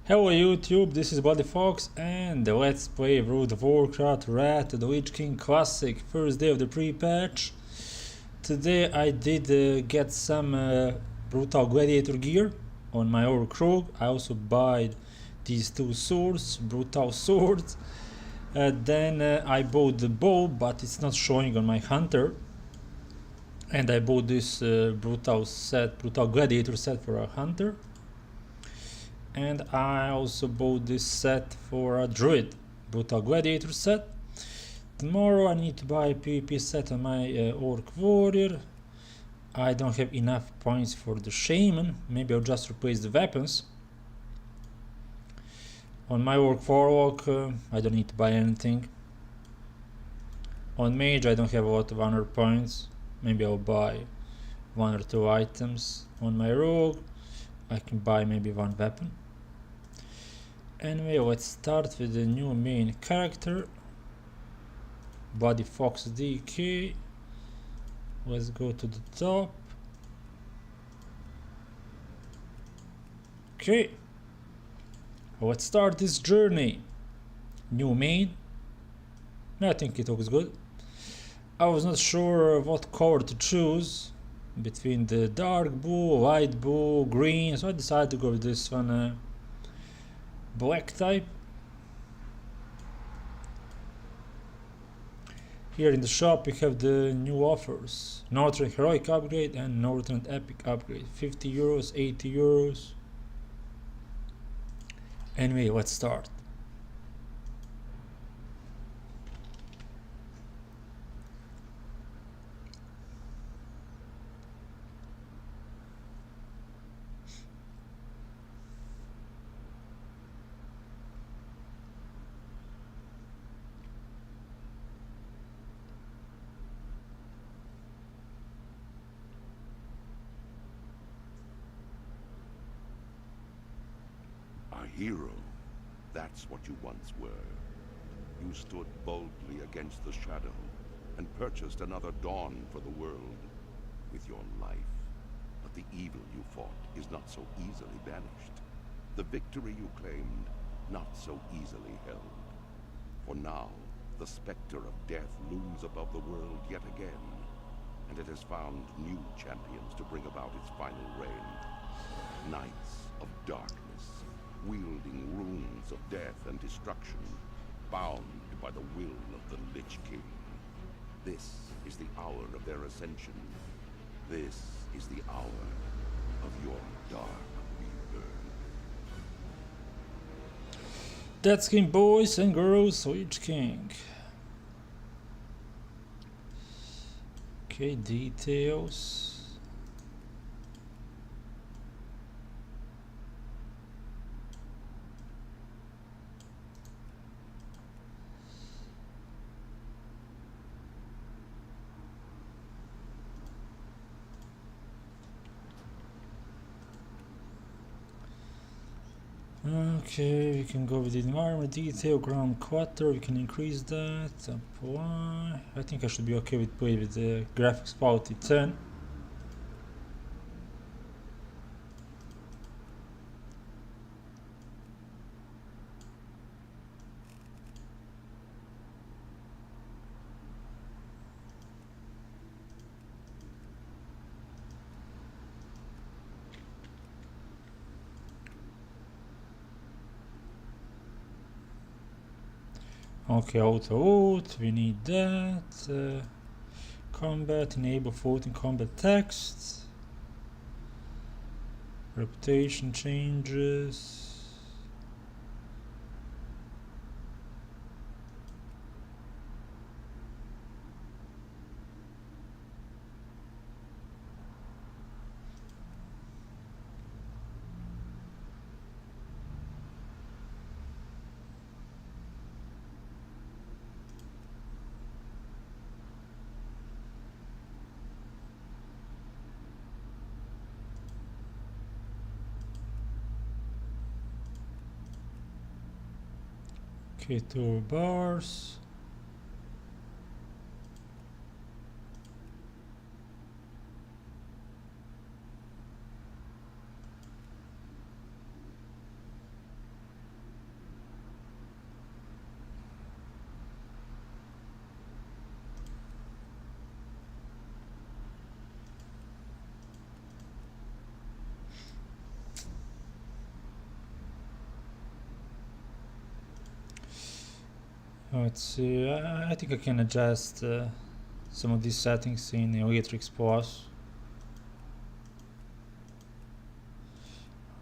Hello YouTube, this is Bloody Fox and let's play World of Warcraft Wrath of the Lich King Classic, first day of the pre-patch. Today I did get some brutal gladiator gear on my orc rogue. I also bought these two swords, brutal swords. Then I bought the bow, but it's not showing on my hunter. And I bought this brutal gladiator set for a hunter. And I also bought this set for a druid, brutal gladiator set. Tomorrow I need to buy a PvP set on my orc warrior. I don't have enough points for the shaman, maybe I'll just replace the weapons. On my orc warlock I don't need to buy anything. On mage I don't have a lot of honor points, maybe I'll buy one or two items. On my rogue I can buy maybe one weapon. Anyway, let's start with the new main character, Bloody Fox DK. Let's go to the top. Okay, let's start this journey. New main. I think it looks good. I was not sure what color to choose between the dark blue, light blue, green, so I decided to go with this one. Black type. Here in the shop we have the new offers: Northern Heroic upgrade and Northern Epic upgrade, 50 euros, 80 euros. Anyway, let's start. Hero, that's what you once were. You stood boldly against the shadow and purchased another dawn for the world with your life. But the evil you fought is not so easily banished. The victory you claimed, not so easily held. For now, the specter of death looms above the world yet again, and it has found new champions to bring about its final reign. Knights of darkness, wielding runes of death and destruction, bound by the will of the Lich King. This is the hour of their ascension. This is the hour of your dark rebirth. That's game, boys and girls, Lich King. Okay, details. Okay, we can go with the environment detail, ground clutter, we can increase that, apply. I think I should be okay with play with the graphics quality 10. Okay, auto ult, we need that. Combat, enable floating combat text. Reputation changes. Okay, toolbars. Let's see, I think I can adjust some of these settings in Electric Plus.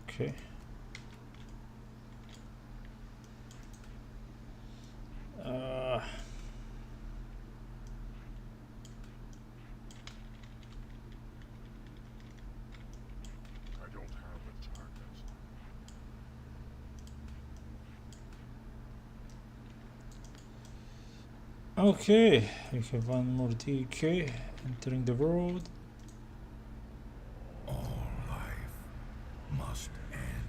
Okay. Okay, we have one more DK entering the world. All life must end.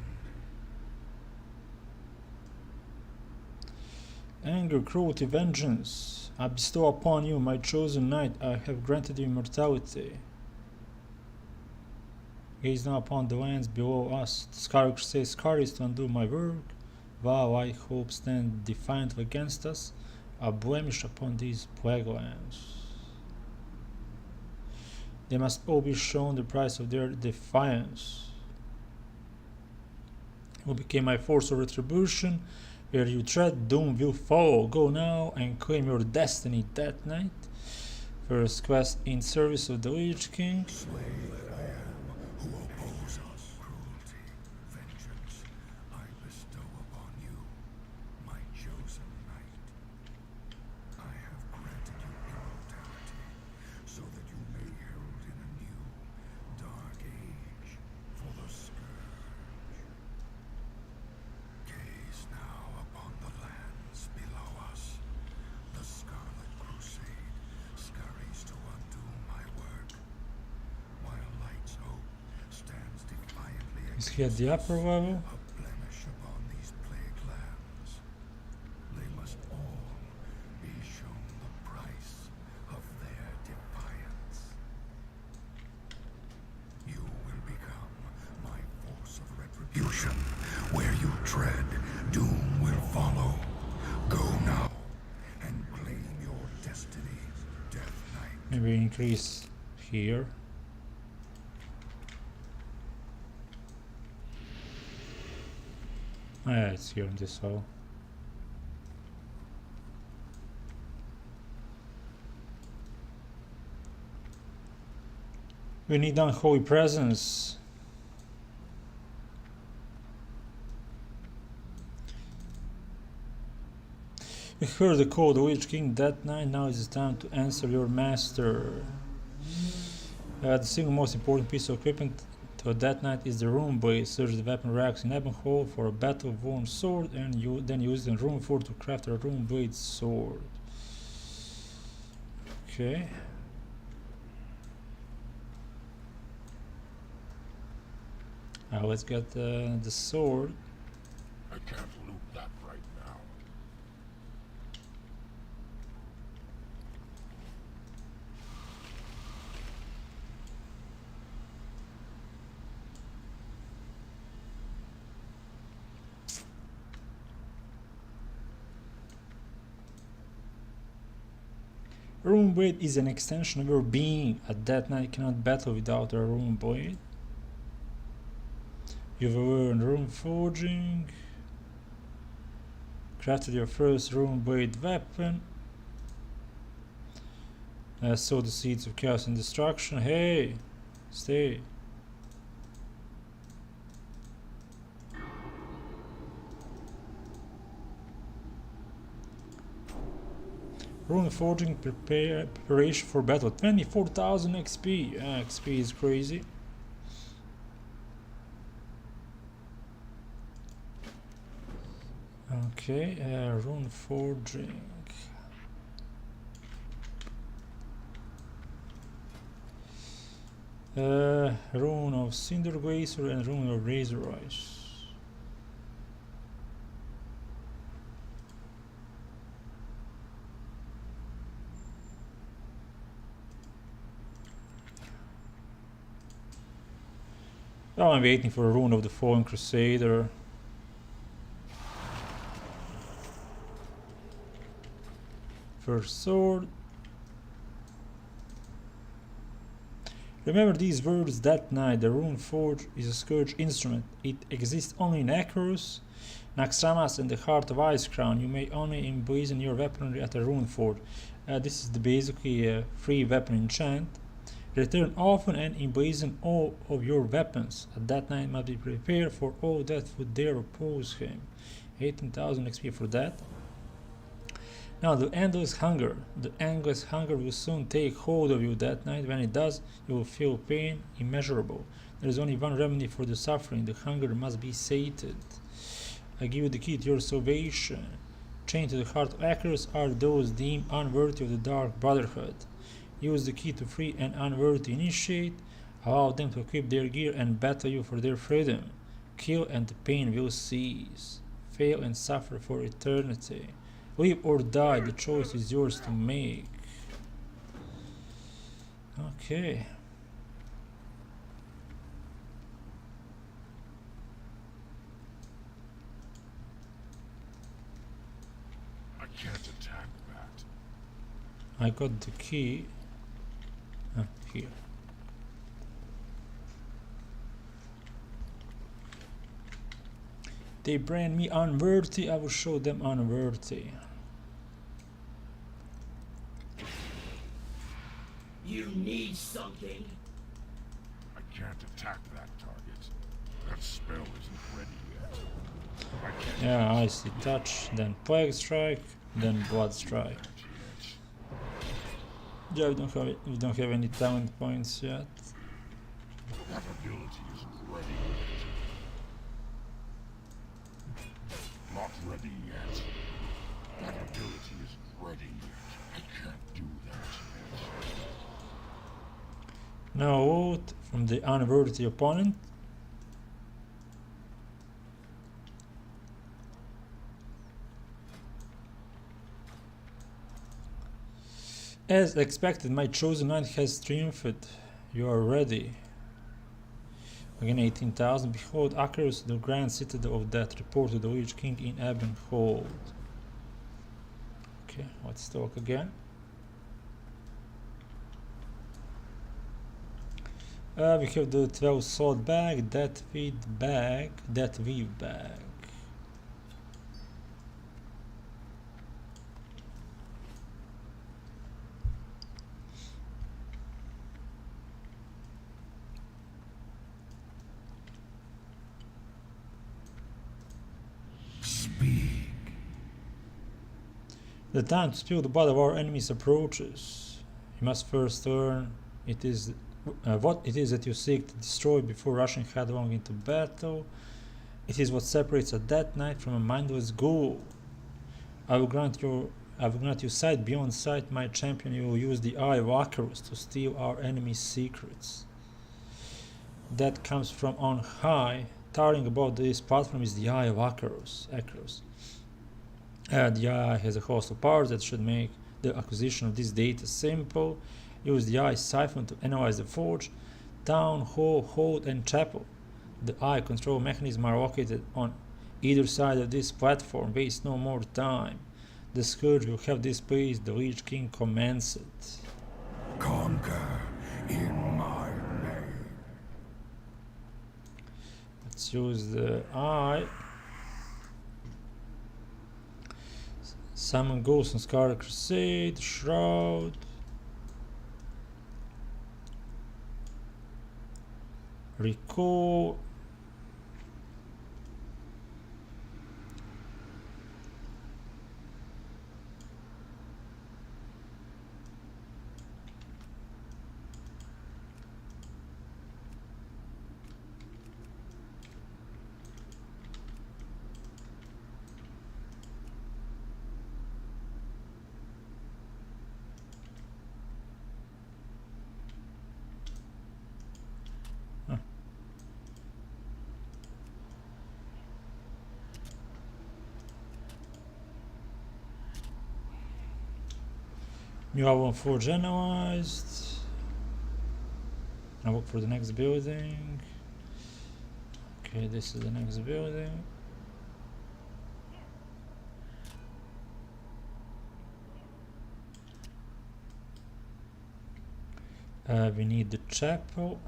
Anger, cruelty, vengeance. I bestow upon you, my chosen knight. I have granted you immortality. Gaze now upon the lands below us. The Scarlet Crusade scurries to undo my work. While I hope stand defiantly against us, a blemish upon these Plaguelands. They must all be shown the price of their defiance. Who became my force of retribution? Where you tread, doom will follow. Go now and claim your destiny, that night. First quest in service of the Lich King. Slave I am who oppose us. Cruelty, vengeance, I bestow upon you, my chosen knight. I have granted you immortality, so that you may herald in a new, dark age for the Scourge. Gaze now upon the lands below us. The Scarlet Crusade scurries to undo my work, while Light's hope stands defiantly Is he at the upper level? a blemish upon these Plaguelands. They must all be shown the price of their defiance. You will become my force of retribution. Where you tread, doom will follow. Go now and claim your destiny, Death Knight. Maybe increase here. Yeah, it's here in this hole. We need unholy presence. We heard the call of the Lich King that night. Now is the time to answer your master. The single most important piece of equipment to a Death Knight is the rune blade. Search the weapon racks in Ebonhole for a battle-worn sword, and then use the rune fort to craft a rune blade sword. Okay. Now let's get the sword. I can't loot that right now. Rune blade is an extension of your being. A Death Knight cannot battle without a rune blade. You've learned rune forging. Crafted your first rune blade weapon. Sow the seeds of chaos and destruction. Hey, stay. Rune forging preparation for battle. 24,000 XP. XP is crazy. Okay, rune forging. Rune of Cinder Glacier and rune of Razor Ice. Oh, I'm waiting for a rune of the Fallen Crusader. First sword. Remember these words that night. The rune forge is a scourge instrument. It exists only in Akerus, Naxxramas, and the Heart of Icecrown. You may only emblazon your weaponry at a rune forge. This is basically a free weapon enchant. Return often and emblazon all of your weapons. At that night must be prepared for all that would dare oppose him. 18,000 XP for that. Now the endless hunger. The endless hunger will soon take hold of you that night. When it does, you will feel pain immeasurable. There is only one remedy for the suffering. The hunger must be sated. I give you the key to your salvation. Chained to the heart of Akerus are those deemed unworthy of the Dark Brotherhood. Use the key to free an unworthy initiate. Allow them to equip their gear and battle you for their freedom. Kill and the pain will cease. Fail and suffer for eternity. Live or die, the choice is yours to make. Okay. I can't attack that. I got the key. Here. They brand me unworthy, I will show them unworthy. You need something? I can't attack that target. That spell isn't ready yet. I can't. Yeah, Icy Touch, then Plague Strike, then Blood Strike. Yeah, we don't have any talent points yet. That ability isn't ready yet. Not ready yet. That ability isn't ready yet. I can't do that yet. Now vote from the unworthy opponent. As expected, my chosen knight has triumphed. You are ready. Again 18,000. Behold, Akerus, the grand citadel of death, reported the Lich King in Eben Hold. Okay, let's talk again. We have the 12 sword bag, that weave bag. The time to spill the blood of our enemies approaches. You must first learn what it is that you seek to destroy before rushing headlong into battle. It is what separates a dead knight from a mindless ghoul. I will grant you sight beyond sight, my champion. You will use the Eye of Akerus to steal our enemies' secrets. That comes from on high. Towering above this platform is the Eye of Akerus. The Eye has a host of powers that should make the acquisition of this data simple. Use the Eye siphon to analyze the forge, town, hall, hold, and chapel. The Eye control mechanisms are located on either side of this platform. Waste no more time. The Scourge will have this place. The Lich King commands it. Conquer in my name. Let's use the Eye. Summon Ghosts on Scarlet Crusade, Shroud. Recall. New Avalon Forge analyzed. I look for the next building. Okay, this is the next building. We need the chapel.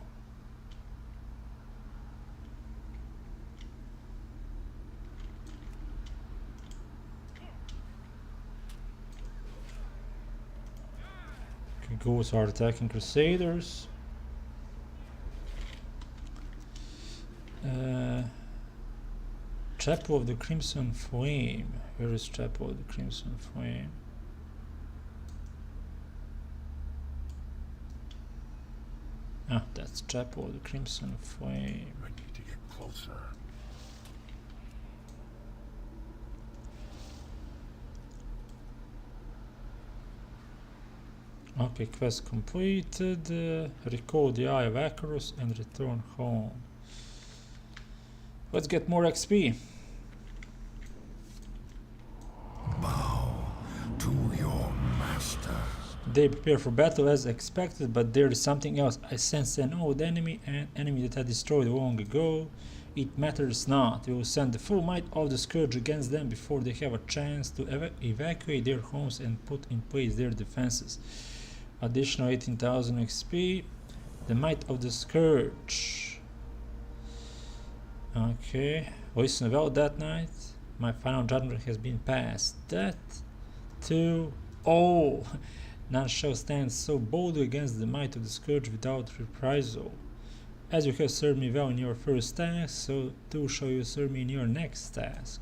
Ghosts are attacking Crusaders. Chapel of the Crimson Flame. Where is Chapel of the Crimson Flame? Ah, that's Chapel of the Crimson Flame. I need to get closer. Okay, quest completed. Recall the Eye of Icarus and return home. Let's get more XP. Bow to your master. They prepare for battle as expected, but there is something else. I sense an old enemy, an enemy that I destroyed long ago. It matters not. We will send the full might of the Scourge against them before they have a chance to evacuate their homes and put in place their defenses. Additional 18,000 XP. The might of the Scourge. Okay. Listen well that night. My final judgment has been passed. That too. Oh! None shall stand so boldly against the might of the Scourge without reprisal. As you have served me well in your first task, so too shall you serve me in your next task.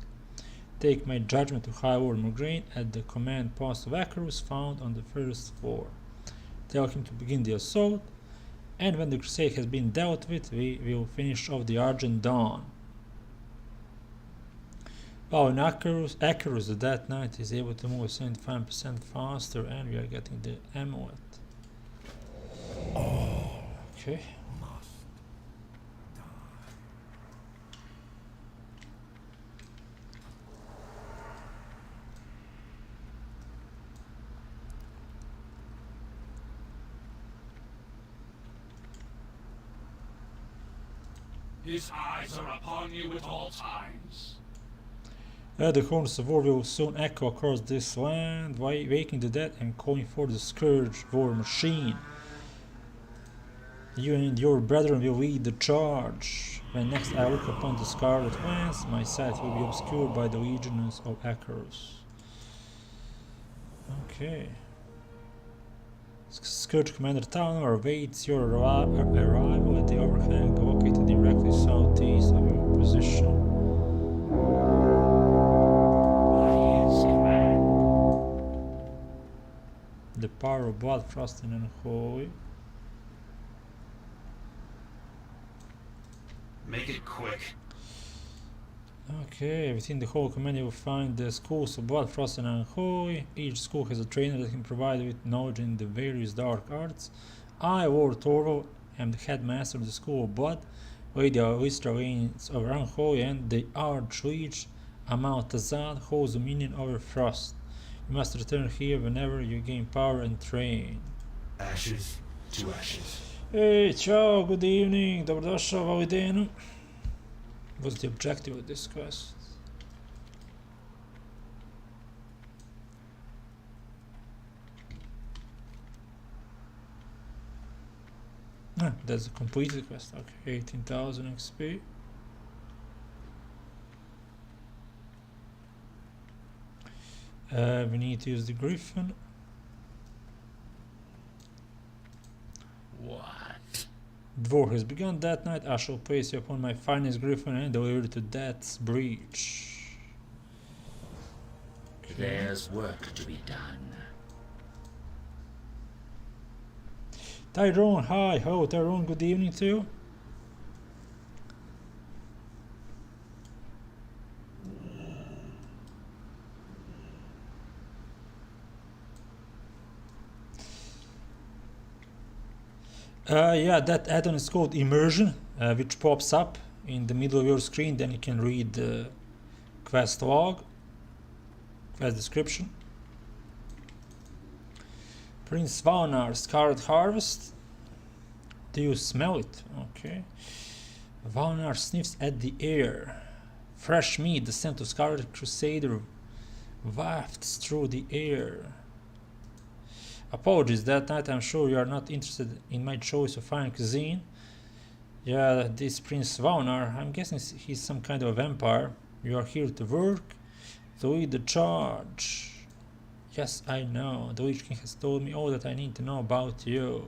Take my judgment to High Lord Morgraine at the command post of Icarus found on the first floor. Tell him to begin the assault, and when the crusade has been dealt with, we will finish off the Argent Dawn. Oh, and Icarus that night is able to move 75% faster, and we are getting the amulet. Okay. His eyes are upon you at all times. The horns of war will soon echo across this land, waking the dead and calling for the Scourge war machine. You and your brethren will lead the charge. When next I look upon the Scarlet Lands, my sight will be obscured by the legions of Icarus. Okay. Scourge Commander Tauren awaits your arrival at the overhang located directly southeast of your position. The power of blood, frost, and unholy. Make it quick. Okay, within the whole command you will find the schools of blood, frost, and unholy. Each school has a trainer that can provide you with knowledge in the various dark arts. I, Lord Torval, am the headmaster of the school of blood. Lady Alistra reigns over unholy, and the Archleech Amaltazad holds dominion over frost. You must return here whenever you gain power and train. Ashes to ashes. Hey, ciao, good evening, dobrodošao, Validenu. What's the objective of this quest? Ah, that's a completed quest. Okay, 18,000 XP. We need to use the Griffin. What? War has begun that night. I shall place you upon my finest Griffin and deliver it to Death's Breach. There's work to be done. Tyrone, hi, hello Tyrone, good evening to you. Yeah, that add-on is called Immersion, which pops up in the middle of your screen. Then you can read the quest log, quest description. Prince Valnar, Scarlet Harvest. Do you smell it? Okay. Valnar sniffs at the air. Fresh meat, the scent of Scarlet Crusader wafts through the air. Apologies, that night I'm sure you are not interested in my choice of fine cuisine. Yeah, this Prince Vaunar, I'm guessing he's some kind of a vampire. You are here to work, to lead the charge. Yes, I know. The Witch King has told me all that I need to know about you.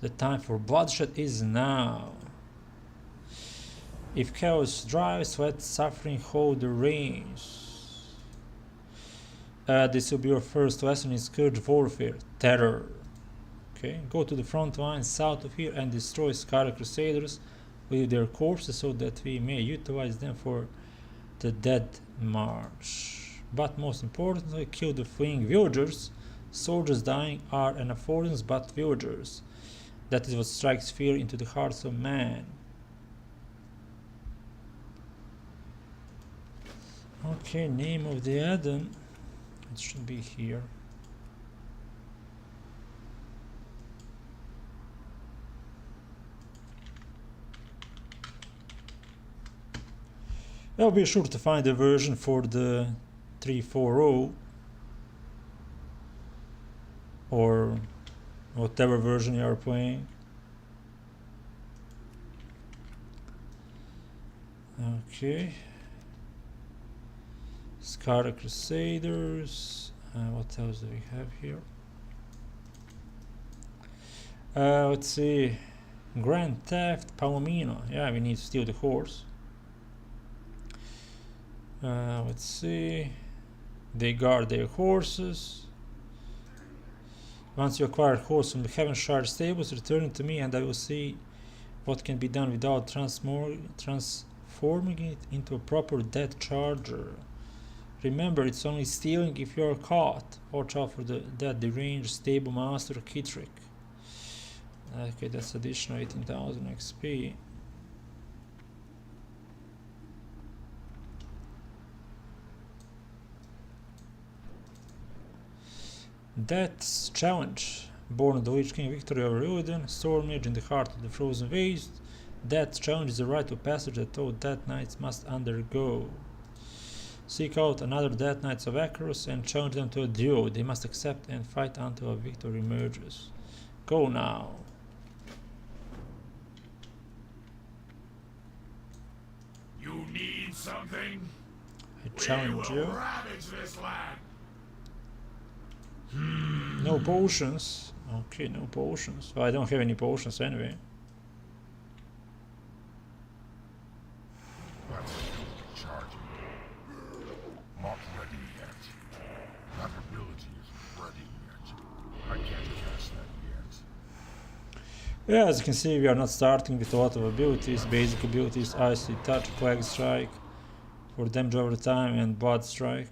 The time for bloodshed is now. If chaos drives, let suffering hold the reins. This will be your first lesson in Scourge Warfare. Terror. Okay, go to the front line south of here and destroy Scarlet Crusaders with their corpses so that we may utilize them for the Dead March. But most importantly, kill the fleeing villagers. Soldiers dying are an affordance, but villagers. That is what strikes fear into the hearts of man. Okay, name of the add-on. It should be here. I'll be sure to find a version for the 340 or whatever version you are playing. Okay. Scarlet Crusaders. What else do we have here? Let's see. Grand Theft, Palomino. Yeah, we need to steal the horse. Let's see. They guard their horses. Once you acquire a horse from the Heavenshire stables, return it to me and I will see what can be done without transforming it into a proper death charger. Remember, it's only stealing if you are caught. Watch out for that deranged stable master Kittrick. Okay, that's additional 18,000 XP. Death's Challenge. Born of the Lich King, victory over Illidan, Storm Age in the heart of the Frozen Waste. Death's Challenge is a rite of passage that all Death Knights must undergo. Seek out another Death Knights of Acheros and challenge them to a duel. They must accept and fight until a victory emerges. Go now. You need something? I challenge We will you. ravage this land. No potions. Okay, no potions. Well, I don't have any potions anyway. That's charging. Not ready yet. That ability isn't ready yet. I can't cast that yet. Yeah, as you can see, we are not starting with a lot of abilities. Basic abilities: Icy Touch, Plague Strike for damage over time, and Blood Strike.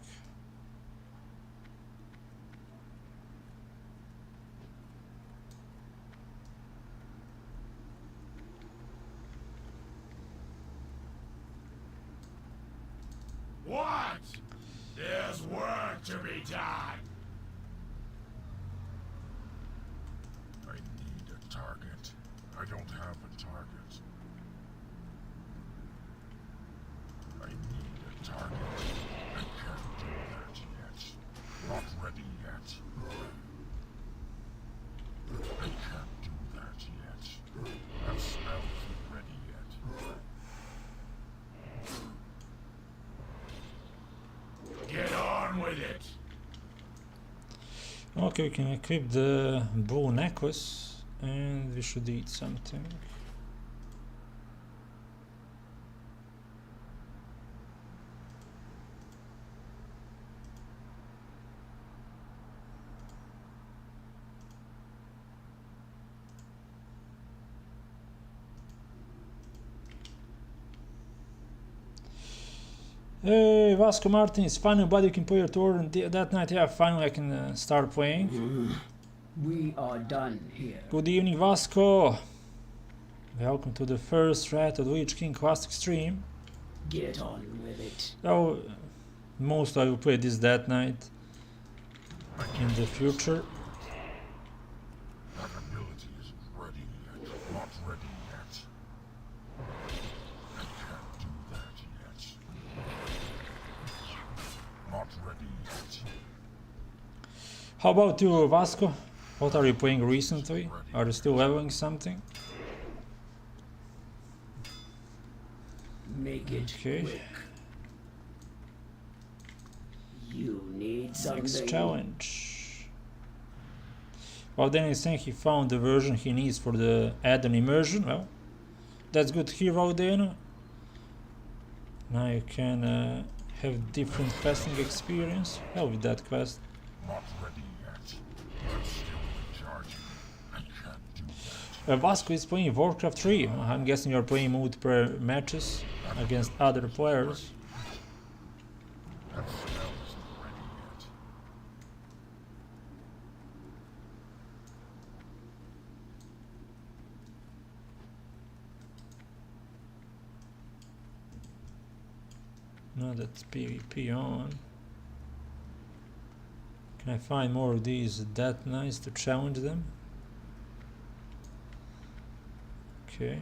What? There's work to be done. I need a target. I don't have a target. I need a target. I can't do that yet. Not ready yet. I can't do that yet. That spell isn't ready yet. Get on with it. Okay, we can equip the bow necklace and we should eat something. Hey, Vasco Martins, finally, buddy, you can play your Tauren that night. Yeah, finally I can start playing. We are done here. Good evening, Vasco. Welcome to the first Wrath of the Lich King Classic stream. Get on with it. So, most I will play this that night in the future. That ability isn't ready yet. Not ready yet. I can't do that yet. Not ready yet. How about you, Vasco? What are you playing recently? Are you still leveling something? Make it Okay. quick. You need something. Next challenge. Well, then he's saying he found the version he needs for the add-on immersion. Well, that's good to hear, Valdeno. Now you can have different questing experience. Hell with that quest. Not ready yet. I'm still charging. I can't do that. Vasco is playing Warcraft 3. I'm guessing you're playing multiplayer matches against other players. That spell isn't ready yet. No, that's PvP on. Can I find more of these that nice to challenge them? Okay.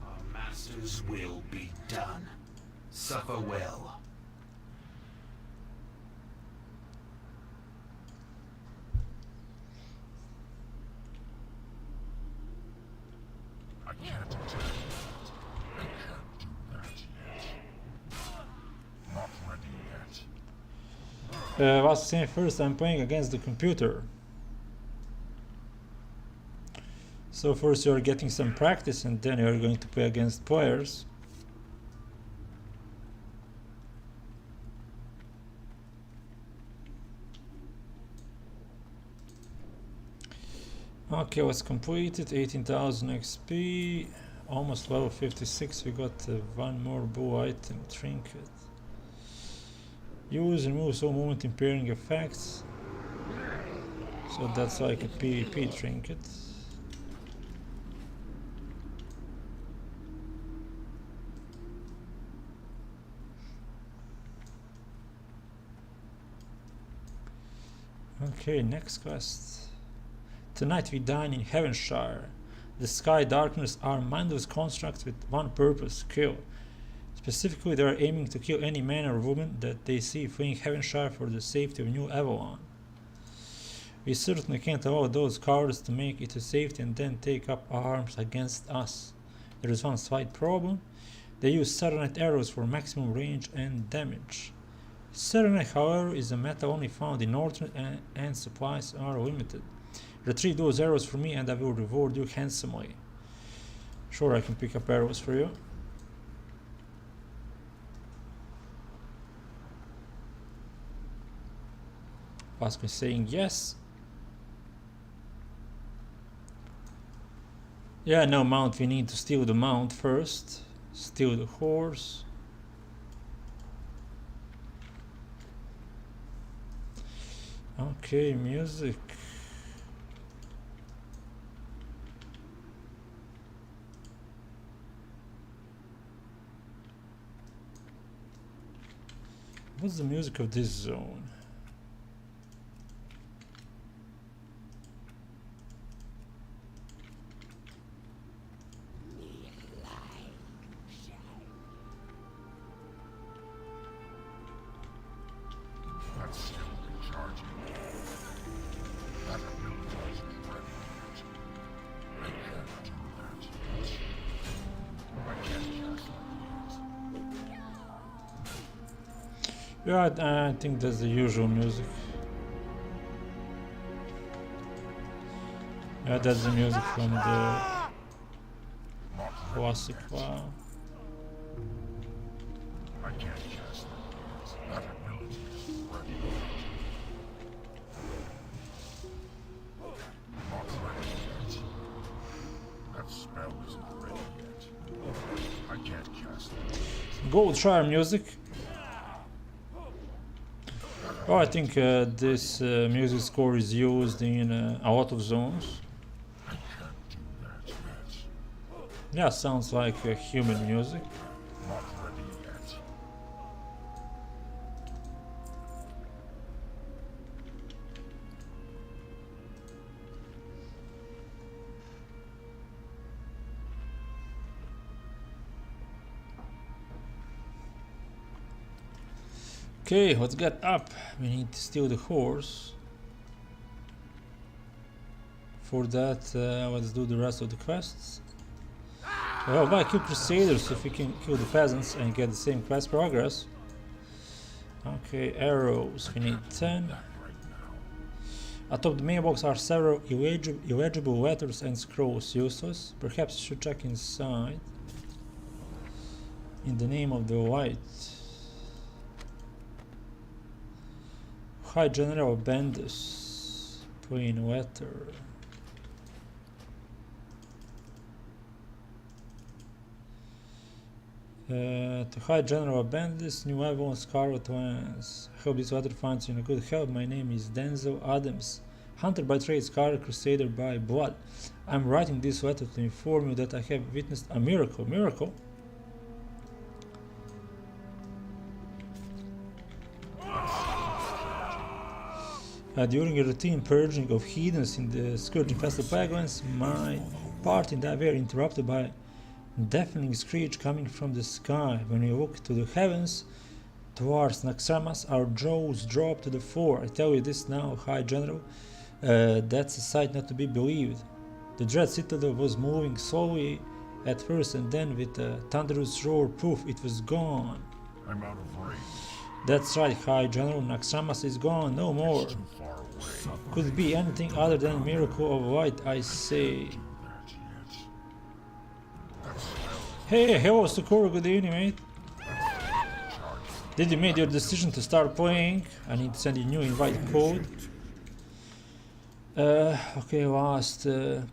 Our master's will be done. Suffer well. I can't attack yet. I can't do that yet. Not ready yet. Was saying first I'm playing against the computer. So first you're getting some practice and then you're going to play against players. Okay, was completed, 18,000 XP, almost level 56, we got one more bull item, trinket. Use and remove all movement impairing effects. So that's like a PvP trinket. Okay, next quest. Tonight we dine in Heavenshire. The sky darkness are mindless constructs with one purpose, kill. Specifically, they are aiming to kill any man or woman that they see fleeing Heavenshire for the safety of New Avalon. We certainly can't allow those cowards to make it to safety and then take up arms against us. There is one slight problem. They use Serenite arrows for maximum range and damage. Serenite, however, is a metal only found in Northern and supplies are limited. Retrieve those arrows for me and I will reward you handsomely. Sure, I can pick up arrows for you. Vasco is saying yes. Yeah, no mount, we need to steal the mount first. Steal the horse. Okay, music. What's the music of this zone? That's still recharging. That ability isn't ready yet. I can't do that yet. I can't cast like Yeah, I think that's the usual music. Yeah, that's the music from the classic WoW. I can't cast like that ability isn't ready yet. Not ready yet. That spell isn't ready yet. I can't cast it. Gold Shire music. Oh, I think this music score is used in a lot of zones. I can't do that yet. Yeah, sounds like human music. Not ready yet. Okay, let's get up. We need to steal the horse. before that, let's do the rest of the quests. Well, why kill Crusaders if we can kill the peasants and get the same quest progress? Okay, arrows, we need 10. Atop the mailbox are several illegible letters and scrolls, useless. Perhaps you should check inside. In the name of the light. High General Bendis. Plain letter. To High General Bendis, New Avalon, Scarlet Crusade. Hope this letter finds you in good health. My name is Denzel Adams. Hunter by trade, Scarlet Crusader by blood. I'm writing this letter to inform you that I have witnessed a miracle. Miracle? During a routine purging of heathens in the scourge-infested Plaguelands, my party and I were interrupted by a deafening screech coming from the sky. When we looked to the heavens towards Naxxramas, our jaws dropped to the floor. I tell you this now, High General, that's a sight not to be believed. The dread citadel was moving slowly at first, and then with a thunderous roar, poof, it was gone. I'm out of range. That's right, High General, Naxxramas is gone, no more. Too far away. Could it be anything other than a miracle of light, I say. Hey, hello Tsukuru, good evening, mate. Did you make your decision to start playing? I need to send you a new invite code. Okay, last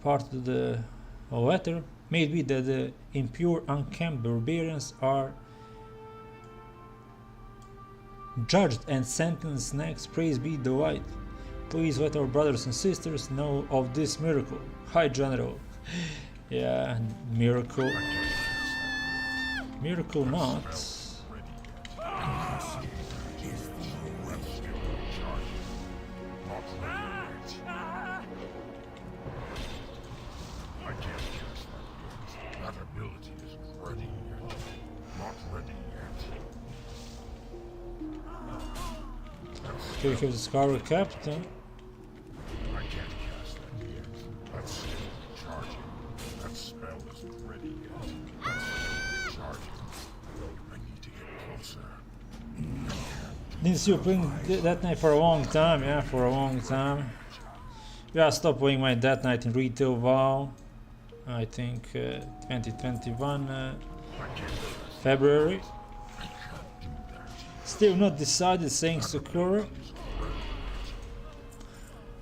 part of the letter. May it be that the impure, unkempt barbarians are judged and sentenced next. Praise be the light. Please let our brothers and sisters know of this miracle. High General. Yeah, miracle. Miracle not. That ability isn't ready yet. Not ready yet. Okay, we have the Scarlet Captain. I can't cast that yet. That's still charging. That spell isn't ready yet. That's still charging. I need to get closer. Didn't see you playing that night for a long time, yeah, for a long time. Yeah, I stopped playing my Death Knight in retail WoW. I think 2021 February. Still not decided, saying Tsukuru.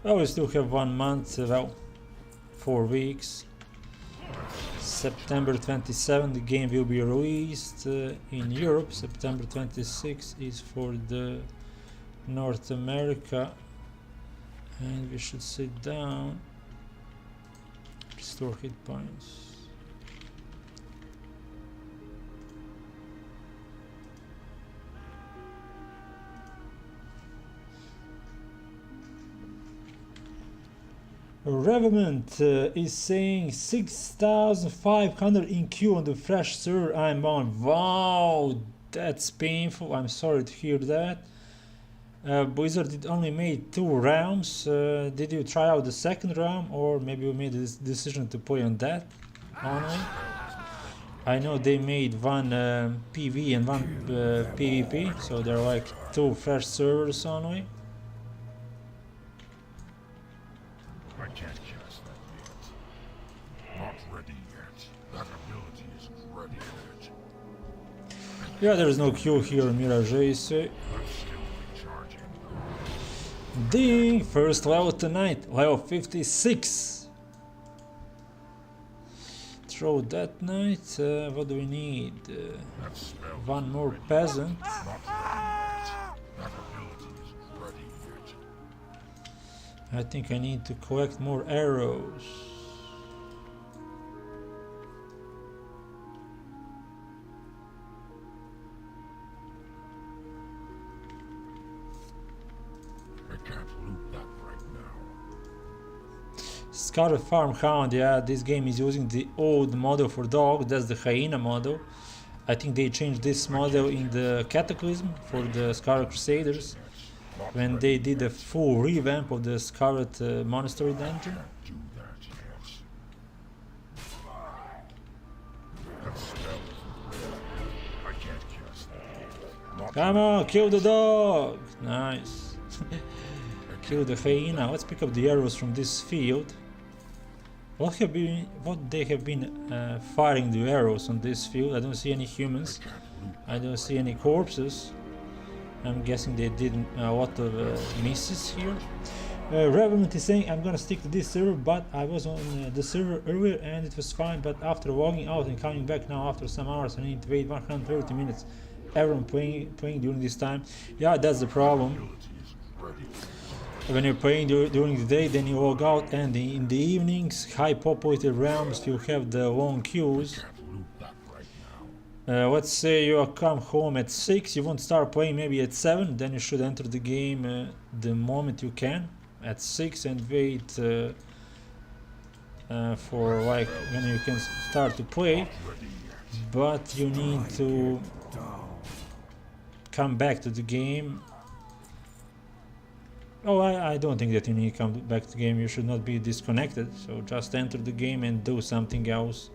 Well, we still have 1 month, well, 4 weeks. September 27 the game will be released in Europe. September 26 is for the North America. And we should sit down. Restore hit points. Revenant is saying 6,500 in queue on the fresh server I'm on. Wow, that's painful. I'm sorry to hear that. Blizzard did only made 2 rounds. Did you try out the second round, or maybe you made this decision to play on that only? I know they made 1 PV and 1 PvP, so they're like 2 fresh servers only. I can't cast that yet. Not ready yet. That ability isn't ready yet. Yeah, there's no queue here, Mirage. That's still charging. Ding! First level tonight, level 56. Throw that knight. What do we need? 1 more peasant. Not ready yet. That ability isn't ready yet. I think I need to collect more arrows. I can't loot that right now. Scarlet Farm Hound, yeah, this game is using the old model for dog, that's the hyena model. I think they changed this model in the Cataclysm for the Scarlet Crusaders, when they did a full revamp of the Scarlet Monastery dungeon. Do that Come on, kill the dog! Nice. Kill the hyena. Let's pick up the arrows from this field. What they have been firing the arrows on this field? I don't see any humans. I don't see any corpses. I'm guessing they did a lot of misses here. Revenant is saying I'm gonna stick to this server, but I was on the server earlier and it was fine, but after logging out and coming back now after some hours I need to wait 130 minutes. Everyone playing during this time. Yeah, that's the problem. When you're playing during the day, then you log out, and in the evenings, high populated realms, you have the long queues. Let's say you come home at 6, you won't start playing maybe at 7, then you should enter the game the moment you can at 6 and wait for like when you can start to play. But you need to come back to the game. Oh, I don't think that you need to come back to the game. You should not be disconnected, so just enter the game and do something else.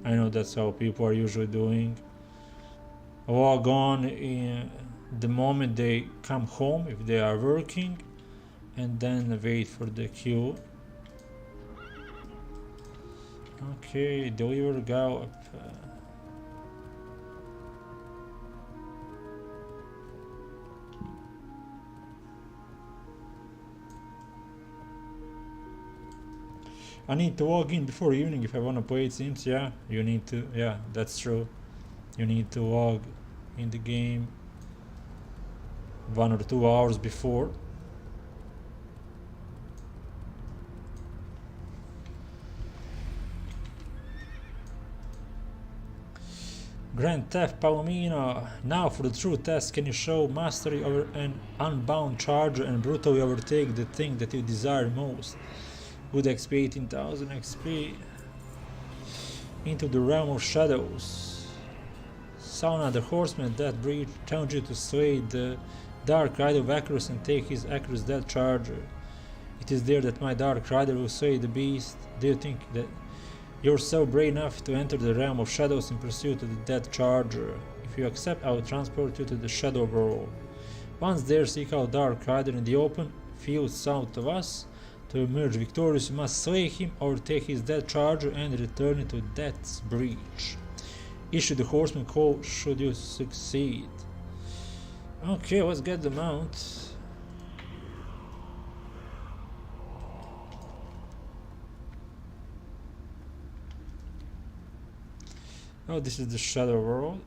I know that's how people are usually doing. Log on in the moment they come home if they are working, and then wait for the queue. Okay, deliver gallop. I need to log in before evening if I want to play, it seems. Yeah, you need to. Yeah, that's true. You need to log in the game 1 or 2 hours before. Grand Theft Palomino. Now for the true test, can you show mastery over an unbound charger and brutally overtake the thing that you desire most? Good XP, 18,000 XP. Into the realm of shadows. Sauna, the horseman that breed challenged you to slay the dark rider of Acarus and take his Acarus death charger. It is there that my dark rider will slay the beast. Do you think that you're so brave enough to enter the realm of shadows in pursuit of the death charger? If you accept, I will transport you to the shadow world. Once there, seek out dark rider in the open field south of us. To emerge victorious, you must slay him, overtake his death charger, and return it to Death's Breach. Issue the horseman call should you succeed. Okay, let's get the mount. Oh, this is the Shadow World.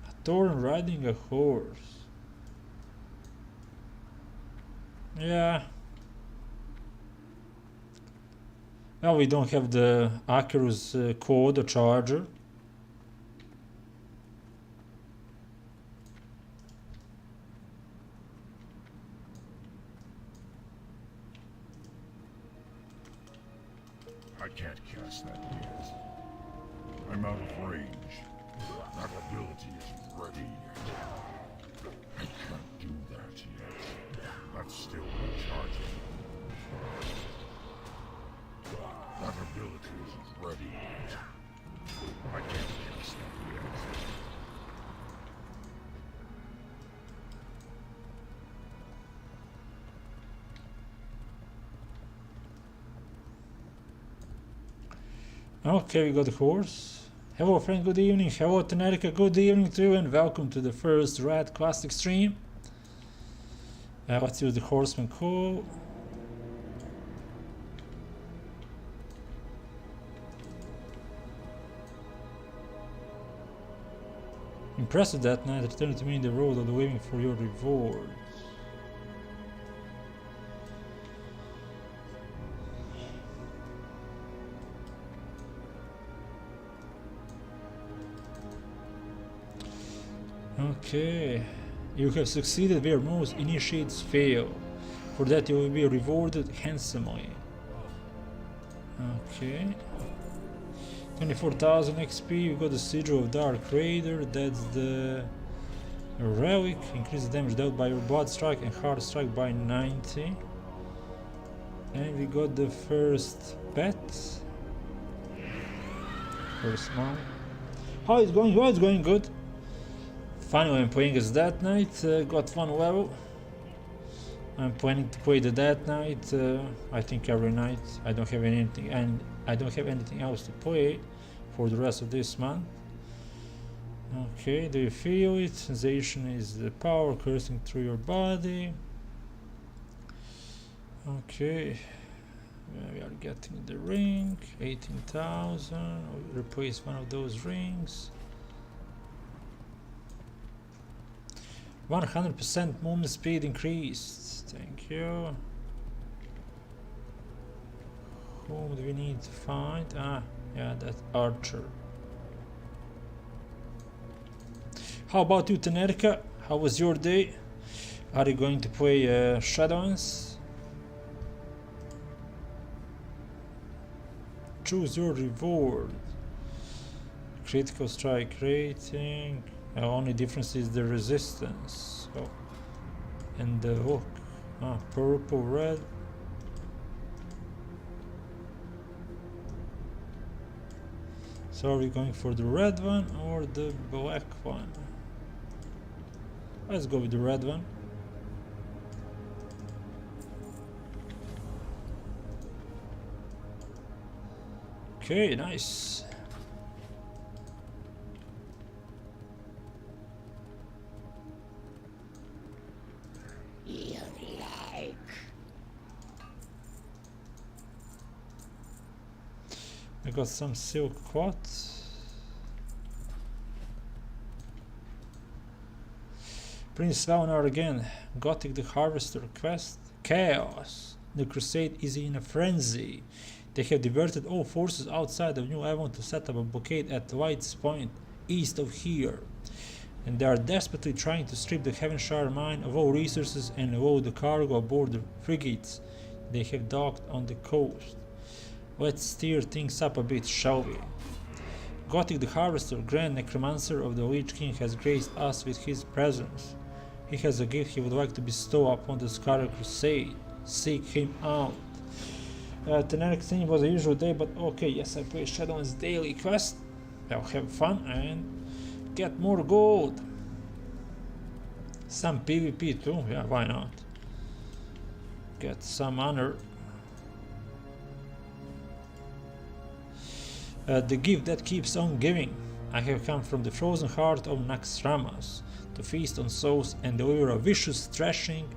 A Tauren riding a horse. Yeah. Well, we don't have the Acarus code or charger. I can't cast that yet. I'm out of range. That ability isn't ready yet. I can't do that yet. That's still recharging. That ability isn't ready yet. I can't cast that yet. Okay, we got the horse. Hello friend, good evening. Hello Tenerika, good evening to you, and welcome to the first Red Classic stream. Let's use the horseman call. Impressive that night, return to me in the road of the living for your rewards. Okay, you have succeeded where most initiates fail. For that you will be rewarded handsomely. Okay. 24,000 XP, you got the Sigil of Dark Raider, that's the relic, increase the damage dealt by your blood strike and hard strike by 90. And we got the first pet, first mount. How it's going? Oh, it's going good. Finally, I'm playing as Death Knight. Got one level. I'm planning to play the Death Knight. I think every night. I don't have anything, and I don't have anything else to play for the rest of this month. Okay, do you feel it? Sensation is the power coursing through your body. Okay, we are getting the ring. 18,000. We'll replace one of those rings. 100% movement speed increased. Thank you. Whom do we need to find? Ah, yeah, that archer. How about you, Tenerka? How was your day? Are you going to play Shadowlands? Choose your reward. Critical strike rating. The only difference is the resistance. Oh. And the hook. Ah, purple, red. So are we going for the red one or the black one? Let's go with the red one. Okay, nice. I got some silk quartz. Prince Valnar again. Gothic the Harvester quest. Chaos. The Crusade is in a frenzy. They have diverted all forces outside of New Avalon to set up a blockade at White's Point, east of here. And they are desperately trying to strip the Heavenshire mine of all resources and load the cargo aboard the frigates they have docked on the coast. Let's stir things up a bit, shall we? Gothic the Harvester, Grand Necromancer of the Lich King, has graced us with his presence. He has a gift he would like to bestow upon the Scarlet Crusade. Seek him out. The next thing was a usual day, but okay, yes, I play Shadowlands daily quest. I'll have fun and get more gold. Some PvP too, yeah, why not? Get some honor. The gift that keeps on giving. I have come from the frozen heart of Naxxramas to feast on souls and deliver a vicious thrashing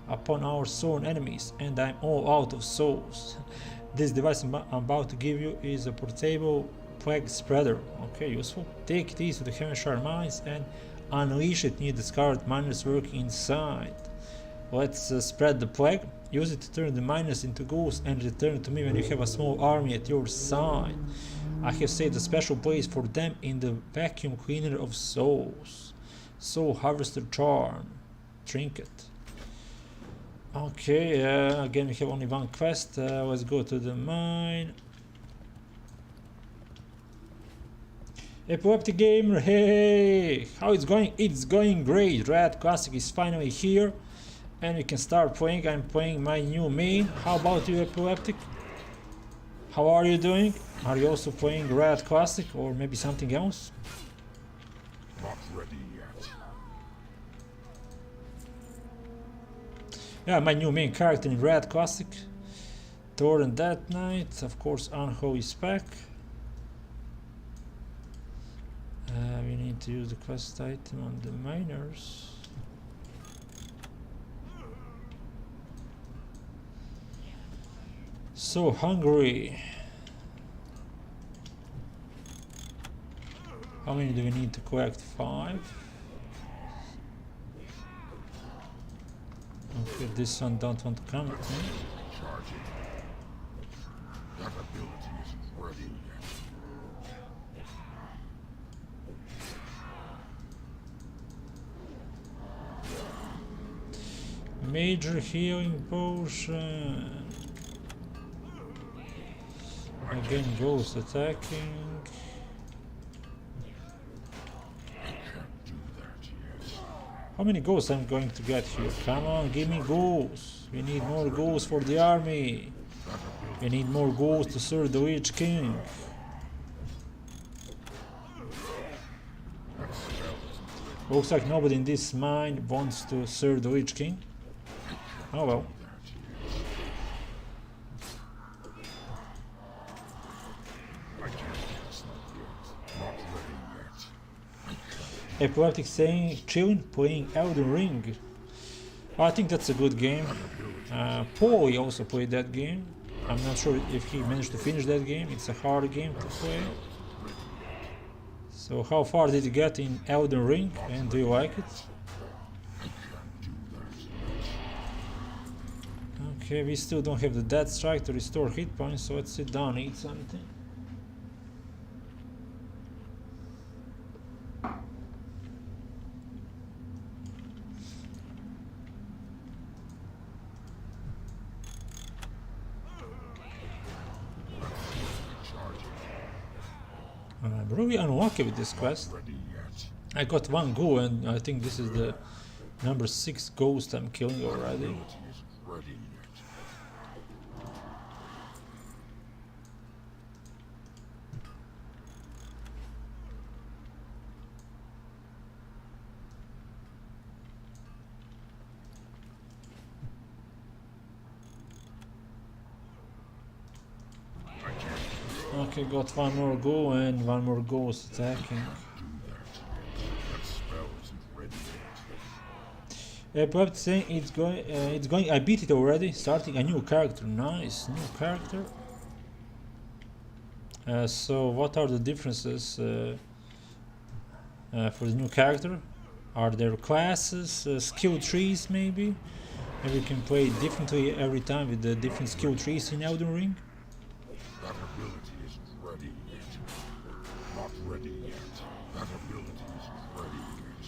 upon our sworn enemies, and I'm all out of souls. This device I'm about to give you is a portable plague spreader. Okay, useful. Take these to the Heavenshire mines and unleash it near the Scarlet miners working inside. Let's spread the plague. Use it to turn the miners into ghouls and return to me when you have a small army at your side. I have saved a special place for them in the vacuum cleaner of souls. Soul Harvester Charm. Trinket. Okay, again we have only one quest. Let's go to the mine. Epileptic Gamer, hey! How it's going? It's going great. Red Classic is finally here. And we can start playing. I'm playing my new main. How about you, Epileptic? How are you doing? Are you also playing Red Classic or maybe something else? Not ready yet. Yeah, my new main character in Red Classic. Tauren Death Knight, of course Unholy spec. We need to use the quest item on the miners. So hungry. How many do we need to collect? 5. Okay, this one don't want to come with me. Charging. That ability isn't ready yet. Major healing potion. Again, ghost attacking. How many ghosts I'm going to get here? Come on, give me ghosts. We need more ghosts for the army. We need more ghosts to serve the Lich King. Looks like nobody in this mine wants to serve the Lich King. Oh well. Epileptic saying chilling, playing Elden Ring. I think that's a good game. Paulie also played that game. I'm not sure if he managed to finish that game. It's a hard game to play. So how far did you get in Elden Ring, and do you like it? Okay, we still don't have the Death Strike to restore hit points, so let's sit down and eat something. I'm really unlucky with this quest. I got one go, and I think this is the number 6 ghost I'm killing already. Okay, got one more go and one more ghost attacking. Perhaps saying it's going. I beat it already. Starting a new character. Nice, new character. So what are the differences for the new character? Are there classes, skill trees maybe? Maybe you can play differently every time with the different skill trees in Elden Ring. That ability isn't ready yet. Not ready yet. That ability isn't ready yet.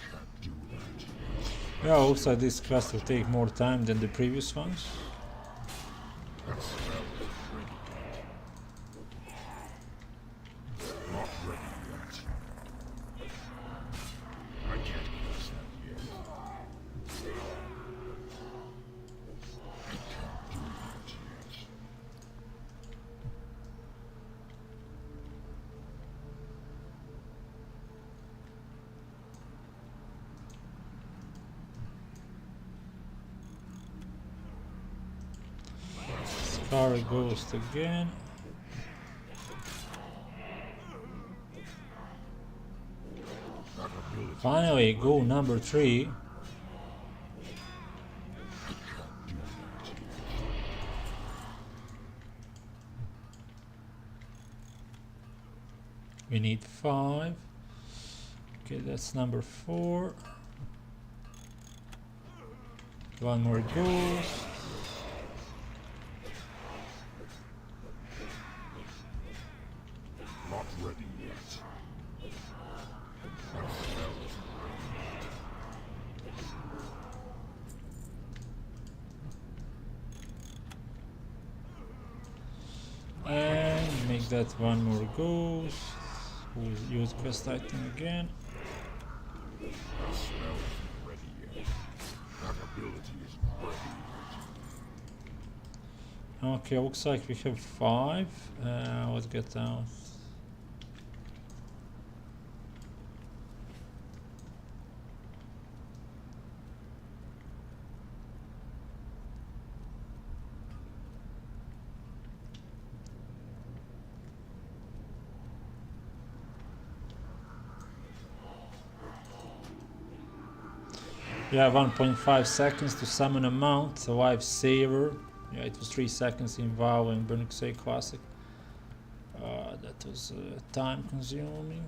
Can't do that. Yeah, looks like this quest will take more time than the previous ones. That spell isn't ready yet. Not ready yet. I can't use that yet. I can't do that yet. Scarlet Ghost again. That ability Finally, goal number 3. We need 5. Okay, that's number 4. One more ghost. not ready yet. That spell isn't ready yet. And make that one more ghost. We'll use quest item again. That spell isn't ready yet. That ability isn't ready yet. Okay, looks like we have 5. Let's get down. Yeah, 1.5 seconds to summon a mount, a lifesaver. Yeah, it was 3 seconds in WoW and Burning Crusade Classic. That was time consuming.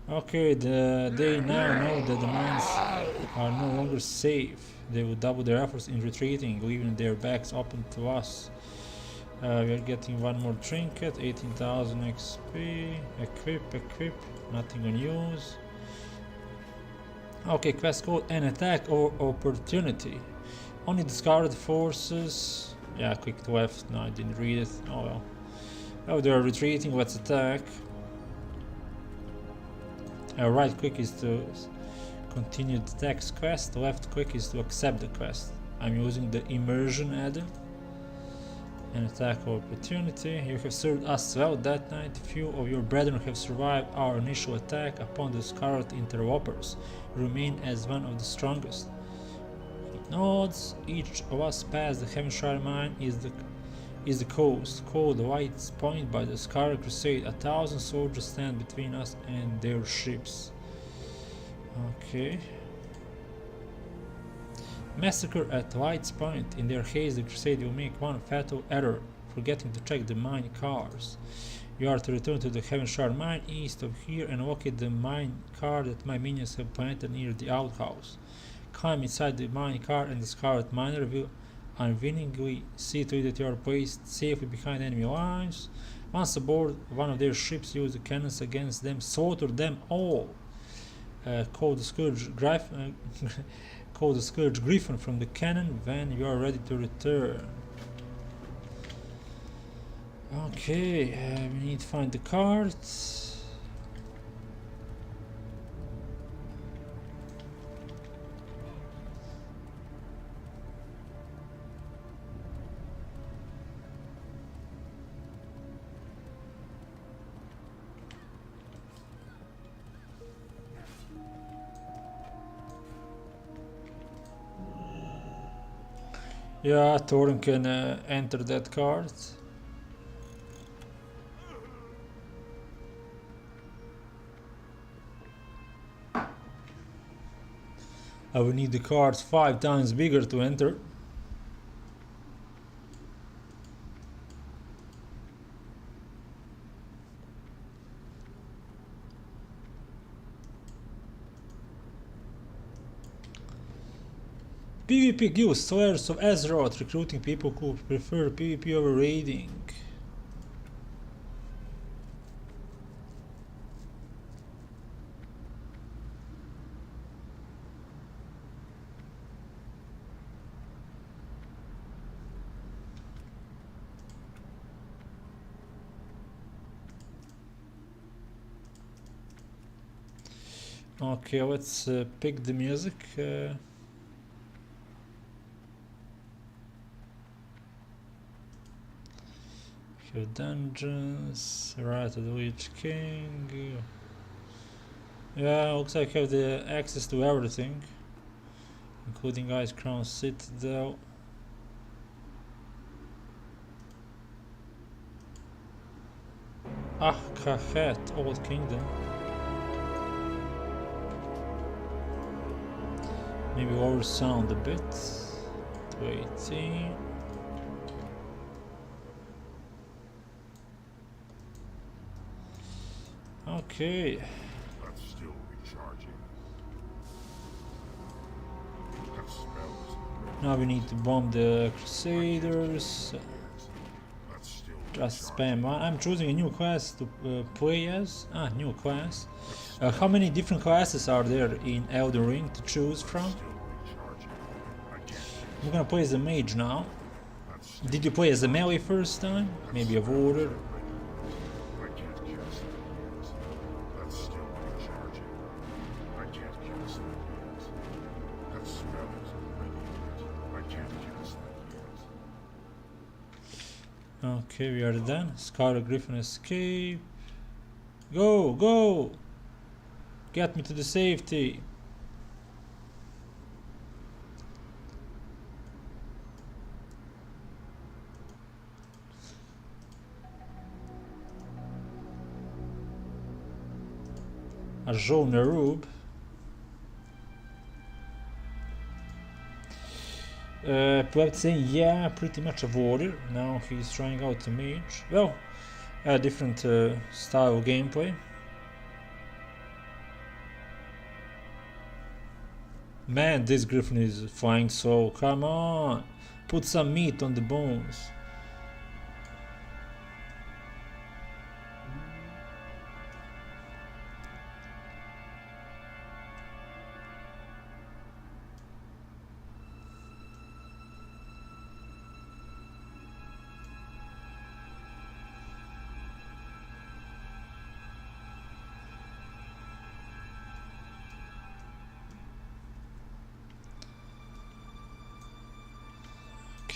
Okay, they now know that the mines are no longer safe. They will double their efforts in retreating, leaving their backs open to us. We are getting one more trinket, 18,000 XP. Equip, nothing on use. Okay, quest code, an attack or opportunity. Only discarded forces. Yeah, clicked left. No, I didn't read it. Oh well. Oh, they are retreating. Let's attack. Right click is to continue the text quest, left click is to accept the quest. I'm using the immersion add-on. An attack of opportunity. You have served us well that night. Few of your brethren have survived our initial attack upon the Scarlet Interlopers. You remain as one of the strongest. He nods. Each of us past the Heavenshire mine is the coast, called White's Point by the Scarlet Crusade. 1,000 soldiers stand between us and their ships. Okay. Massacre at White's Point. In their haste, the Crusade will make one fatal error, forgetting to check the mine cars. You are to return to the Heavenshire mine east of here and locate the mine car that my minions have planted near the outhouse. Climb inside the mine car and the Scarlet Miner will unwillingly see to it that you are placed safely behind enemy lines. Once aboard one of their ships, use the cannons against them, slaughter them all. Call the Scourge Griffin from the cannon when you are ready to return. Okay, we need to find the cards. Yeah, Tauren can enter that card. I will need the cards 5 times bigger to enter. PvP Guild, Slayers of Azeroth, recruiting people who prefer PvP over raiding. Okay, let's pick the music. Dungeons, Wrath of the Lich King. Yeah, looks like I have the access to everything, including Ice Crown Citadel. Kahet, Old Kingdom. Maybe lower sound a bit. 218. Okay. That's still recharging. That smells. Now we need to bomb the Crusaders. That's still Just spam. I'm choosing a new class to play as. New class. How many different classes are there in Elden Ring to choose from? I'm gonna play as a mage now. Did you play as a melee first time? Maybe a warrior? Okay, we are done. Scarlet Griffin escape. Go, go! Get me to the safety. Arjo Nerub. Perhaps saying, yeah, pretty much a warrior. Now he's trying out a mage. Well, a different style of gameplay. Man, this griffin is flying slow. Come on, put some meat on the bones.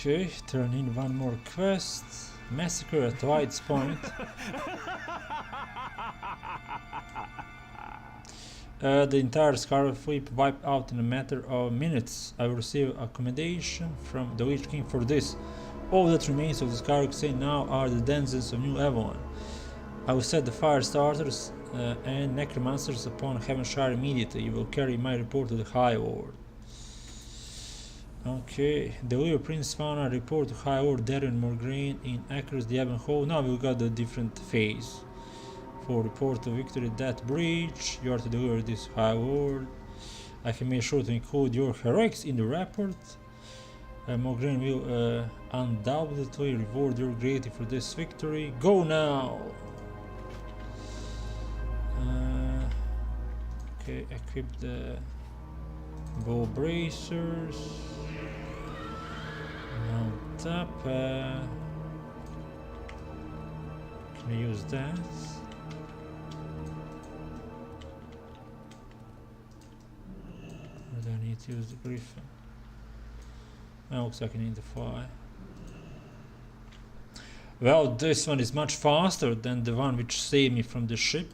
Okay, turn in one more quest. Massacre at White's Point. The entire Scarlet Fleet wiped out in a matter of minutes. I will receive accommodation from the Witch King for this. All that remains of the Scarlet Crusade now are the denizens of New Avalon. I will set the fire starters and necromancers upon Heavenshire immediately. You will carry my report to the High Lord. Okay, deliver Prince Fauna report to High Lord Darren Morgraine in Acres the Ebon Hall. Now we got the different phase. For report to victory at that breach, you are to deliver this High Lord. I can make sure to include your heroics in the report. Morgraine will undoubtedly reward your greatly for this victory. Go now! Okay, equip the bow bracers. Mount up. Can I use that? Or do I need to use the griffin? Looks like I need to fly. Well, this one is much faster than the one which saved me from the ship.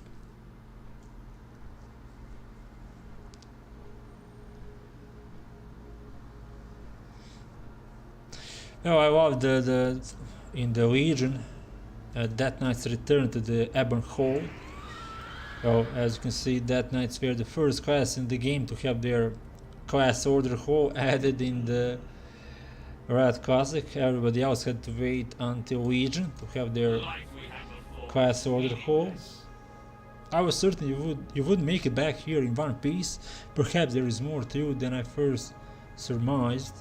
Oh, I love the in the Legion, Death Knights return to the Ebon Hall. Well, as you can see, Death Knights were the first class in the game to have their class order hall added in the Red Classic. Everybody else had to wait until Legion to have their class order hall. I was certain you would make it back here in one piece. Perhaps there is more to you than I first surmised.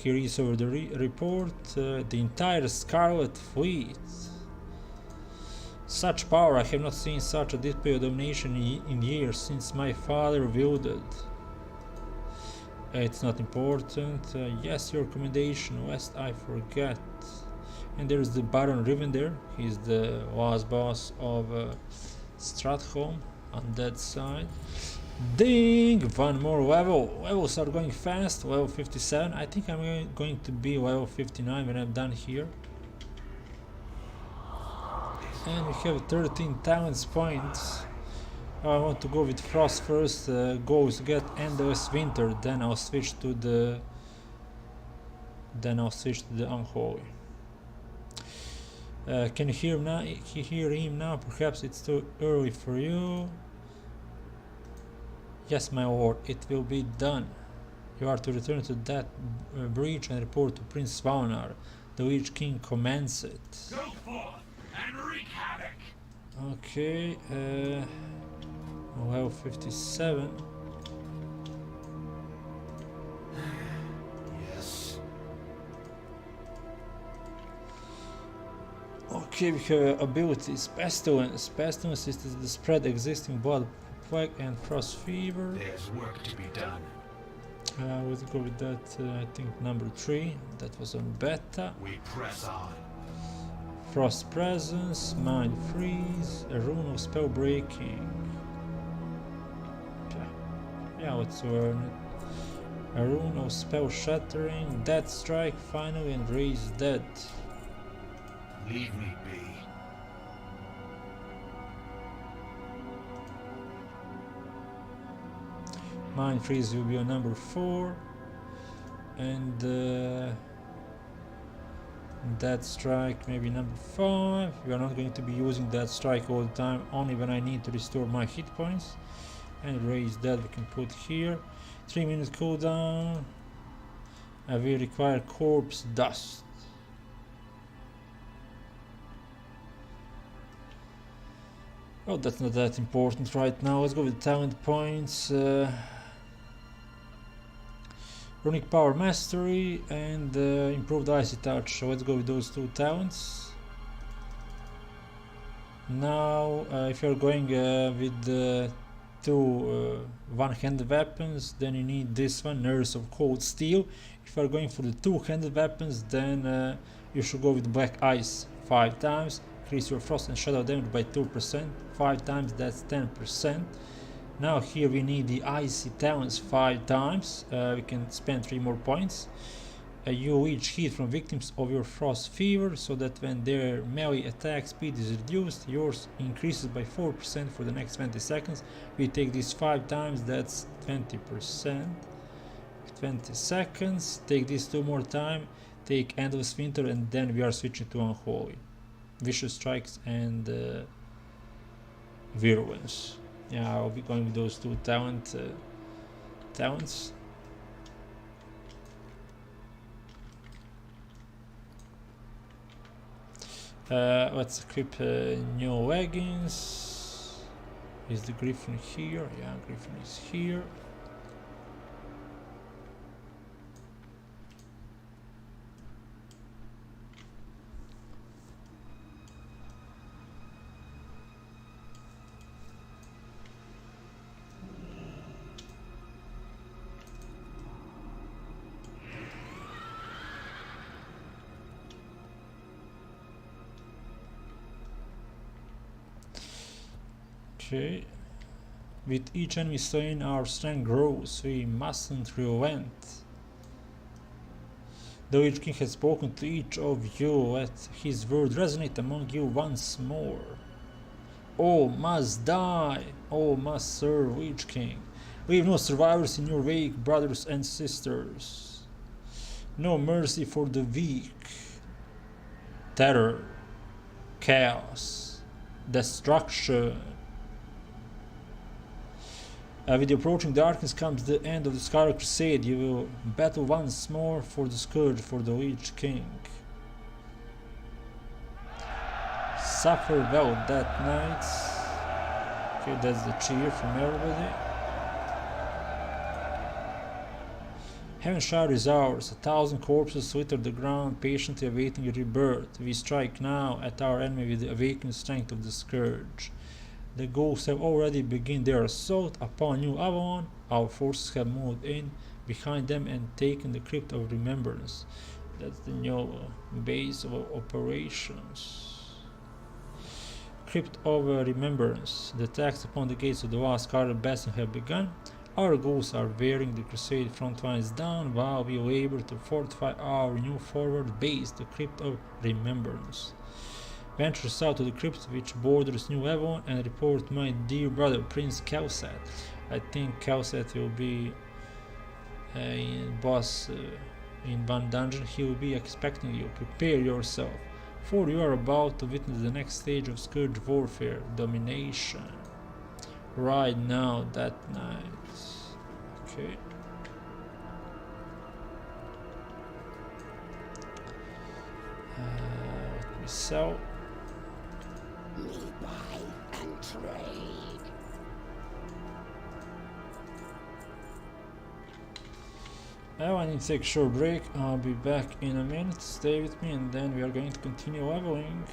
Here is over the report, the entire Scarlet Fleet. Such power, I have not seen such a display of domination in years since my father wielded. It's not important. Yes, your commendation, West, I forget. And there's the Baron Riven there. He's the last boss of Stratholme on that side. Ding! One more level. Levels are going fast. Level 57. I think I'm going to be level 59 when I'm done here. And we have 13 talents points. I want to go with Frost first. Goals get Endless Winter. Then I'll switch to the Unholy. Can you hear him now? Hear him now? Perhaps it's too early for you. Yes, my lord, it will be done. You are to return to that breach and report to Prince Valnar. The Witch King commands it. Go forth and wreak havoc. Okay, level 57. Yes. Okay, we have abilities. Pestilence. Pestilence is the spread existing blood, plague and frost fever. There's work to be done. Let's go with that, I think number 3. That was on beta. We press on. Frost presence, mind freeze, a rune of spell breaking. Yeah, let's learn it. A rune of spell shattering, death strike finally, and raise dead. Leave me be. Mind freeze will be on number 4, and death strike maybe number 5. We are not going to be using that strike all the time, only when I need to restore my hit points. And raise that we can put here. 3-minute cooldown. I will require corpse dust. Oh, that's not that important right now. Let's go with talent points. Runic Power Mastery and Improved Icy Touch. So let's go with those 2 talents. Now, if you're going with the 2 one-handed weapons, then you need this one, Nurse of Cold Steel. If you're going for the 2-handed weapons, then you should go with Black Ice 5 times. Increase your frost and shadow damage by 2%. 5 times, that's 10%. Now here we need the icy talents 5 times. We can spend 3 more points. You each hit from victims of your frost fever, so that when their melee attack speed is reduced, yours increases by 4% for the next 20 seconds. We take this 5 times, that's 20%. 20 seconds. Take this 2 more time. Take Endless Winter, and then we are switching to Unholy. Vicious Strikes and Virulence. Yeah, I'll be going with those 2 talents. Let's equip new leggings. Is the Griffin here? Yeah, Griffin is here. Okay. With each enemy slain, our strength grows. We mustn't relent. The Lich King has spoken to each of you. Let his word resonate among you once more. All must die. All must serve Lich King. Leave no survivors in your wake, brothers and sisters. No mercy for the weak. Terror. Chaos. Destruction. With the approaching darkness comes the end of the Scarlet Crusade. You will battle once more for the Scourge, for the Lich King. Suffer well that night. Okay, that's the cheer from everybody. Heavenshire is ours. 1,000 corpses litter the ground, patiently awaiting rebirth. We strike now at our enemy with the awakened strength of the Scourge. The ghosts have already begun their assault upon New Avalon. Our forces have moved in behind them and taken the Crypt of Remembrance. That's the new base of operations. Crypt of Remembrance. The attacks upon the gates of the vast Scarlet Bastion have begun. Our ghosts are wearing the Crusade front lines down while we labor to fortify our new forward base, the Crypt of Remembrance. Venture south to the crypt which borders New Avalon and report my dear brother Prince Kelset. I think Kelset will be boss in one dungeon. He will be expecting you. Prepare yourself, for you are about to witness the next stage of Scourge warfare, domination. Right now, that night. Okay. Let me sell. We buy and trade. Now I need to take a short break. I'll be back in a minute. Stay with me and then we are going to continue leveling.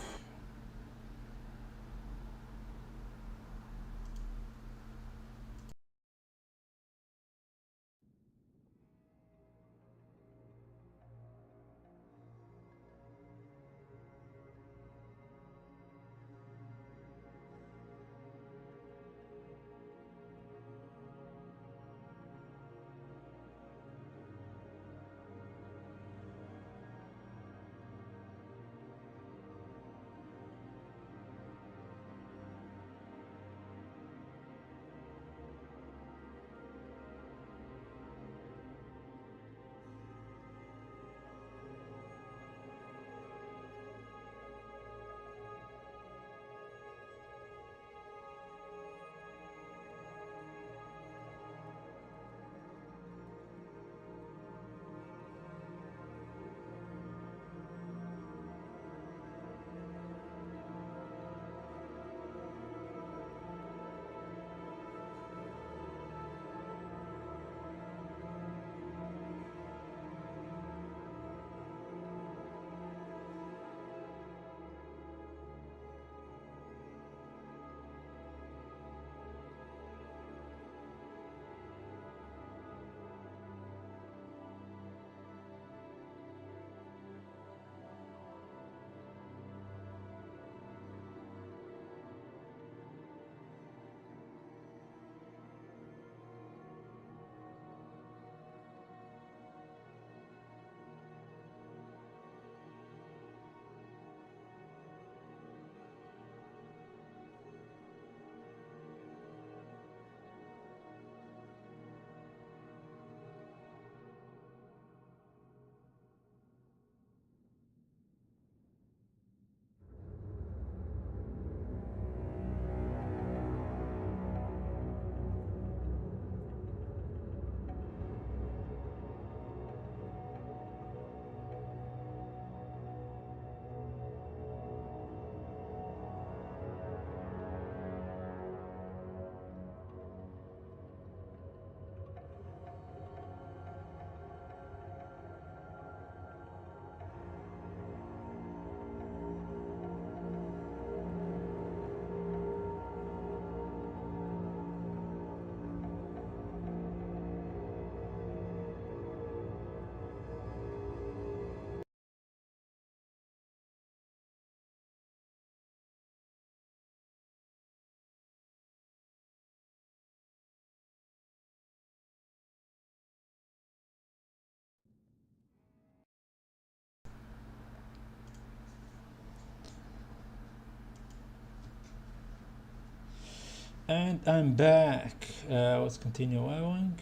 And I'm back. Let's continue leveling.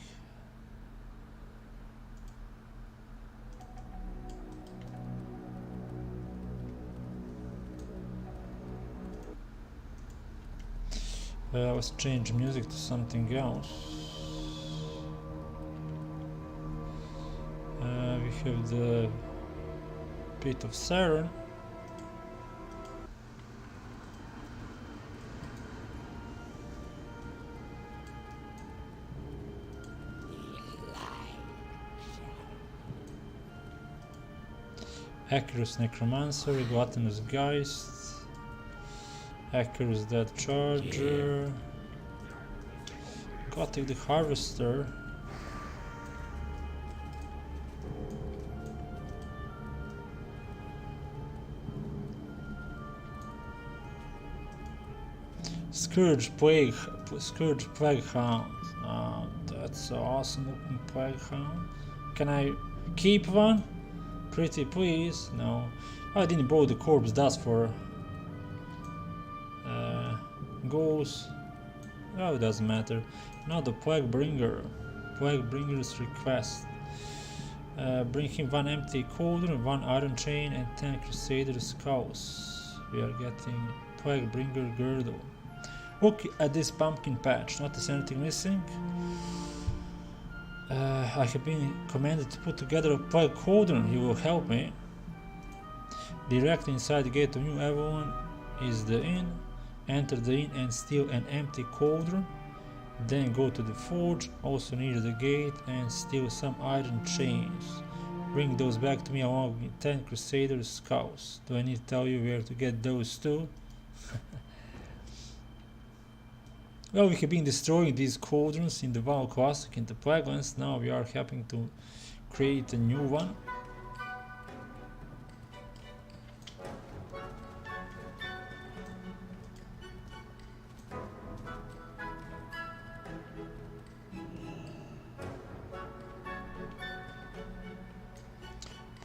Let's change music to something else. We have the Pit of Siren. Acker's Necromancer, Gluttonous Geist, Acker's Dead Charger, Gothic the Harvester, Scourge Plaguehound. That's an awesome looking Plaguehound. Can I keep one? Pretty please. No, I didn't borrow the corpse dust for goals. Oh, it doesn't matter. Now the Plaguebringer's request. Bring him 1 empty cauldron, 1 iron chain and 10 crusader skulls. We are getting Plaguebringer girdle. Look at this pumpkin patch, notice anything missing? I have been commanded to put together a plague cauldron. He will help me. Directly inside the gate of New Avalon is the inn. Enter the inn and steal an empty cauldron. Then go to the forge, also near the gate, and steal some iron chains. Bring those back to me along with 10 Crusader skulls. Do I need to tell you where to get those too? Well, we have been destroying these cauldrons in the WoW Classic in the Plaguelands. Now we are having to create a new one.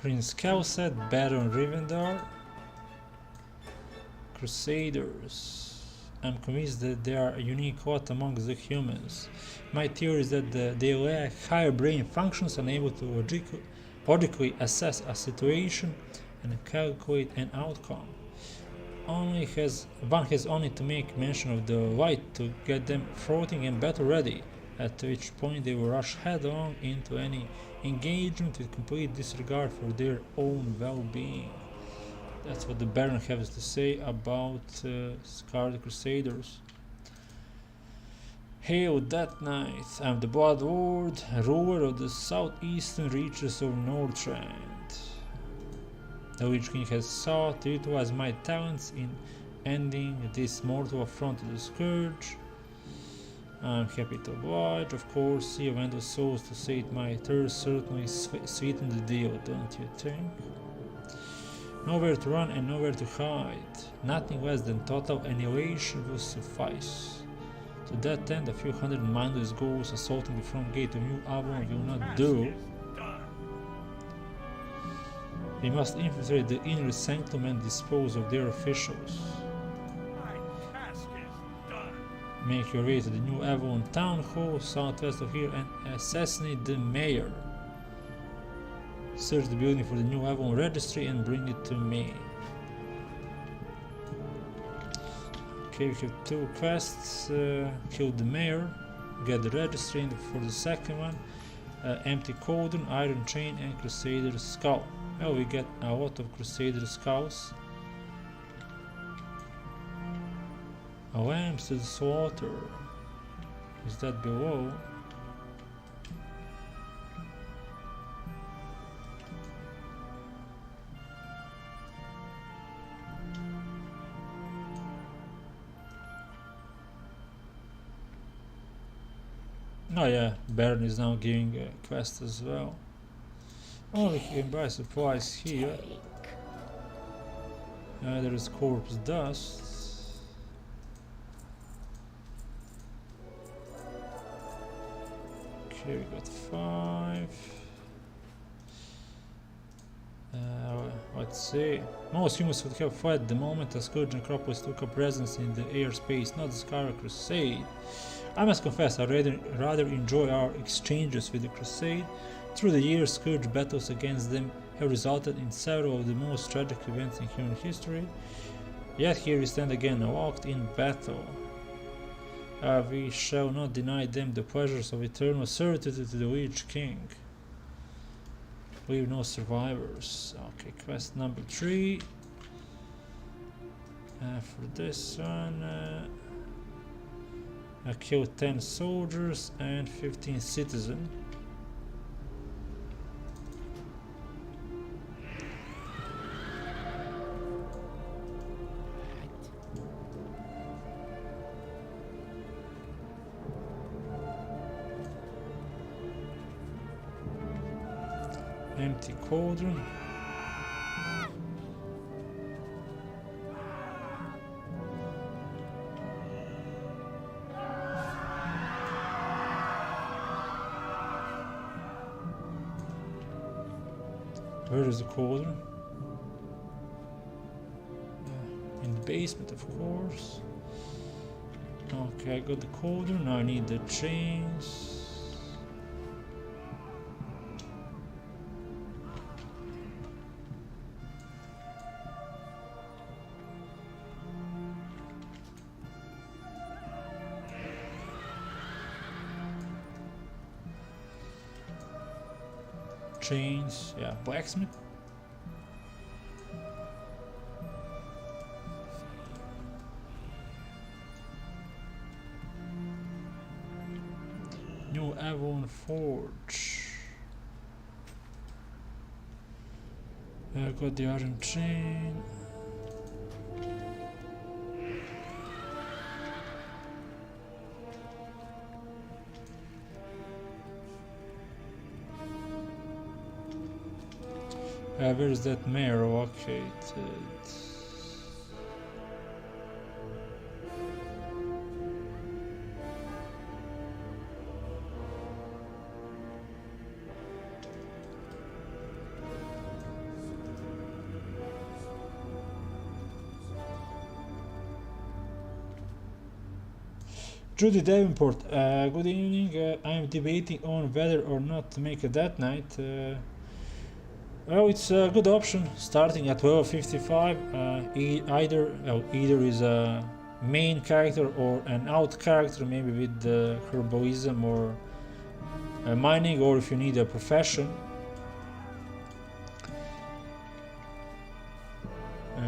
Prince Kelset, Baron Rivendar, Crusaders. I'm convinced that they are a unique lot amongst the humans. My theory is that they lack higher brain functions, unable to logically assess a situation and calculate an outcome. One has only to make mention of the light to get them floating and battle ready, at which point they will rush headlong into any engagement with complete disregard for their own well-being. That's what the Baron has to say about Scarlet Crusaders. Hail that night, I'm the Blood Lord, ruler of the southeastern reaches of Northrend. The Lich King has sought to utilize my talents in ending this mortal affront to the Scourge. I'm happy to oblige, of course. Sea of Endless Souls to sate my thirst certainly sweeten the deal, don't you think? Nowhere to run and nowhere to hide. Nothing less than total annihilation will suffice. To that end, a few hundred mindless ghouls assaulting the front gate of New Avalon will not do. We must infiltrate the inner sanctum and dispose of their officials. Make your way to the New Avalon Town Hall, southwest of here, and assassinate the mayor. Search the building for the New Avalon registry and bring it to me. Okay, we have 2 quests. Kill the mayor, get the registry, and for the second one, empty cauldron, iron chain, and crusader skull. Well, we get a lot of crusader skulls. A lambs to the slaughter. Is that below? Oh yeah, Baron is now giving a quest as well. Oh, we can buy supplies here. There is corpse dust. Okay, we got 5. Let's see. Most humans would have fled the moment a Scourge Necropolis took up presence in the airspace, not the Scarlet Crusade. I must confess, I rather enjoy our exchanges with the Crusade. Through the years, Scourge battles against them have resulted in several of the most tragic events in human history. Yet here we stand again, locked in battle. We shall not deny them the pleasures of eternal servitude to the Lich King. Leave no survivors. Okay, quest number 3. For this one, I killed 10 soldiers and 15 citizens. Empty cauldron. Where is the cauldron? In the basement, of course. Okay, I got the cauldron. Now I need the chains. Chains, yeah, blacksmith. New Avalon Forge. I got the iron chain. Where is that mare located? Judy Davenport, good evening. I am debating on whether or not to make a Death Knight. Well, it's a good option, starting at level 55. Either is a main character or an out character, maybe with herbalism or mining, or if you need a profession.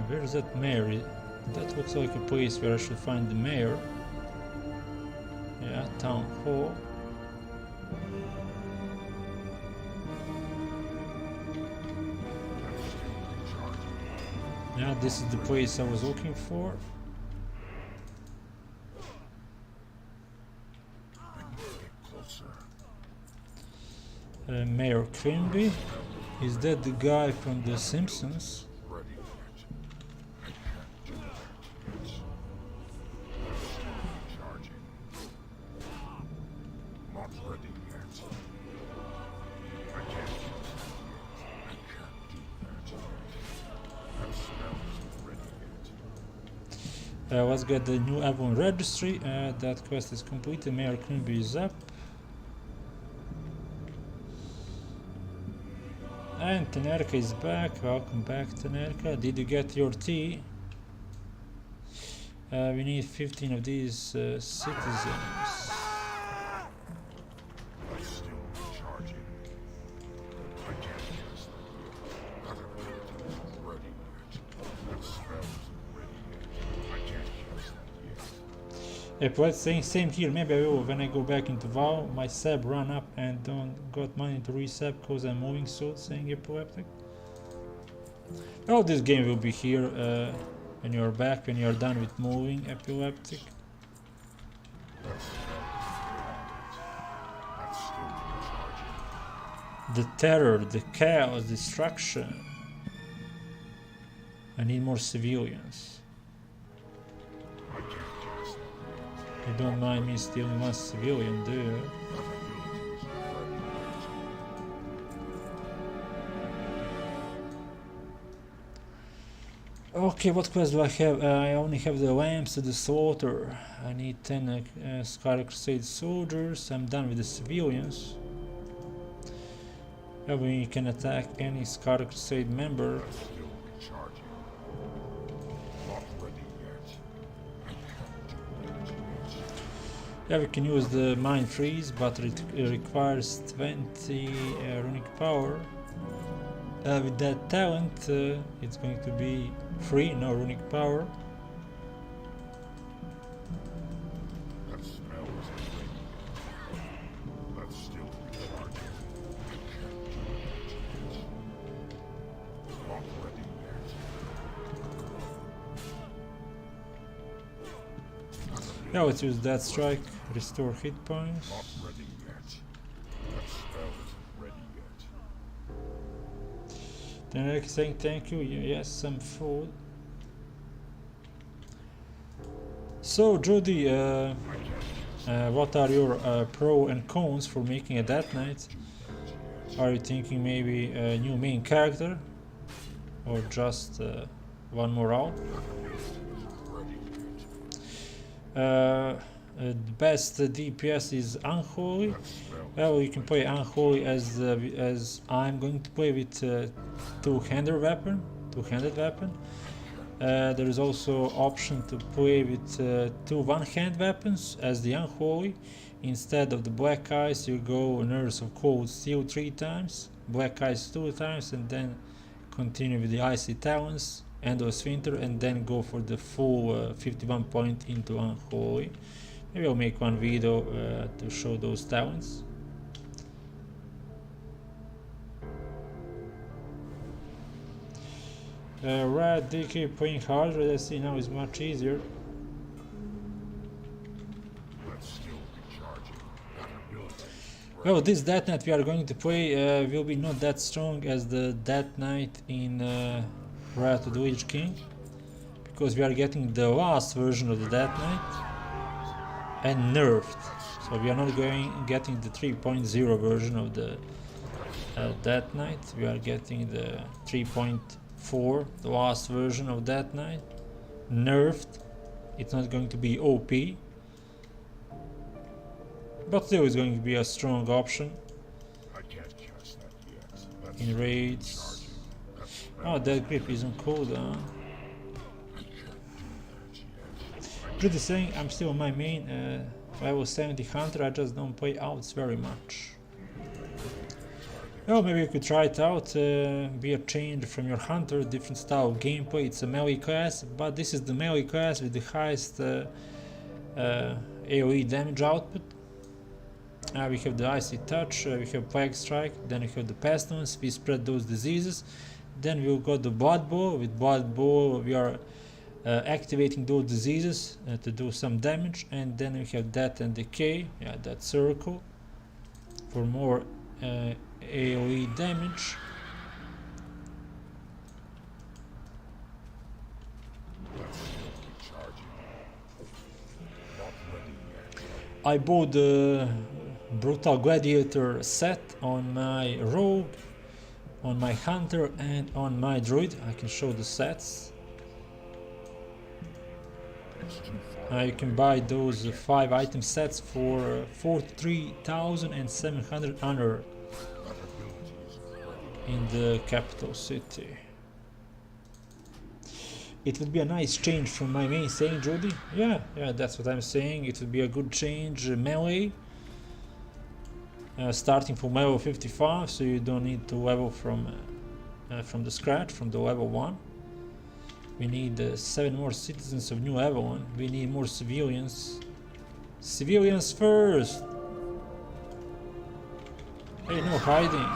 Where is that mayor? That looks like a place where I should find the mayor. Yeah, town hall. Yeah, this is the place I was looking for. Mayor Quimby. Is that the guy from The Simpsons? Let's get the new Avalon registry. That quest is completed. Mayor Quimby is up. And Tenerka is back. Welcome back, Tenerka. Did you get your tea? We need 15 of these citizens. Let's say same here. Maybe I will when I go back into WoW. My sub run up and don't got money to resub because I'm moving soon, saying Epileptic. Oh, this game will be here when you're back, when you're done with moving, Epileptic. The terror, the chaos, destruction. I need more civilians. You don't mind me stealing one civilian, do you? Okay, what quest do I have? I only have the lamps to the slaughter. I need 10 Scarlet Crusade soldiers. I'm done with the civilians. We can attack any Scarlet Crusade member. Still recharging. Not ready yet. I can't do it yet. Yeah, we can use the mind freeze, but it requires 20 runic power. With that talent, it's going to be free, no runic power. That smells ready. That's still recharging. I can't do it yet. Not ready yet. Yeah, let's use that strike, restore hit points. Not ready yet. That spell isn't ready yet. Then Eric is saying thank you. Yes, some food. So Judy, what are your pros and cons for making a Death Knight? Are you thinking maybe a new main character, or just one more out? The best DPS is Unholy. Well, you can play Unholy as I'm going to play with two-handed weapon. There is also option to play with two one-hand weapons as the Unholy. Instead of the Black Eyes, you go Nurse of Cold Steel 3 times, Black Eyes 2 times, and then continue with the Icy Talons, Endless Winter, and then go for the full 51 point into Unholy. Maybe I'll make one video to show those talents. Right, DK playing harder, let's see, now is much easier. Well, this Death Knight we are going to play will be not that strong as the Death Knight in Wrath of the Lich King, because we are getting the last version of the Death Knight and nerfed, so we are not getting the 3.0 version of the Death Knight. We are getting the 3.4, the last version of Death Knight, nerfed. It's not going to be OP, but still it's going to be a strong option in raids. Oh, that grip isn't cold, huh? Pretty saying I'm still on my main level 70 hunter, I just don't play outs very much. Well, maybe you could try it out, be a change from your hunter, different style of gameplay. It's a melee class, but this is the melee class with the highest AoE damage output. We have the Icy Touch, we have Plague Strike, then we have the Pestilence, we spread those diseases. Then we've got the Blood Bowl. With Blood Bowl we are activating those diseases to do some damage, and then we have Death and Decay, yeah, that circle, for more AoE damage. I bought the Brutal Gladiator set on my Rogue, on my Hunter, and on my Druid. I can show the sets. You can buy those 5 item sets for 43,700 honor in the capital city. It would be a nice change from my main, saying Judy. Yeah, that's what I'm saying. It would be a good change, melee. Starting from level 55, so you don't need to level from the scratch, from the level 1. We need 7 more citizens of New Avalon. We need more civilians. Civilians first! Hey, no hiding.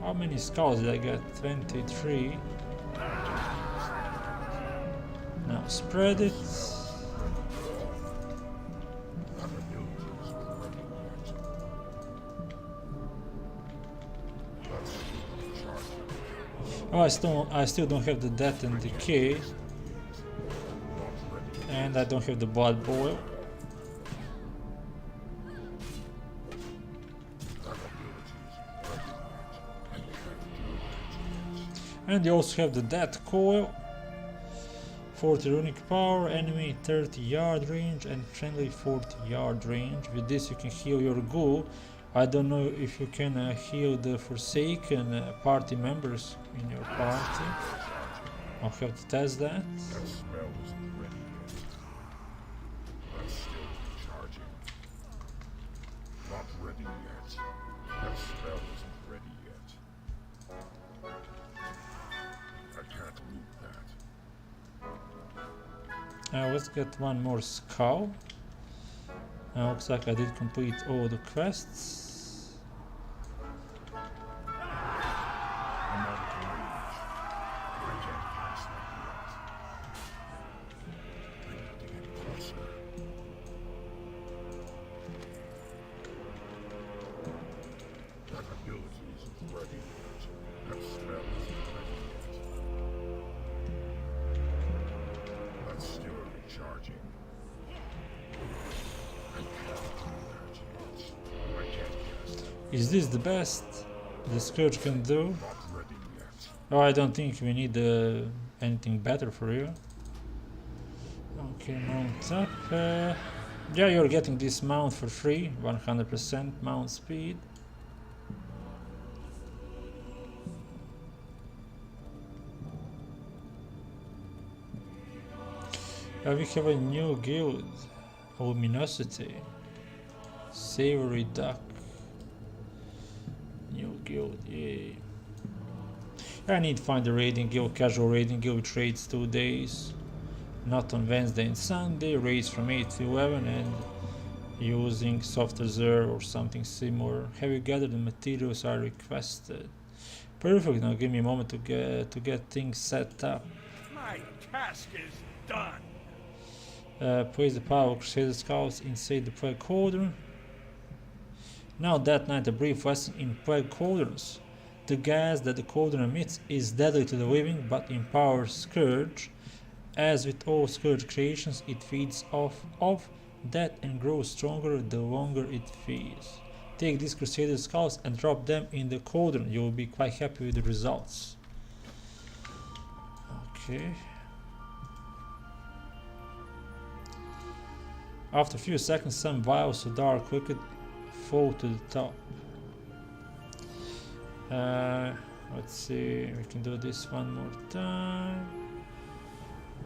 How many scouts did I get? 23. Now spread it. Oh, I still don't have the Death and Decay, and And I don't have the blood boil. And you also have the death coil. 40 runic power, enemy 30 yard range and friendly 40 yard range. With this you can heal your ghoul. I don't know if you can heal the Forsaken party members in your party. I'll have to test that. That spell isn't ready yet. That's still charging. Not ready yet. That spell isn't ready yet. I can't loot that. Let's get one more skull. Looks like I did complete all the quests. I'm out of range. I can't pass that yet. I need to get closer. That ability isn't ready yet. That spell isn't ready yet. That's still recharging. I can't do that yet. I can't cast it. Is this the best the Scourge can do? Not ready yet. Oh, I don't think we need anything better for you. Okay, mount up. Yeah, you're getting this mount for free, 100% mount speed. We have a new guild, Luminosity, Savory Duck. New guild, yay. I need to find the raiding guild, casual raiding guild, which raids 2 days. Not on Wednesday and Sunday, raids from 8 to 11 and using soft reserve or something similar. Have you gathered the materials I requested? Perfect, now give me a moment to get things set up. My task is done. Place the power of Crusader scouts inside the Plague Cauldron. Now that night a brief lesson in Plague Cauldrons. The gas that the cauldron emits is deadly to the living but empowers Scourge. As with all Scourge creations, it feeds off of that and grows stronger the longer it feeds. Take these Crusader scouts and drop them in the cauldron. You will be quite happy with the results. Okay. After a few seconds, some vials of dark liquid fall to the top. Let's see, we can do this one more time.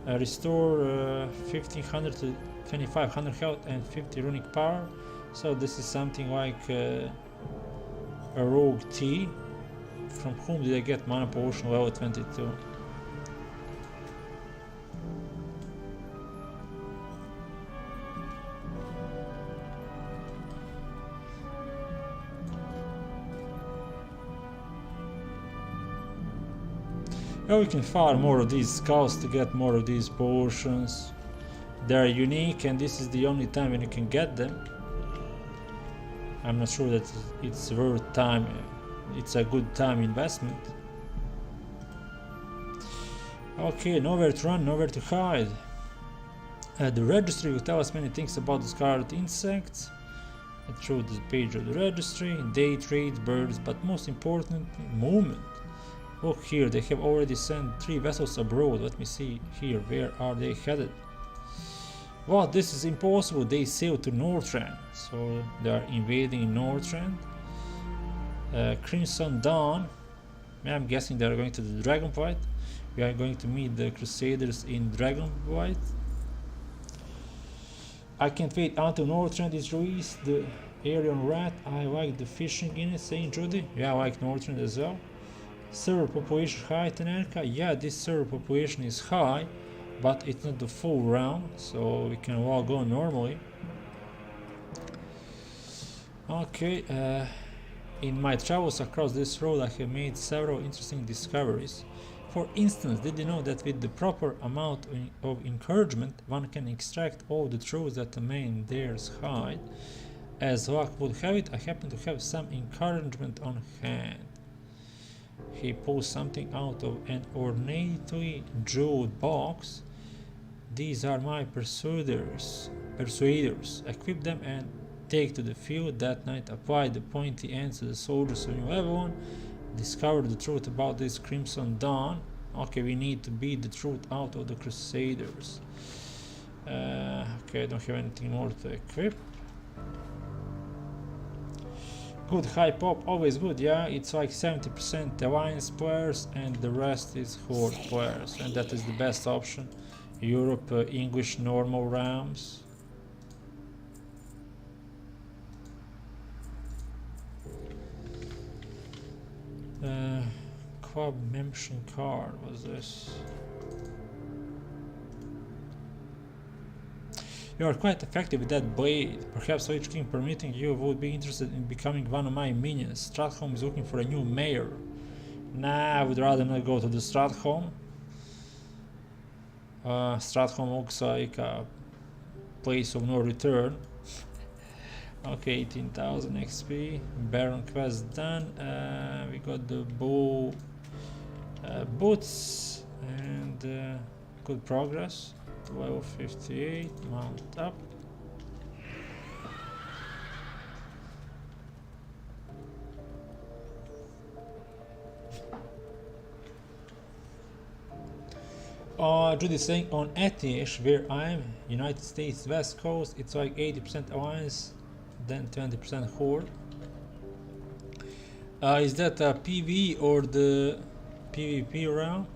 Restore 1500 to 2500 health and 50 runic power. So this is something like a rogue tea. From whom did I get mana potion level 22? Now we can farm more of these skulls to get more of these potions. They're unique and this is the only time when you can get them. I'm not sure that it's worth time, it's a good time investment. Okay, nowhere to run, nowhere to hide. The registry will tell us many things about the scarlet insects. It shows the page of the registry, date, rates, birds, but most importantly, movement. Look here, they have already sent 3 vessels abroad. Let me see here, where are they headed? Well, this is impossible, they sailed to Northrend, so they are invading Northrend. Crimson Dawn, I'm guessing they are going to the Dragonflight. We are going to meet the Crusaders in Dragonflight. I can't wait until Northrend is released. The Aryan Rat, I like the fishing in it, saying Judy. Yeah, I like Northrend as well. Server population high, Tenerka. Yeah, this server population is high, but it's not the full round, so we can log on normally. Okay, in my travels across this road I have made several interesting discoveries. For instance, did you know that with the proper amount of encouragement one can extract all the truths that the main dares hide? As luck would have it, I happen to have some encouragement on hand. He pulls something out of an ornately jeweled box. These are my persuaders. Equip them and take to the field that night. Apply the pointy ends to the soldiers of New Avalon. Discover the truth about this Crimson Dawn. Okay, we need to beat the truth out of the Crusaders. Okay, I don't have anything more to equip. Good high pop, always good, yeah. It's like 70% Alliance players and the rest is Horde players, and that is the best option. Europe, English normal realms. Club membership card, what's this? You are quite effective with that blade. Perhaps Lich King permitting you would be interested in becoming one of my minions. Stratholme is looking for a new mayor. Nah, I would rather not go to the Stratholme. Stratholme looks like a place of no return. Okay, 18,000 XP. Baron quest done. We got the bow boots and good progress. 1258, mount up. Judy saying on Etish, where I'm, United States West Coast, it's like 80% Alliance, then 20% Horde. Is that a PV or the PvP round?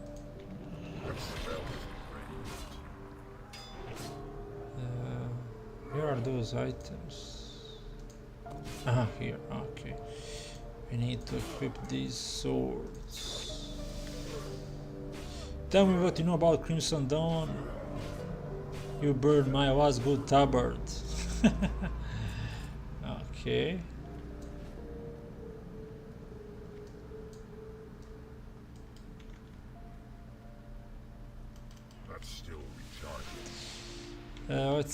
Where are those items? Here, okay. We need to equip these swords. Tell me what you know about Crimson Dawn. You burned my last good tabard. Okay.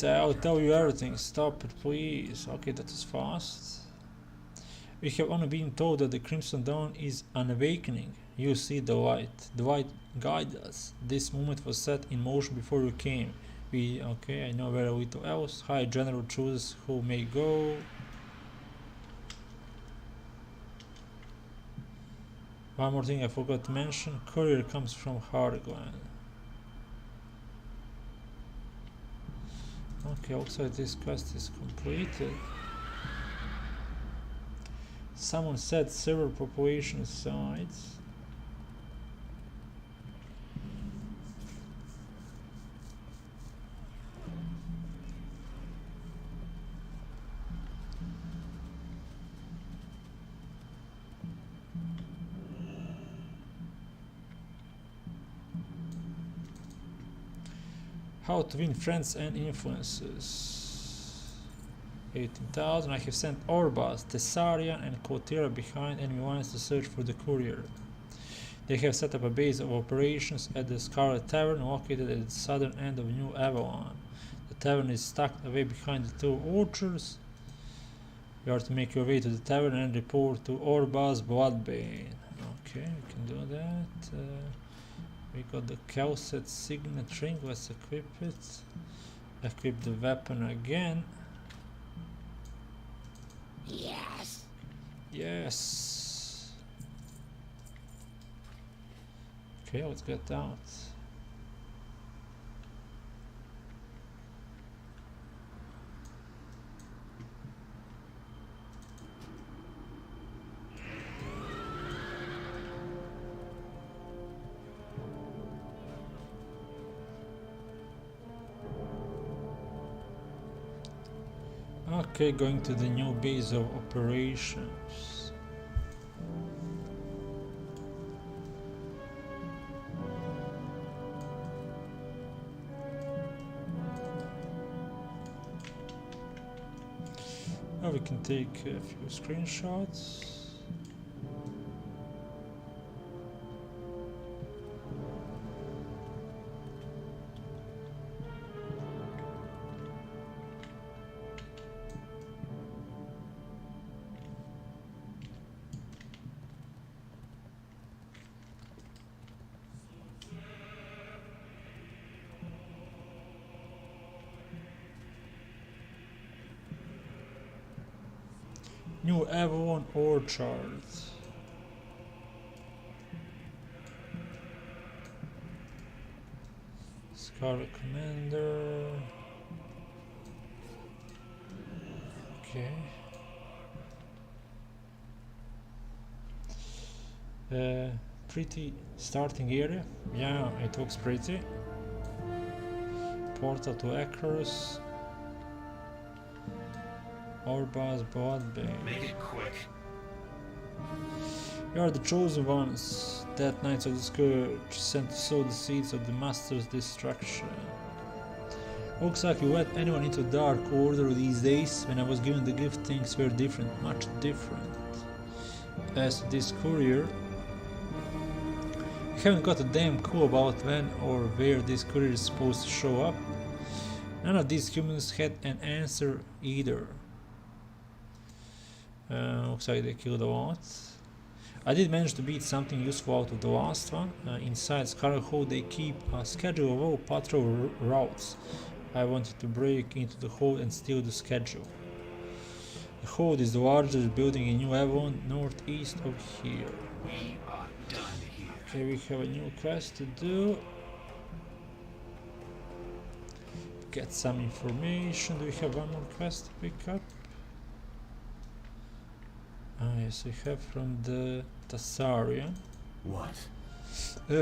I'll tell you everything. Stop it, please. Okay, that is fast. We have only been told that the Crimson Dawn is an awakening. You see the light. The light guides us. This moment was set in motion before you came. Okay, I know very little else. High General chooses who may go. One more thing I forgot to mention. Courier comes from Horde. Okay, also this quest is completed. Someone said several population sites. How to win friends and influences. 18,000. I have sent Orbas, Thessarian and Kotira behind enemy lines to search for the courier. They have set up a base of operations at the Scarlet Tavern located at the southern end of New Avalon. The tavern is tucked away behind the two orchards. You are to make your way to the tavern and report to Orbas Bloodbane. Okay, we can do that. We got the Kelset signet ring, let's equip it. Equip the weapon again. Yes. Yes. Okay, let's get out. Okay, going to the new base of operations. Now we can take a few screenshots. New Avalon Orchard. Scarlet Commander. Okay. Pretty starting area. Yeah, it looks pretty. Portal to Akros. Orba's Bloodbane. Make it quick. You are the chosen ones, Death Knights of the Scourge, sent to sow the seeds of the Master's destruction. Looks like you let anyone into Dark Order these days. When I was given the gift, things were different, much different. As to this courier, I haven't got a damn clue about when or where this courier is supposed to show up. None of these humans had an answer either. Looks like they killed a lot. I did manage to beat something useful out of the last one. Inside Scarlet Horde they keep a schedule of all patrol routes. I wanted to break into the Horde and steal the schedule. The Horde is the largest building in New Avalon, northeast of here. We are done here. Okay, we have a new quest to do. Get some information. Do we have one more quest to pick up? Ah yes, we have from the Tsukuru. What?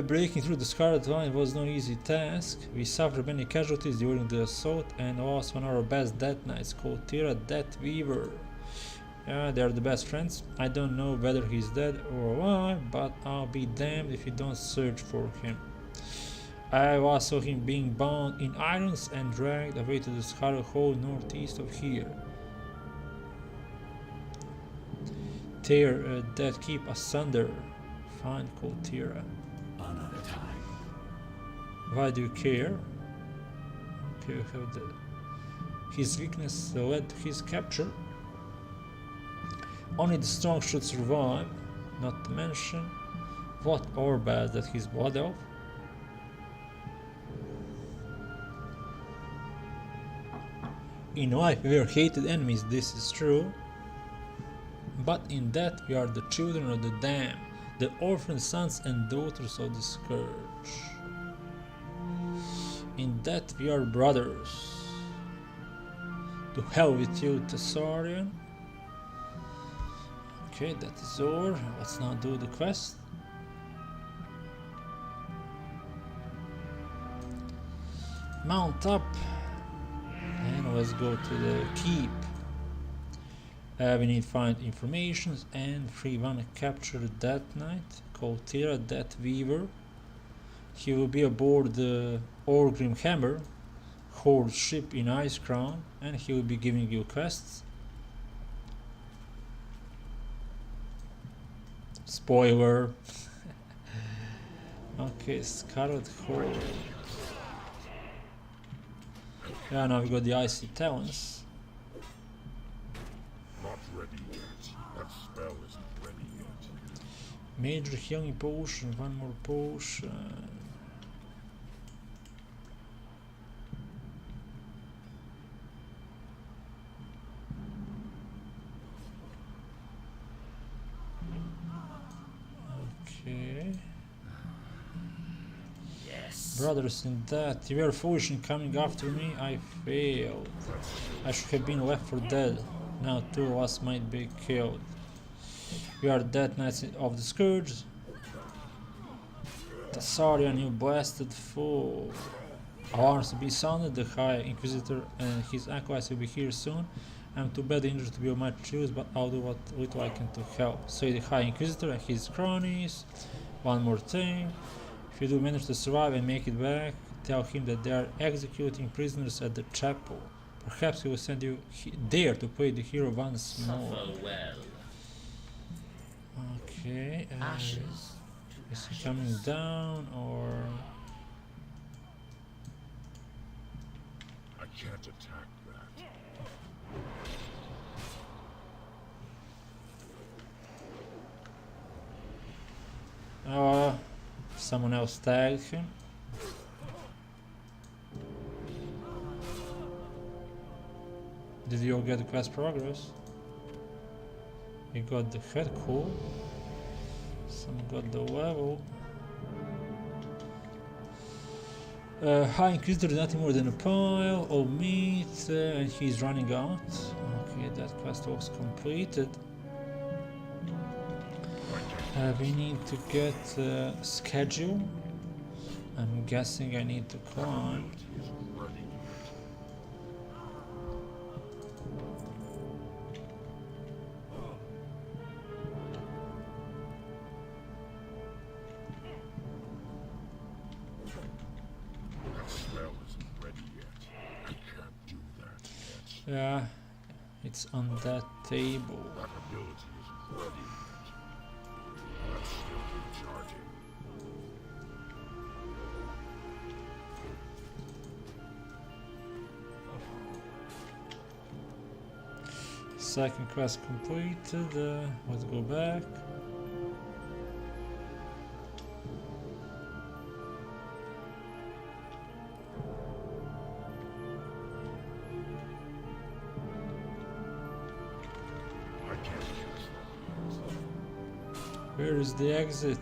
Breaking through the Scarlet Line was no easy task. We suffered many casualties during the assault and lost one of our best Death Knights called Tira Death Weaver. Yeah, they are the best friends. I don't know whether he's dead or alive, but I'll be damned if you don't search for him. I last saw him being bound in irons and dragged away to the Scarlet Hole northeast of here. Tear that keep asunder. Find Tira. Another time. Why do you care? Okay, we have the his weakness led to his capture. Only the strong should survive, not to mention what Orba that he's blood of. In life we are hated enemies, this is true. But in death we are the children of the damned, the orphan sons and daughters of the Scourge. In death we are brothers. To hell with you, Tsukuru. Okay, that is over. Let's now do the quest. Mount up and let's go to the keep. We need to find information and free one capture Death Knight called Tira Death Weaver. He will be aboard the Orgrim Hammer, Horde ship in Ice Crown, and he will be giving you quests. Spoiler. Okay, Scarlet Horde. Yeah, now we got the Icy Talons. Not ready yet. That spell isn't ready yet. Major healing potion, one more potion. Okay. Yes. Brothers in death, you were foolish in coming after me. I failed. I should have been left for dead. Now two of us might be killed. We are Death Knights of the Scourge. Tsukuru, you blasted fool. Alarms to be sounded. The High Inquisitor and his acolytes will be here soon. I'm too bad injured to be on my choose, but I'll do what little I can to help. Say the High Inquisitor and his cronies. One more thing. If you do manage to survive and make it back, tell him that they are executing prisoners at the chapel. Perhaps he will send you there to play the hero once more. Suffer well. Okay. Ashes. Is he coming down or? I can't attack that. Someone else tagged him. Did you all get the quest progress? We got the head cool. Some got the level. High Inquisitor, nothing more than a pile of meat, and he's running out. Okay, that quest was completed. We need to get schedule. I'm guessing I need to climb. Yeah, it's on that table. Second quest completed. Let's go back. Where is the exit?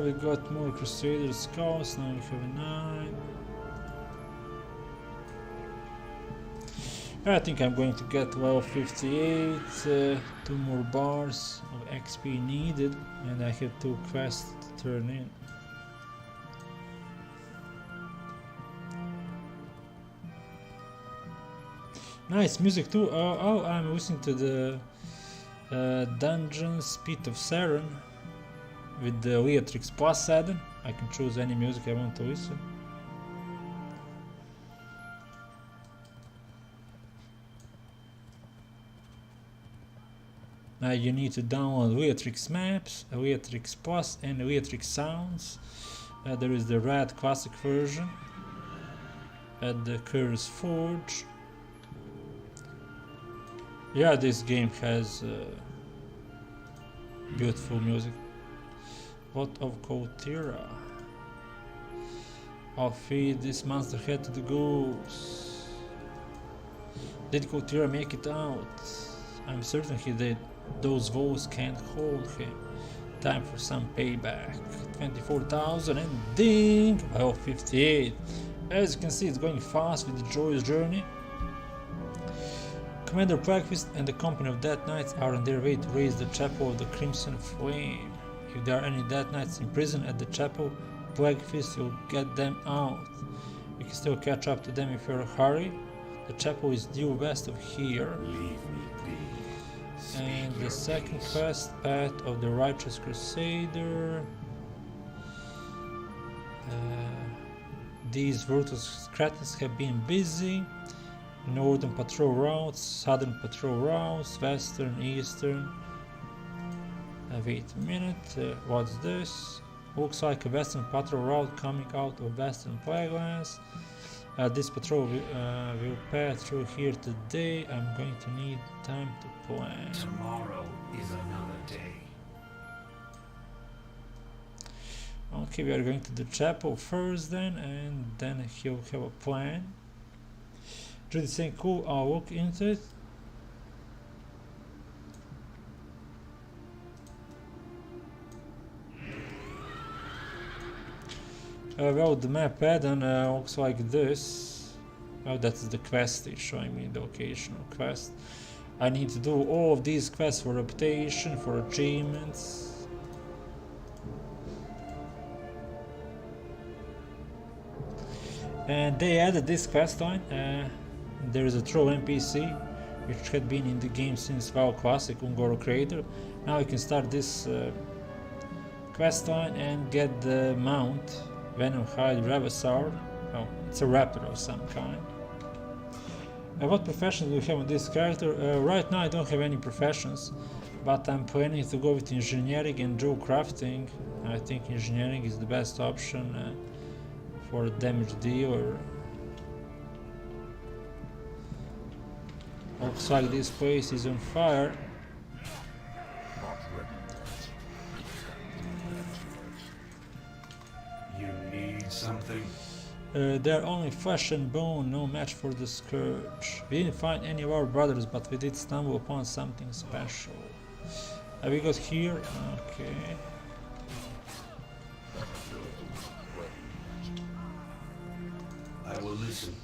We got more Crusader scouts, now we have 9. I think I'm going to get level 58, 2 more bars of XP needed, and I have 2 quests to turn in. Nice music too. Oh, I'm listening to the Dungeons Pit of Saren with the Leatrix Plus add-on. I can choose any music I want to listen. Now you need to download Leatrix Maps, Leatrix Plus and Leatrix Sounds. There is the Red Classic version at the Curse Forge. Yeah, this game has beautiful music. What of Kotira? I'll feed this monster head to the goose. Did Kotira make it out? I'm certain he did. Those wolves can't hold him. Time for some payback. 24,000 and ding! Oh, 58. As you can see, it's going fast with the joyous journey. Commander Plaguelands and the company of Death Knights are on their way to raise the Chapel of the Crimson Flame. If there are any Death Knights in prison at the chapel, Plaguelands will get them out. You can still catch up to them if you're in a hurry. The chapel is due west of here. And the second quest, Path of the Righteous Crusader. These virtuous cretins have been busy. Northern patrol routes, southern patrol routes, western, eastern. Wait a minute, what's this? Looks like a western patrol route coming out of western Plaguelands. This patrol will pass through here today. I'm going to need time to plan. Tomorrow is another day. Okay, we are going to the chapel first then, and then he'll have a plan. Judy saying cool, I'll look into it. Well, the map add-on looks like this. Oh, that's the quest, it's showing me the occasional quest. I need to do all of these quests for reputation, for achievements. And they added this quest line. There is a troll NPC which had been in the game since WoW Classic Ungoro Creator. Now you can start this quest line and get the mount Venom Hide Ravasaur. Oh, it's a raptor of some kind. What professions do you have on this character? Right now I don't have any professions, but I'm planning to go with engineering and jewel crafting. I think engineering is the best option for damage dealer. Looks like this place is on fire. something? They're only flesh and bone, no match for the Scourge. We didn't find any of our brothers, but we did stumble upon something special. We got here, okay. I will listen.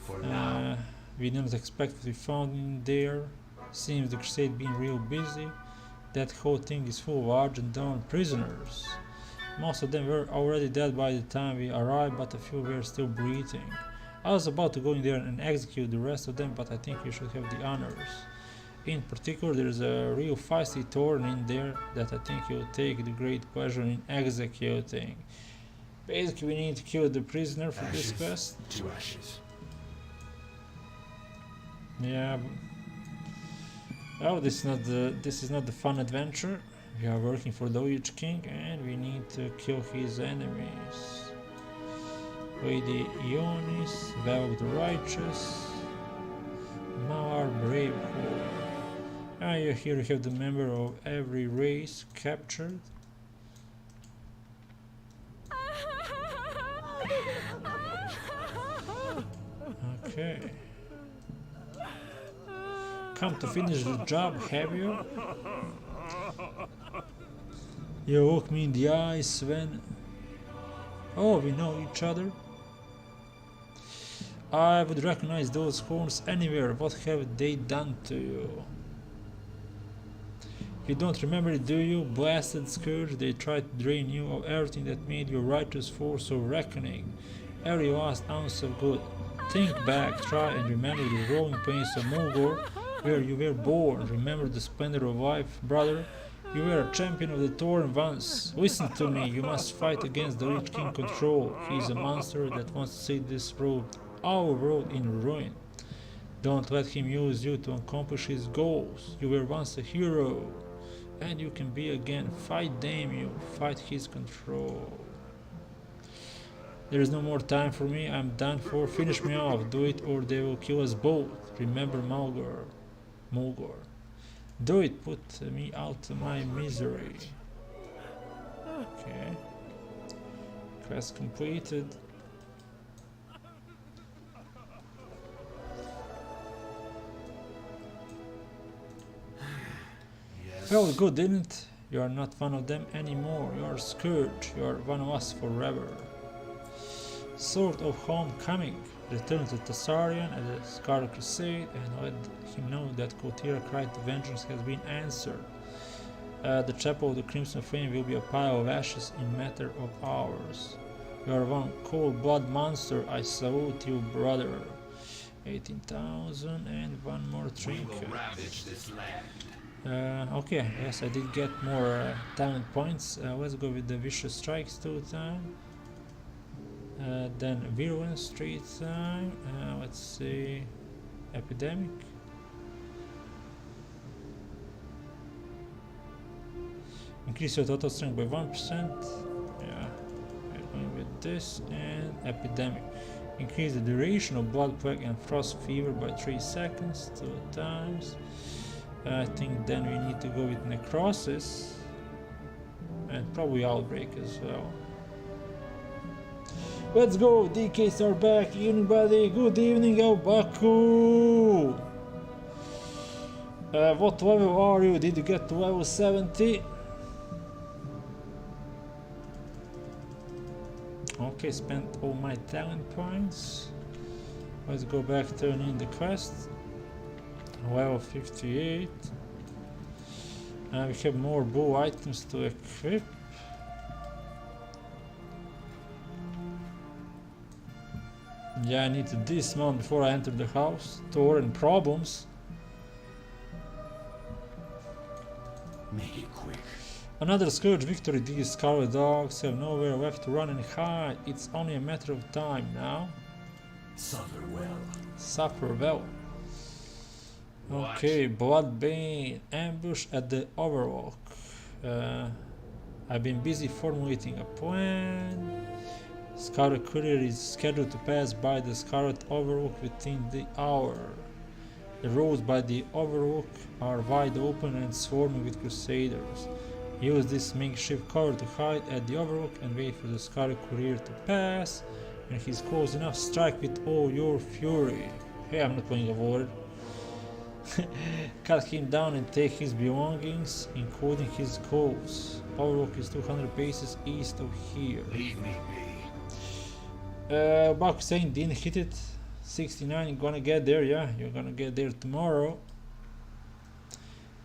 For now. We didn't expect what we found in there. Seems the Crusade being real busy. That whole thing is full of Argent-down prisoners. Most of them were already dead by the time we arrived, but a few were still breathing. I was about to go in there and execute the rest of them, but I think you should have the honors. In particular, there's a real feisty Tauren in there that I think you'll take the great pleasure in executing. Basically, we need to kill the prisoner for this quest. To ashes. Yeah. Oh, this is not the fun adventure. We are working for the Witch King and we need to kill his enemies. Lady Ionis, Vel the Righteous, Mawar Brave Horde. Here you have the member of every race captured. Okay. Come to finish the job, have you? You look me in the eyes when... Oh, we know each other. I would recognize those horns anywhere. What have they done to you? You don't remember it, do you? Blasted Scourge, they tried to drain you of everything that made your righteous force of reckoning. Every last ounce of good. Think back, try and remember the rolling plains of Mulgore, where you were born. Remember the splendor of life, brother. You were a champion of the Tauren once. Listen to me, you must fight against the Lich King control. He is a monster that wants to see this world, our world, in ruin. Don't let him use you to accomplish his goals. You were once a hero, and you can be again. Fight Damien, fight his control. There is no more time for me, I'm done for. Finish me off, do it or they will kill us both. Remember Mulgore. Do it, put me out of my misery. Okay. Quest completed. Felt good, didn't it? You are not one of them anymore. You are Scourge. You are one of us forever. Sword of Homecoming. Return to Tsarion at the Scarlet Crusade and let him know that Courtier's cry to vengeance has been answered. The Chapel of the Crimson Flame will be a pile of ashes in matter of hours. You are one cold-blood monster. I salute you, brother. 18,000 and one more trinket. We will ravage this land. Okay, yes, I did get more talent points. Let's go with the Vicious Strikes 2 times. Then Virulence 3 times. Let's see. Epidemic. Increase your total strength by 1%. Yeah, we're going with this. And Epidemic. Increase the duration of Blood Plague and Frost Fever by 3 seconds 2 times. I think then we need to go with Necrosis and probably Outbreak as well. Let's go! DKs are back! Evening, buddy! Good evening, Elbaqu! What level are you? Did you get to level 70? Okay, spent all my talent points. Let's go back, turn in the quest. Level 58. We have more bow items to equip. Yeah, I need to dismount before I enter the house. Tauren problems. Make it quick. Another Scourge victory. These Scarlet Dogs have nowhere left to run and hide. It's only a matter of time now. Suffer well. Suffer well. Okay, Bloodbane, ambush at the Overlook. I've been busy formulating a plan. Scarlet Courier is scheduled to pass by the Scarlet Overlook within the hour. The roads by the Overlook are wide open and swarming with Crusaders. Use this makeshift cover to hide at the overlook and wait for the Scarlet Courier to pass. When he's close enough, strike with all your fury. Hey, I'm not playing a war. Cut him down and take his belongings, including his clothes. Overlook is 200 paces east of here. Leave me be. Elbaqu saying didn't hit it. 69, you're gonna get there, yeah? You're gonna get there tomorrow.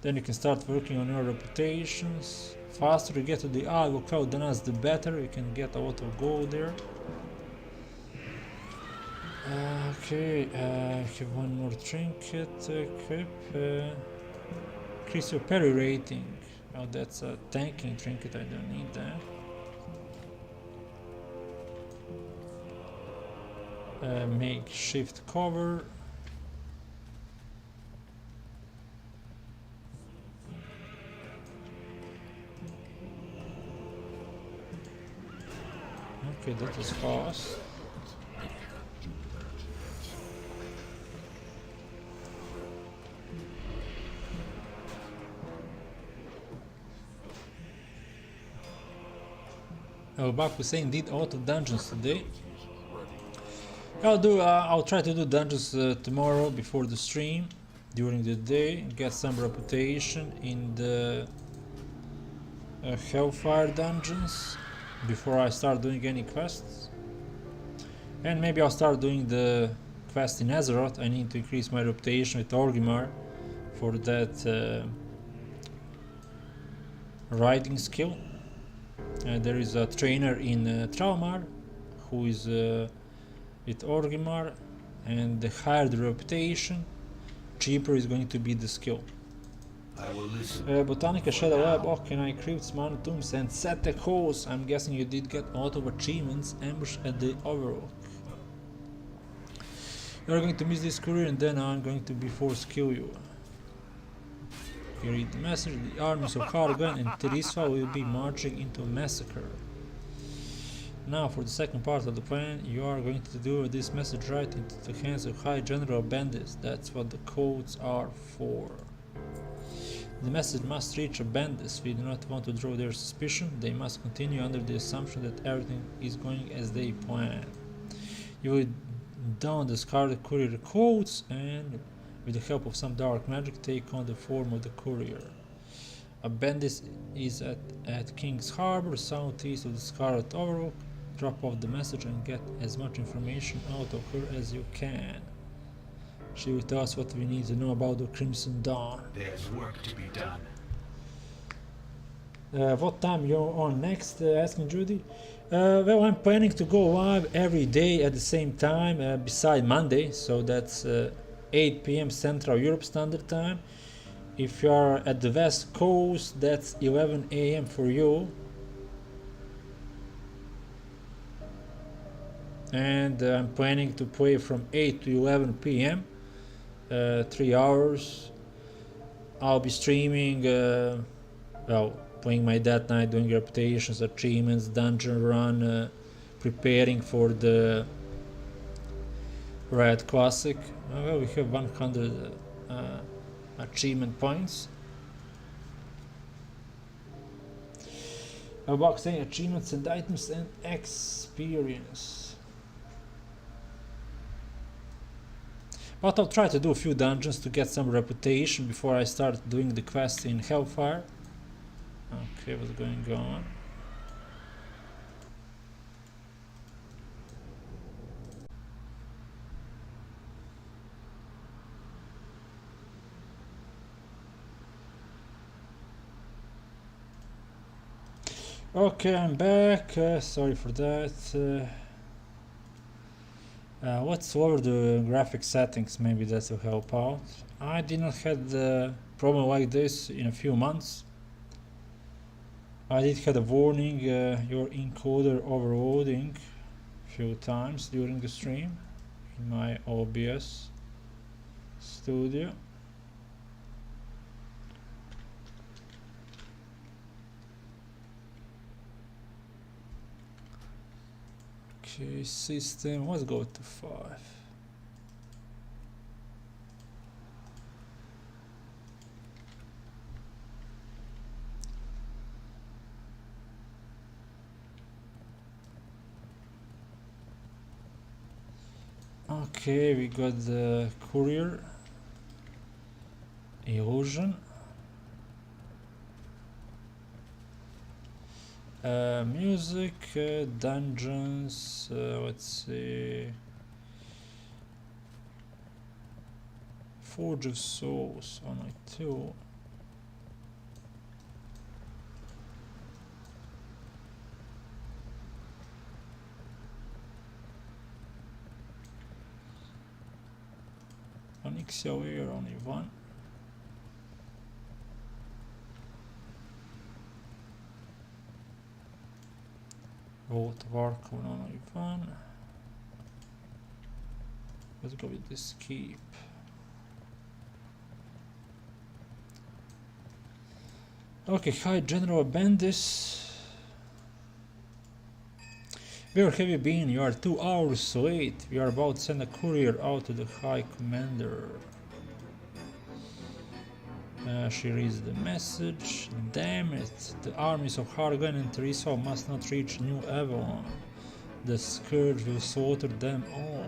Then you can start working on your reputations. Faster you get to the Eye of Cloud than us, the better. You can get a lot of gold there. Okay, have one more trinket equip. Increase your parry rating. Oh, that's a tanking trinket, I don't need that. Makeshift cover. Okay, that is fast. Elbaqu saying did a lot of dungeons today. I'll try to do dungeons tomorrow before the stream, during the day, get some reputation in the Hellfire dungeons before I start doing any quests. And maybe I'll start doing the quest in Azeroth. I need to increase my reputation with Orgrimmar for that riding skill. There is a trainer in Traumar who is with Orgrimmar, and the higher the reputation, cheaper is going to be the skill. I will listen. Botanica Shadow Lab, and I crypts, Manutums and set the course. I'm guessing you did get a lot of achievements. Ambush at the Overlook. You're going to miss this courier and then I'm going to be forced to kill you. You read the message, the armies of Hargan and Terisfa will be marching into a massacre. Now for the second part of the plan, you are going to deliver this message right into the hands of High General Bandits. That's what the codes are for. The message must reach a bandits. We do not want to draw their suspicion. They must continue under the assumption that everything is going as they plan. You will don the Scarlet Courier codes and, with the help of some dark magic, take on the form of the courier. A bandit is at King's Harbor, southeast of the Scarlet Overlook. Drop off the message and get as much information out of her as you can. She will tell us what we need to know about the Crimson Dawn. There's work to be done. What time you're on next? Asking Judy. Well, I'm planning to go live every day at the same time, beside Monday, so that's 8 p.m. Central Europe Standard Time. If you are at the West Coast, that's 11 a.m. for you. And I'm planning to play from 8 to 11 p.m. 3 hours. I'll be streaming, well, playing my Death Knight, doing reputations, achievements, dungeon run, preparing for the Red Classic. Well, we have 100 achievement points. About saying achievements and items and experience. But I'll try to do a few dungeons to get some reputation before I start doing the quest in Hellfire. Okay, what's going on? Okay, I'm back. Sorry for that. Let's lower the graphic settings, maybe that will help out. I did not have the problem like this in a few months. I did have a warning, your encoder overloading a few times during the stream in my OBS studio. Okay, system, let's go to 5. Okay, we got the courier, illusion, music, dungeons, let's see, Forge of Souls, only 2. Onyxia only 1. Vault of Archon only 1. Let's go with this keep. Okay, hi General Bendis. Where have you been? You are 2 hours late. We are about to send a courier out to the High Commander. She reads the message. Damn it! The armies of Hargan and Teresa must not reach New Avalon. The Scourge will slaughter them all.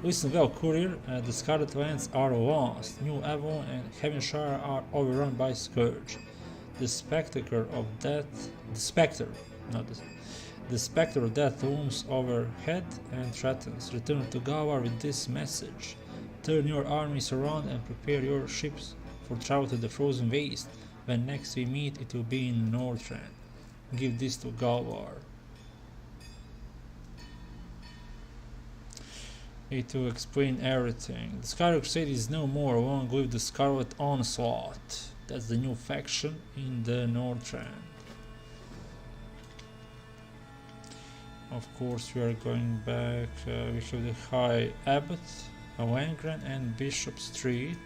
Listen well, courier. The Scarlet Lands are lost. New Avalon and Heavenshire are overrun by Scourge. The specter of death, the specter of death looms overhead and threatens. Return to Galar with this message. Turn your armies around and prepare your ships for travel to the frozen waste. When next we meet, it will be in Northrend. Give this to Galar. It will explain everything. The Scarlet Crusade is no more, along with the Scarlet Onslaught. That's the new faction in the Northrend. Of course, we are going back. We have the High Abbot, Langren, and Bishop Street.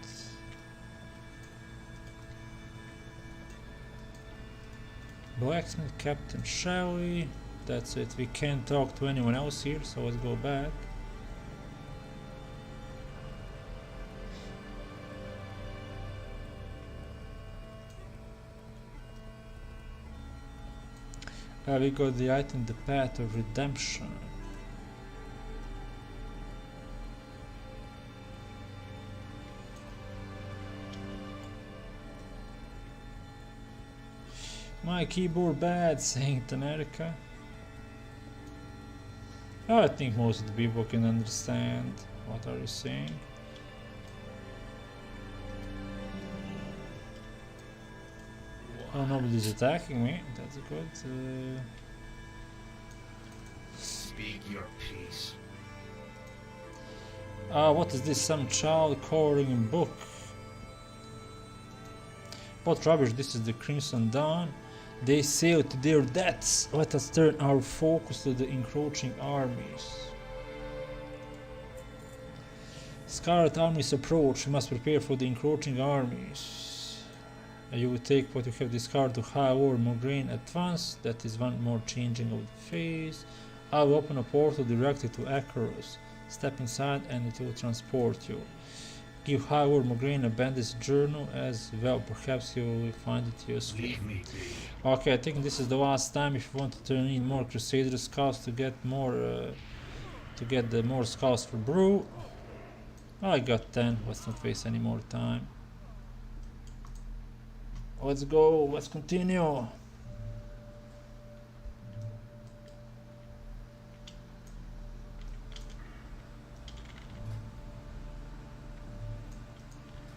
Blacksmith, Captain Shelley. That's it. We can't talk to anyone else here, so let's go back. We got the item, the Path of Redemption. My keyboard bad, Saint America. I think most of the people can understand what are you saying. Oh, nobody's attacking me. That's good. Speak your peace. What is this? Some child coloring in book. What rubbish? This is the Crimson Dawn. They sail to their deaths. Let us turn our focus to the encroaching armies. Scarlet armies approach. We must prepare for the encroaching armies. You will take what you have discarded to High War Mograine at once. That is one more changing of the phase. I will open a portal directed to Acheros. Step inside and it will transport you. Give High War Mograine a bandage journal as well. Perhaps you will find it useful. Leave me be. Okay, I think this is the last time if you want to turn in more Crusader skulls to get more the more skulls for brew. I got 10. Let's not waste any more time. Let's go, let's continue.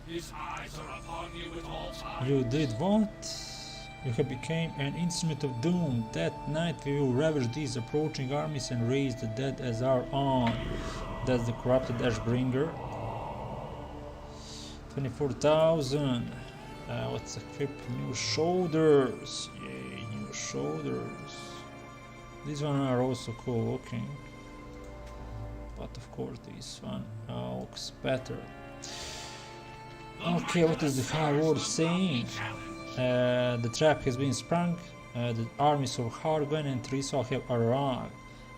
His eyes are upon you at all times. You did what? You have become an instrument of doom. That night we will ravage these approaching armies and raise the dead as our own. That's the corrupted Ashbringer. 24,000. Let's equip new shoulders. Yay, new shoulders. These ones are also cool looking. But of course this one looks better. Okay, what is the High Lord saying? The trap has been sprung. The armies of Hargan and Teresa have arrived.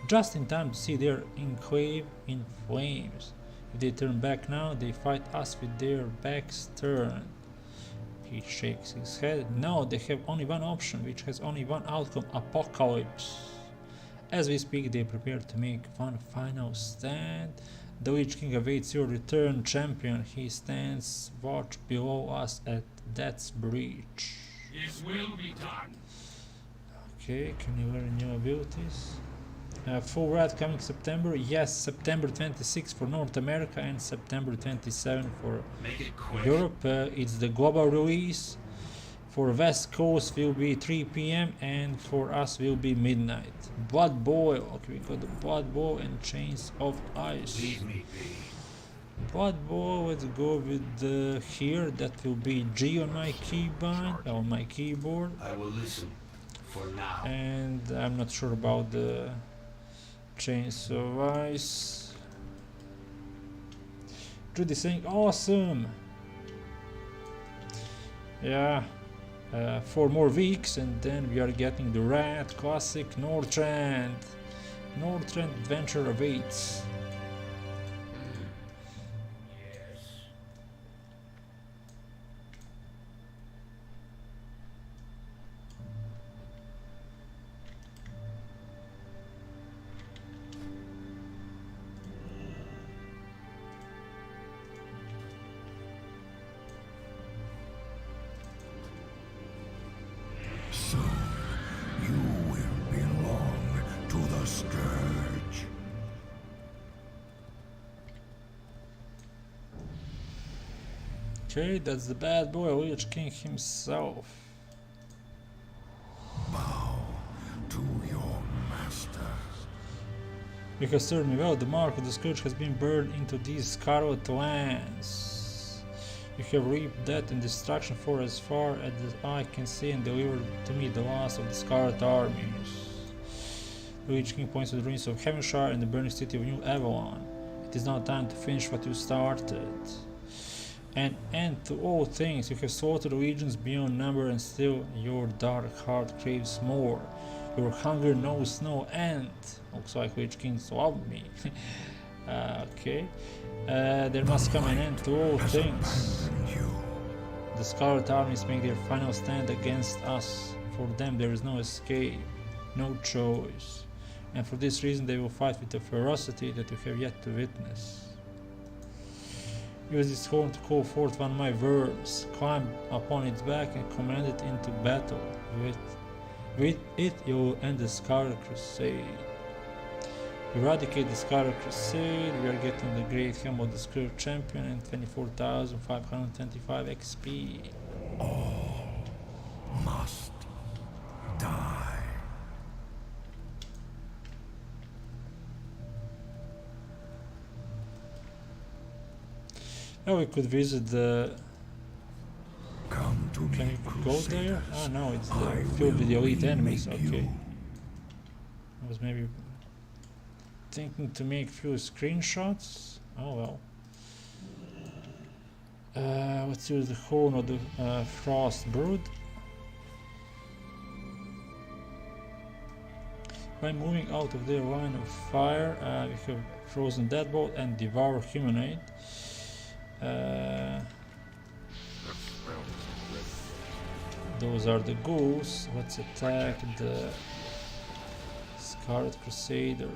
Just in time to see their enclave in flames. If they turn back now, they fight us with their backs turned. He shakes his head. No, they have only one option, which has only one outcome: apocalypse. As we speak, they prepare to make one final stand. The Witch King awaits your return, champion. He stands watch below us at Death's Breach. His will be done. Okay, can you learn new abilities? Full red coming September. Yes, September 26 for North America and September 27 for Make it quick. Europe. It's the global release. For West Coast will be 3 p.m. and for us will be midnight. Blood Boil. Okay, we got the Blood Boil and Chains of Ice. Leave me be. Blood Boil, let's go with the here. That will be G on my keybind, on my keyboard. I will listen for now. And I'm not sure about the Chains of Ice. Judy saying awesome. Yeah. 4 more weeks and then we are getting the Rat Classic Northrend. Northrend Adventure awaits. So, you will belong to the Scourge. Okay, that's the bad boy, Witch King himself. Bow to your master. You have served me well. The mark of the Scourge has been burned into these Scarlet Lands. You have reaped death and destruction for as far as the eye can see and delivered to me the last of the Scarlet armies. The Witch King points to the ruins of Heavenshire and the burning city of New Avalon. It is now time to finish what you started. An end to all things. You have slaughtered legions beyond number and still your dark heart craves more. Your hunger knows no end. Looks like Witch Kings love me. Okay. There must come an end to all things. The Scarlet armies make their final stand against us. For them there is no escape, no choice. And for this reason they will fight with a ferocity that you have yet to witness. Use this horn to call forth one of my worms. Climb upon its back and command it into battle. With it you will end the Scarlet Crusade. Eradicate the Scarlet Crusade. We are getting the Great Helm of the Scourge Champion and 24,525 XP. All must die. Now we could visit the... Come to Can me, you go there? Crusaders. Ah no, it's I the field with the elite will enemies, remake okay. you. I was maybe thinking to make few screenshots. Oh well. Let's use the horn of the Frost Brood. By moving out of their line of fire, we have Frozen Deadbolt and Devour Humanoid. Those are the ghouls. Let's attack the Scarlet Crusaders.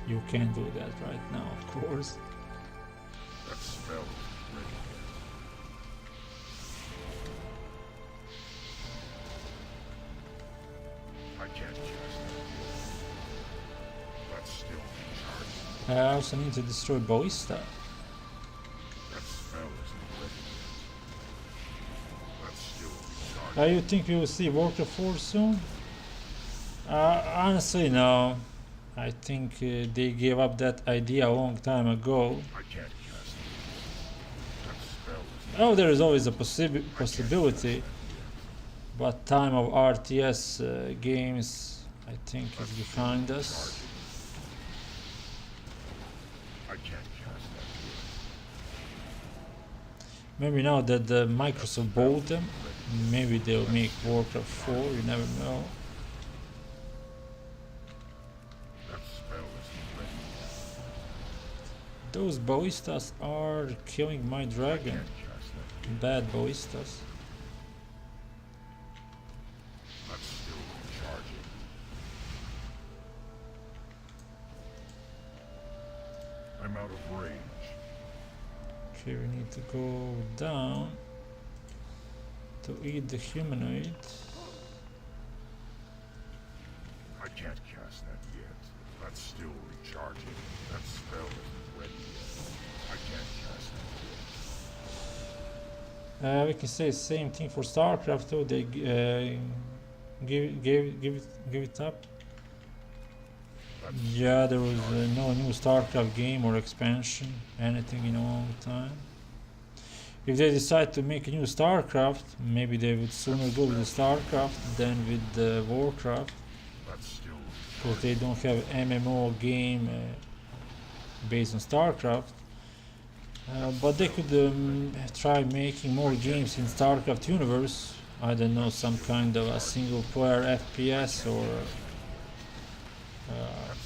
You can't do that right now, of course. That spell is ready. I can't cast it. But still in charge. I also need to destroy Ballista. That spell isn't ready. But still in charge. You think we will see Warcraft 4 soon? Honestly, no. I think they gave up that idea a long time ago. I can't cast it. That spell isn't Oh, there is always a possibility, but time of RTS games, I think, is behind us. I can't cast that. Maybe now that the Microsoft bought them, maybe they'll make Warcraft 4, you never know. That spell isn't ready. Those ballistas are killing my I dragon. can't cast bad ballistas. That's still recharging. I'm out of range. Okay, we need to go down to eat the humanoid. I can't cast that yet. That's still recharging. That spell isn't ready yet. I can't cast that yet. We can say the same thing for StarCraft too. They give it up. Yeah, there was no new StarCraft game or expansion, anything in a long time. If they decide to make a new StarCraft, maybe they would sooner go with the StarCraft than with the Warcraft, because they don't have MMO game based on StarCraft. But they could try making more games in StarCraft universe. I don't know, some kind of a single player FPS or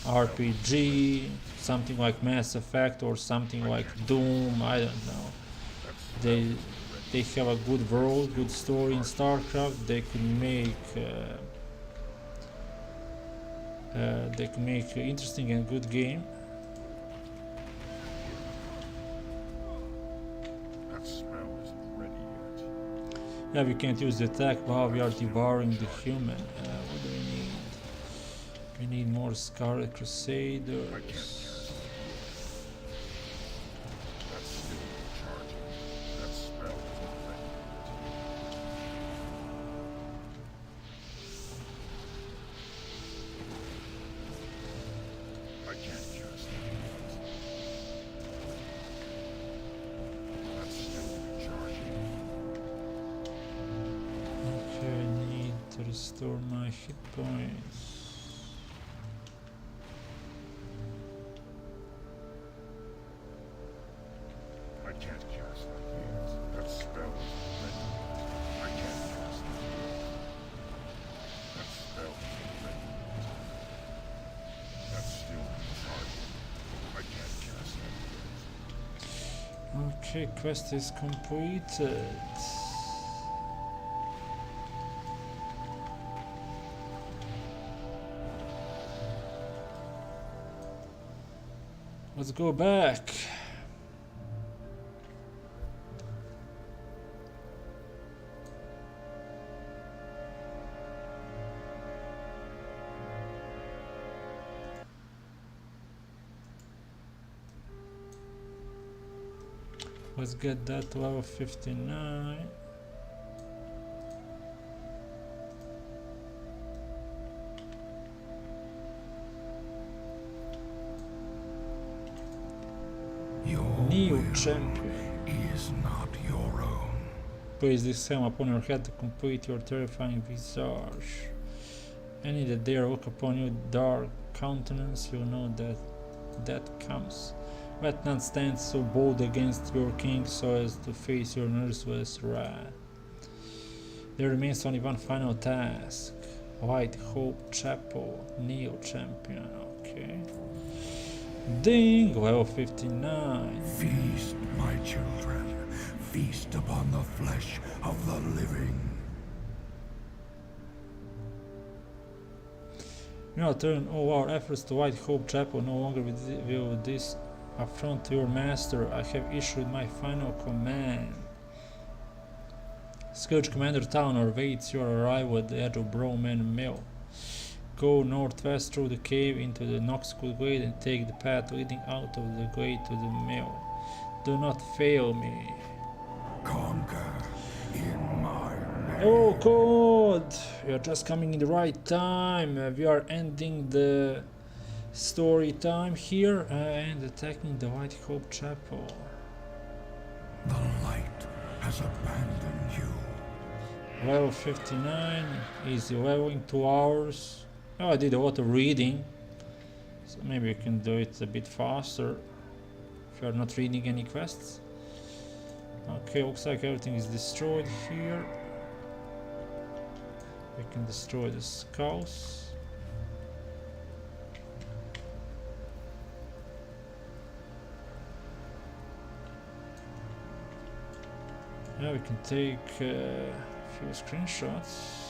RPG, something like Mass Effect or something like Doom, I don't know. They have a good world, good story in StarCraft. They could make interesting and good game. That smell isn't ready yet. Yeah, we can't use the attack while we are devouring the human. What do we need? We need more Scarlet Crusaders. Restore my hit points. I can't cast that yet. That spell isn't ready. I can't cast that yet. That spell isn't ready. That's still recharging. I can't cast that yet. Okay, quest is completed. Let's go back. Let's get that to level 59. New champion is not your own. Place this helm upon your head to complete your terrifying visage. Any that dare look upon your dark countenance, you'll know that comes. Let none stand so bold against your king so as to face your merciless wrath. There remains only one final task. White Hope Chapel, Neo Champion, okay. Ding, level 59. Feast, my children. Feast upon the flesh of the living. We now turn all our efforts to White Hope Chapel. No longer will this affront to your master. I have issued my final command. Scourge Commander Tauren awaits your arrival at the edge of Browman Mill. Go northwest through the cave into the Noxcool Glade and take the path leading out of the glade to the mill. Do not fail me. Conquer in my name. Oh God! We are just coming in the right time. We are ending the story time here and attacking the White Hope Chapel. The light has abandoned you. Level 59, easy leveling, 2 hours. Oh, I did a lot of reading, so maybe you can do it a bit faster if you are not reading any quests. Okay, looks like everything is destroyed here. We can destroy the skulls. Yeah, we can take a few screenshots.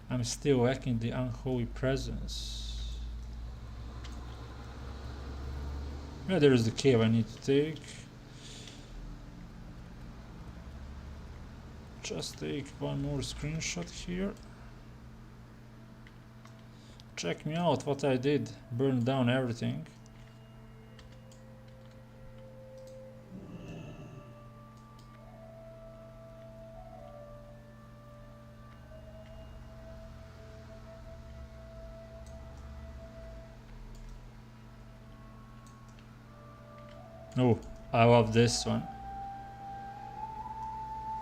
I'm still lacking the Unholy presence. Yeah, there is the cave I need to take. Just take one more screenshot here. Check me out what I did. Burn down everything. Oh, I love this one.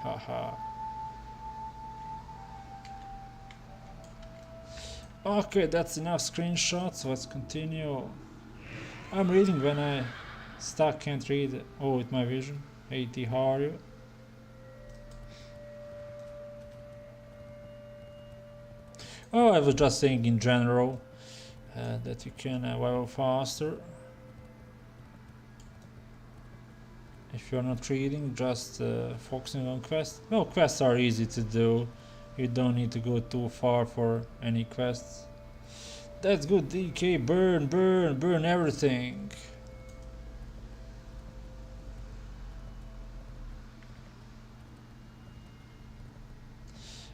Haha. Okay, that's enough screenshots. Let's continue. I'm reading when I stuck, can't read. Oh, with my vision. AT, how are you? Oh, I was just saying in general that you can level faster. If you're not reading, just focusing on quests. Well, quests are easy to do. You don't need to go too far for any quests. That's good, DK. Burn, burn, burn everything.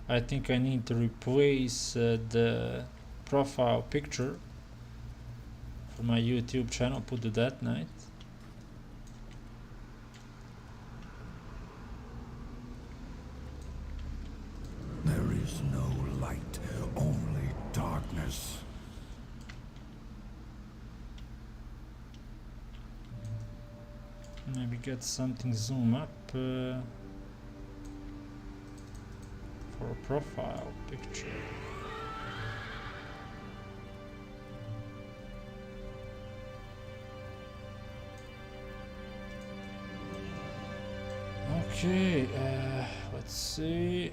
I think I need to replace the profile picture for my YouTube channel. Put the Death Knight. There is no light, only darkness. Maybe get something zoom up for a profile picture. Okay, let's see.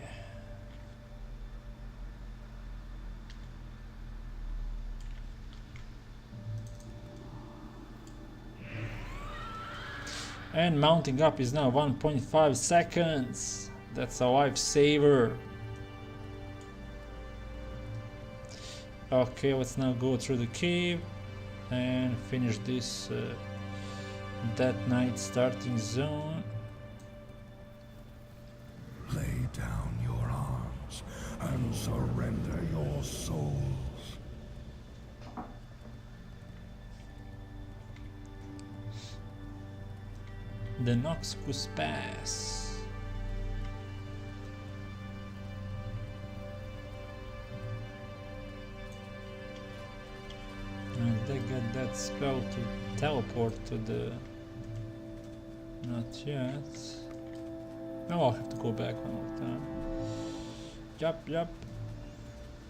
And mounting up is now 1.5 seconds. That's a lifesaver. Okay, let's now go through the cave and finish this Death Knight starting zone. Lay down your arms and surrender your souls. The Noxus Pass. And they got that spell to teleport to the... Not yet. Oh, I'll have to go back one more time. Yup.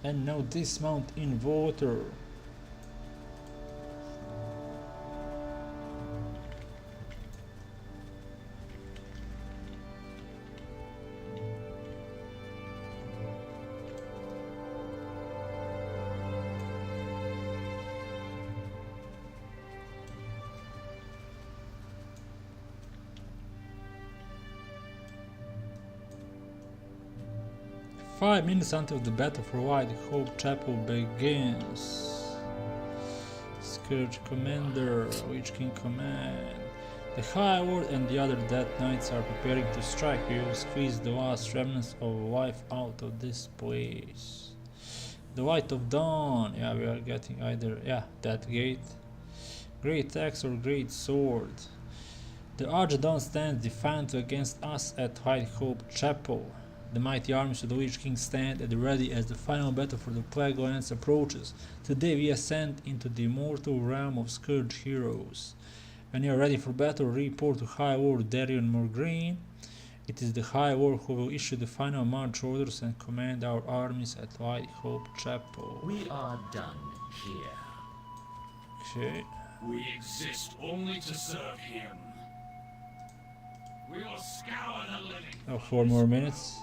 And now dismount in water. Five minutes until the battle for White Hope Chapel begins. Scourge Commander, Witch King Command. The High Lord and the other Death Knights are preparing to strike. We will squeeze the last remnants of life out of this place. The Light of Dawn. Yeah, we are getting either, that gate. Great Axe or Great Sword. The Archdawn stands defiant against us at White Hope Chapel. The mighty armies of the Witch King stand at the ready as the final battle for the Plaguelands approaches. Today we ascend into the immortal realm of Scourge heroes. When you are ready for battle, report to High Lord Darion Morgreen. It is the High Lord who will issue the final march orders and command our armies at White Hope Chapel. We are done here. Okay. We exist only to serve him. We will scour the living. Oh, 4 more minutes.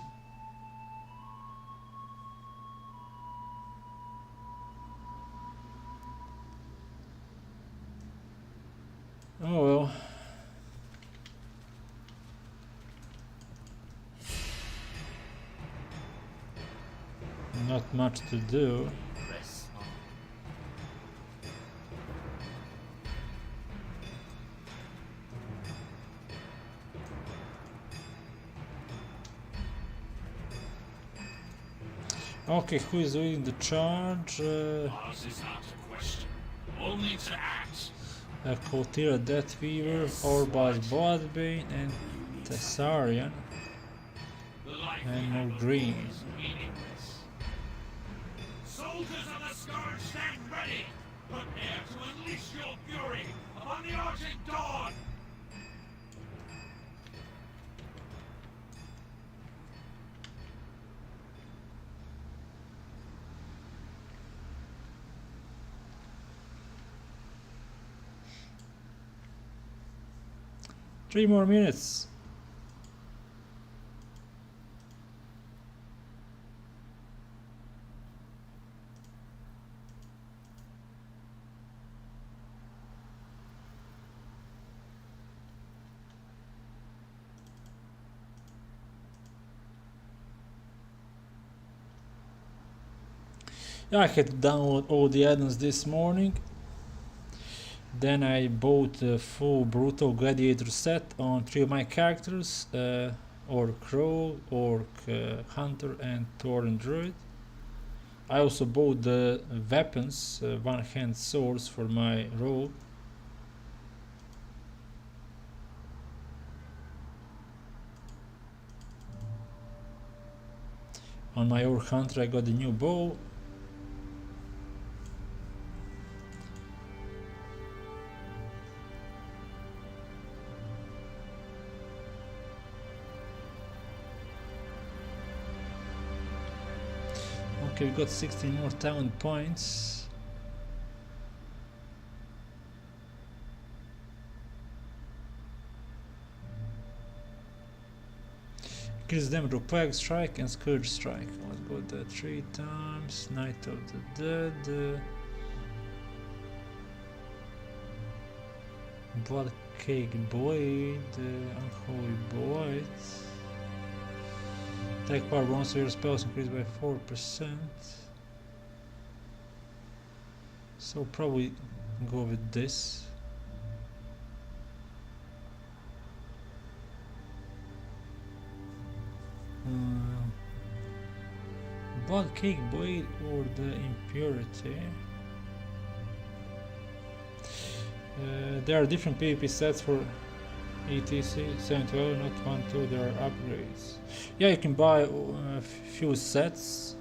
Oh well. Not much to do. Press on. Okay, who is doing the charge? Ours is not to question, only to act. Kotira Deathweaver, Orbaz Bloodbane, and Thessarian, The life and we no have green. before is meaningless. Soldiers of the Scourge, stand ready! Prepare to unleash your fury upon the argent dawn! Three more minutes. Yeah, I had to download all the add-ons this morning. Then I bought a full Brutal Gladiator set on 3 of my characters, Orc Crow, Orc Hunter and Tauren Druid. I also bought the weapons, one-hand swords for my rogue. On my Orc Hunter I got the new bow. Okay, we got 16 more talent points. Increase damage of Plague Strike and Scourge Strike. Let's go that 3 times. Night of the Dead. Blood Cake Blade. Unholy Blade. Attack power bonus to your spells increased by 4%. So probably go with this. Blood Cake Blade or the Impurity. There are different PvP sets for ETC 712, not 1, 2, there are upgrades. Yeah, you can buy a few sets.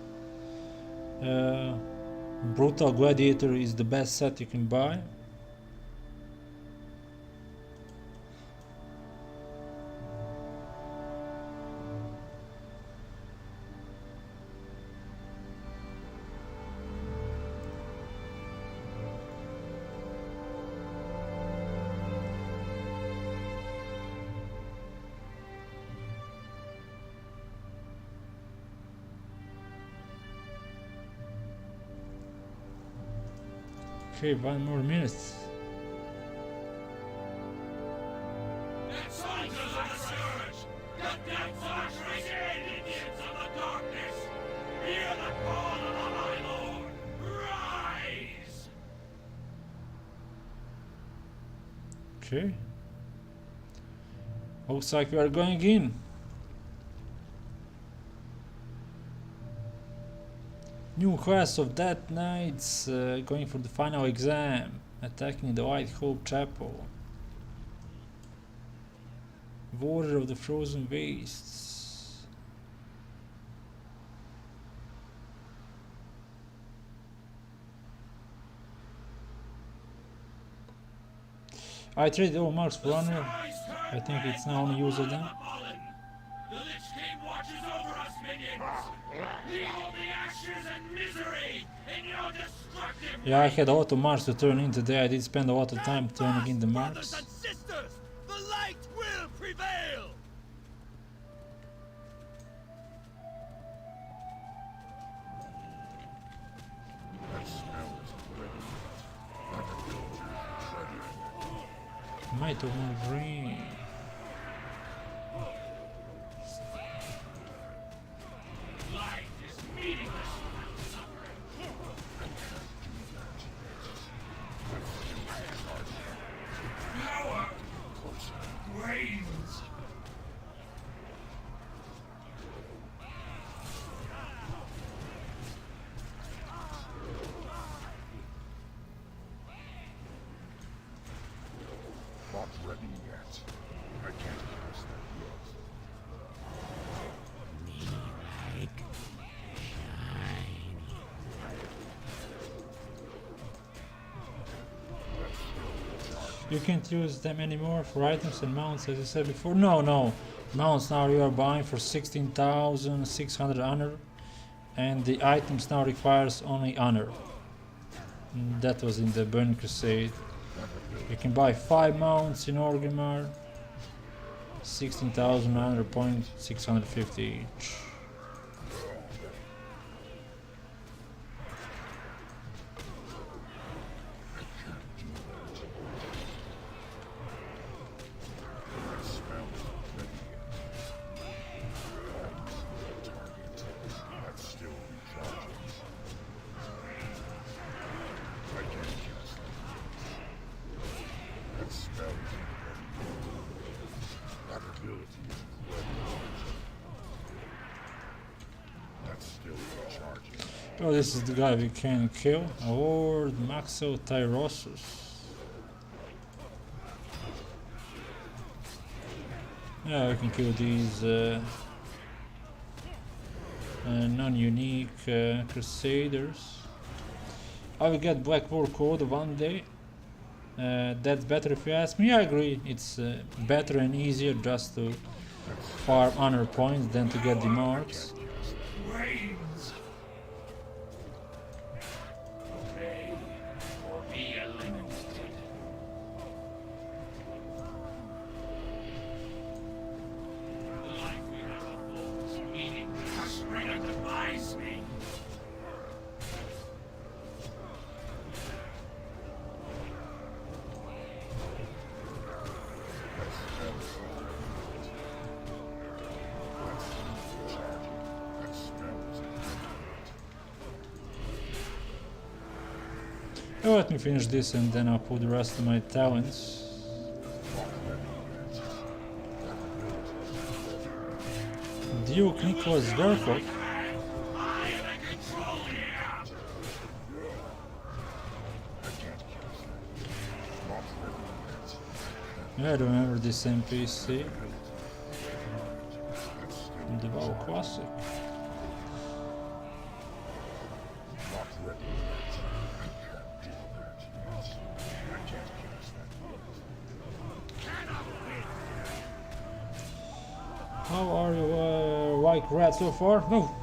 Brutal Gladiator is the best set you can buy. Okay, 1 more minute. Soldiers of the Scourge! The depths of our crusade, Indians of the darkness! Hear the call of my lord! Rise! Okay. Looks like we are going in. New class of Death Knights going for the final exam, attacking the White Hope Chapel. Warrior of the Frozen Wastes. I traded all marks for honor. I think it's now only use of them. The Lich King watches over us, minions! Behold the ashes and misery in your destructive Yeah, I had a lot of marks to turn in today. I did spend a lot of time turning in the Brothers marks. and sisters, the light will prevail. Might of my brain. Life is meaningless. Power reigns. Not ready yet. I can't use that yet. You can't use them anymore for items and mounts, as I said before. No. Mounts now you are buying for 16,600 honor, and the items now requires only honor. That was in the Burning Crusade. You can buy 5 mounts in Orgrimmar, 16,000 honor points, 650 each. Oh, this is the guy we can kill. Horde Maxo Tyrosus. Yeah, we can kill these non-unique Crusaders. I will get Black War Code one day. That's better if you ask me. I agree. It's better and easier just to farm honor points than to get the marks. Reigns. Obey or be eliminated. The life we have unfolds, meaning frustrated demise me. Oh, let me finish this and then I'll put the rest of my talents. Duke Nicholas Garfield. I am in control here. Yeah, I remember this NPC. The WoW Classic. How are you like Red so far? No,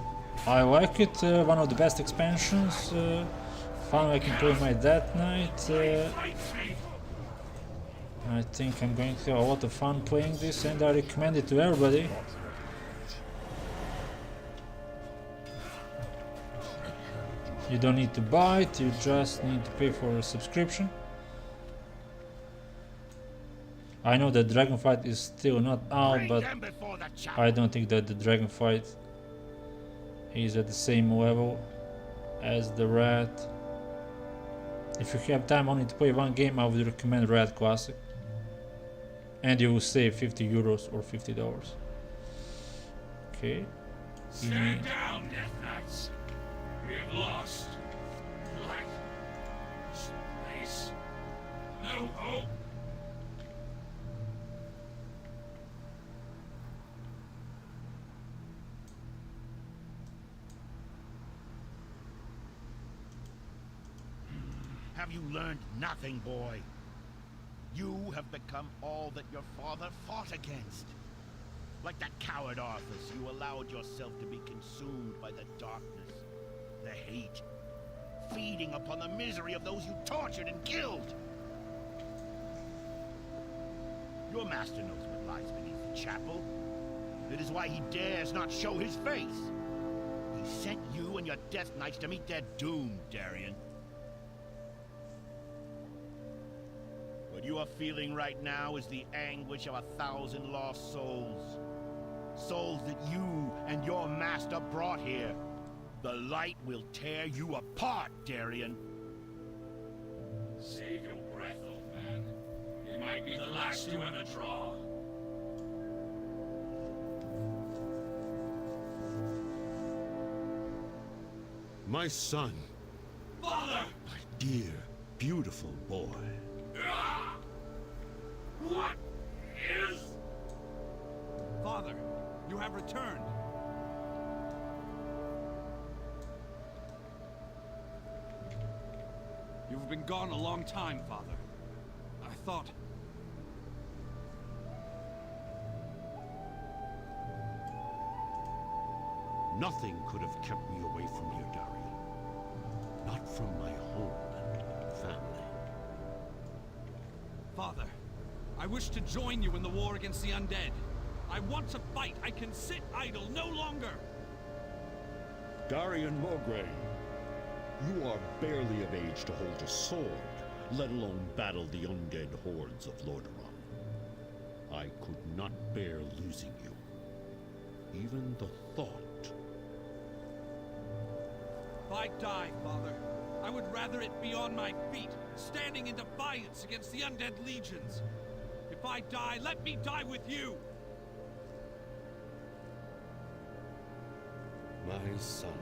I like it. One of the best expansions. Finally I can play my Death Knight. I think I'm going to have a lot of fun playing this and I recommend it to everybody. You don't need to buy it, you just need to pay for a subscription. I know that Dragonfight is still not out, but I don't think that the Dragonfight is at the same level as the Red. If you have time only to play one game, I would recommend Red Classic. And you will save 50 euros or $50. Okay. Stand down, Death Knights. We have lost. Light. Space. No hope. Have you learned nothing, boy? You have become all that your father fought against. Like that coward Arthas, you allowed yourself to be consumed by the darkness, the hate, feeding upon the misery of those you tortured and killed. Your master knows what lies beneath the chapel. It is why he dares not show his face. He sent you and your Death Knights to meet their doom, Darien. But you are feeling right now is the anguish of 1,000 lost souls. Souls that you and your master brought here. The light will tear you apart, Darien. Save your breath, old man. It might be the last you ever draw. My son. Father! My dear, beautiful boy. Ah! What is... Father, you have returned. You've been gone a long time, Father. I thought... Nothing could have kept me away from here, Darien. Not from my home and family. Father, I wish to join you in the war against the undead. I want to fight. I can sit idle no longer. Darien Morgrave, you are barely of age to hold a sword, let alone battle the undead hordes of Lordaeron. I could not bear losing you. Even the thought. If I die, Father, I would rather it be on my feet, standing in defiance against the undead legions. If I die, let me die with you! My son,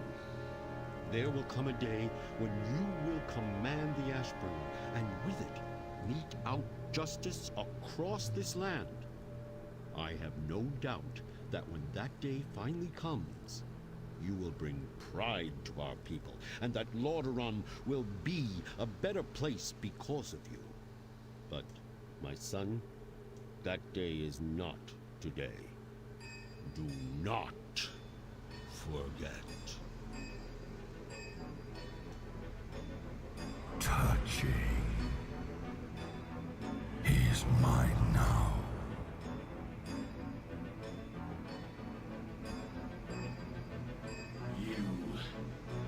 there will come a day when you will command the Ashburn, and with it, mete out justice across this land. I have no doubt that when that day finally comes, you will bring pride to our people, and that Lordaeron will be a better place because of you. But, my son, that day is not today. Do not forget. Touching. He's mine now. You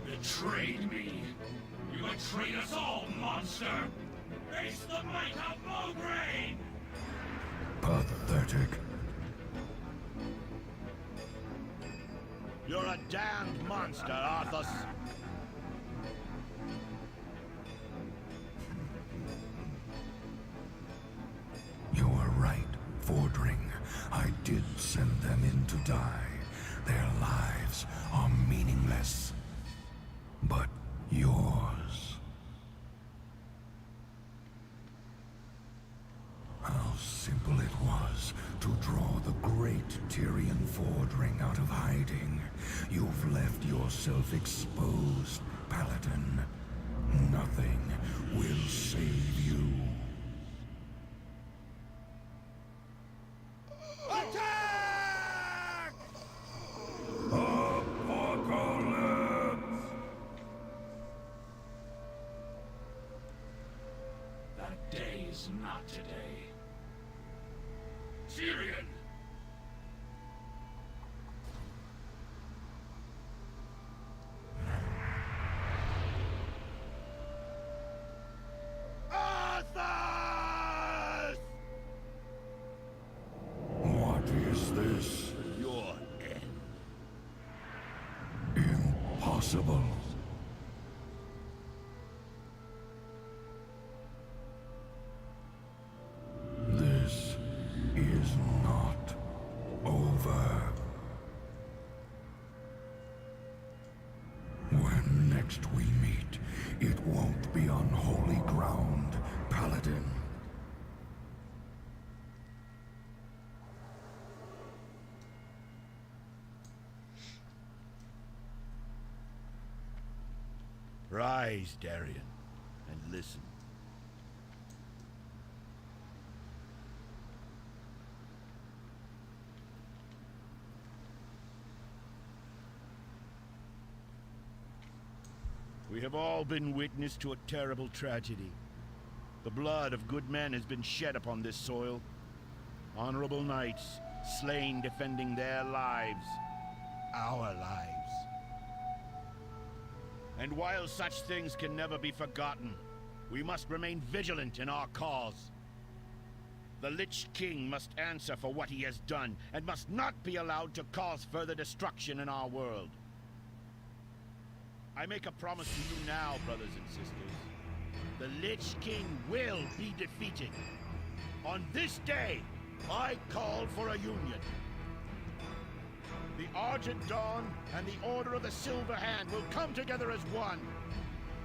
betrayed me. You betrayed us all, monster! Face the might of Mograine! Pathetic. You're a damned monster, Arthas. You were right, Fordring. I did send them in to die. Their lives are meaningless. But yours... How simple it was to draw the great Tyrian Fordring out of hiding. You've left yourself exposed, Paladin. Nothing will save you. Attack! Apocalypse! That day is not today. Tyrion! Arthas! What is this? Your end. Impossible. This is not over. When next we meet, it won't be on holy ground, Paladin. Rise, Darien, and listen. We have all been witness to a terrible tragedy. The blood of good men has been shed upon this soil. Honorable knights, slain defending their lives, our lives. And while such things can never be forgotten, we must remain vigilant in our cause. The Lich King must answer for what he has done, and must not be allowed to cause further destruction in our world. I make a promise to you now, brothers and sisters. The Lich King will be defeated. On this day, I call for a union. The Argent Dawn and the Order of the Silver Hand will come together as one.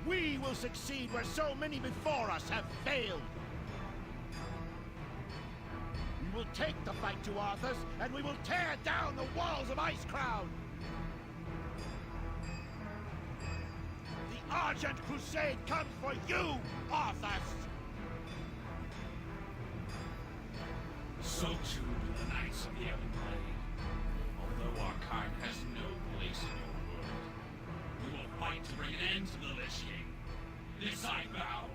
We will succeed where so many before us have failed. We will take the fight to Arthas, and we will tear down the walls of Icecrown. The Argent Crusade comes for you, Arthas! So too do the Knights of the Everblade. Although our kind has no place in your world, we will fight to bring an end to the Lich King. This I vow.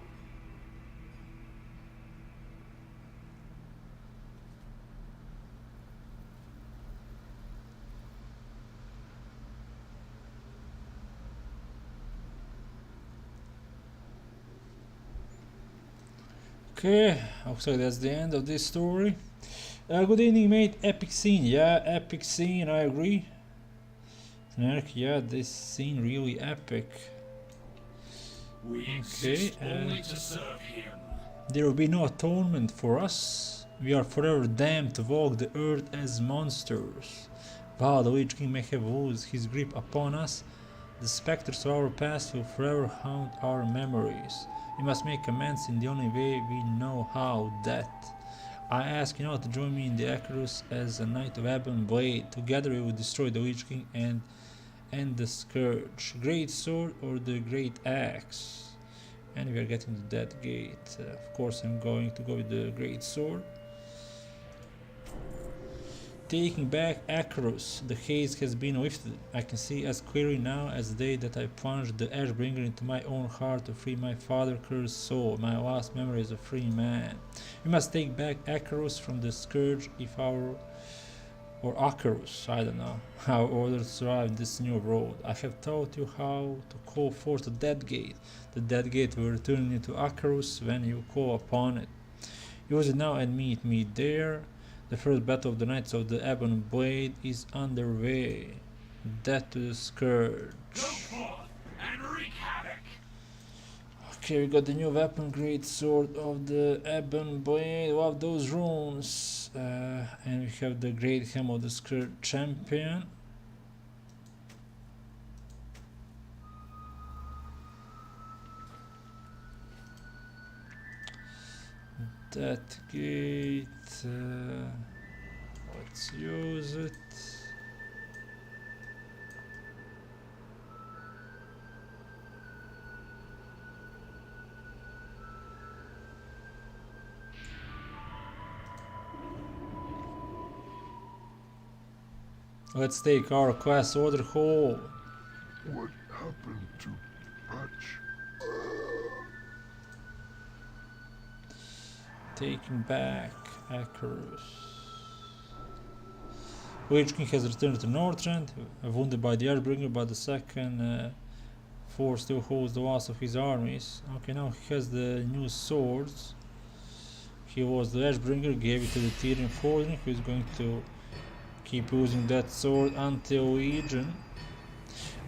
Okay, looks like that's the end of this story. Good evening, mate. Epic scene. Yeah, epic scene, I agree. Yeah, this scene really epic. We exist only to serve him. There will be no atonement for us. We are forever damned to walk the earth as monsters. While the Lich King may have lost his grip upon us, the specters of our past will forever haunt our memories. We must make amends in the only way we know how, death. I ask you now to join me in the Akerus as a Knight of Ebon Blade. Together we will destroy the Lich King and end the Scourge. Great Sword or the Great Axe? And we are getting to that gate. Of course I'm going to go with the Great Sword. Taking back Akerus, the haze has been lifted. I can see as clearly now as the day that I plunged the Ashbringer into my own heart to free my father-cursed soul, my last memory as a free man. We must take back Akerus from the Scourge if our... or Akerus, I don't know, our order to survive this new world. I have taught you how to call forth the Dead Gate. The Dead Gate will return you to Akerus when you call upon it. Use it now and meet me there. The first battle of the Knights of the Ebon Blade is underway. Death to the Scourge. Go forth and wreak havoc. Okay, we got the new weapon, Great Sword of the Ebon Blade. Love those runes. And we have the Great Helm of the Scourge Champion. That gate, let's use it. Let's take our class order home. What happened to Patch? Taking back Akerus. Lich King has returned to Northrend, wounded by the Ashbringer, but the second force still holds the last of his armies. Okay, now he has the new swords. He was the Ashbringer, gave it to the Tyrian Horde, who is going to keep using that sword until Legion.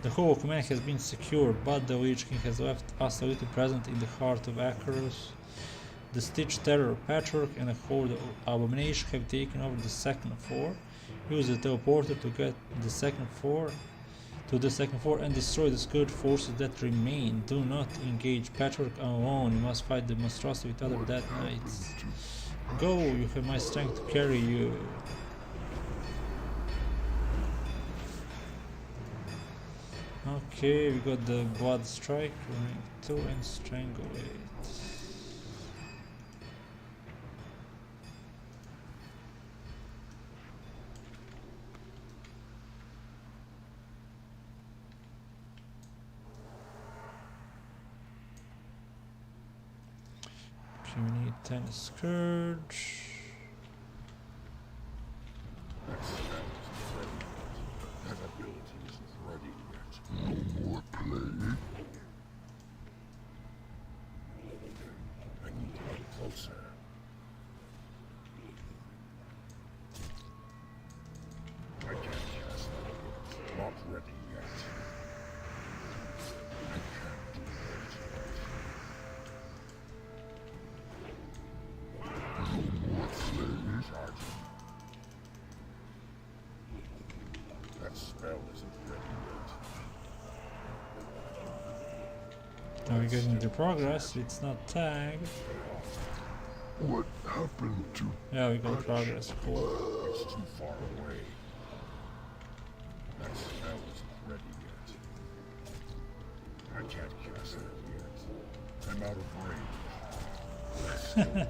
The whole command has been secured, but the Lich King has left us a little present in the heart of Akerus. The Stitch Terror, Patchwork and a Horde of Abomination have taken over the second floor. Use the teleporter to get the second floor and destroy the Scourge forces that remain. Do not engage Patchwork alone. You must fight the monstrosity with other Dead Knights. Go, you have my strength to carry you. Okay, we got the Blood Strike, rank 2 and Strangulate. Okay, we need 10 Scourge. That ability isn't ready yet. No more play. I need to get closer. Now we're getting the progress, it's not tagged. What happened to Yeah, we got progress, cool. It's too far away. That spell isn't ready yet. I can't cast it yet. I'm out of range.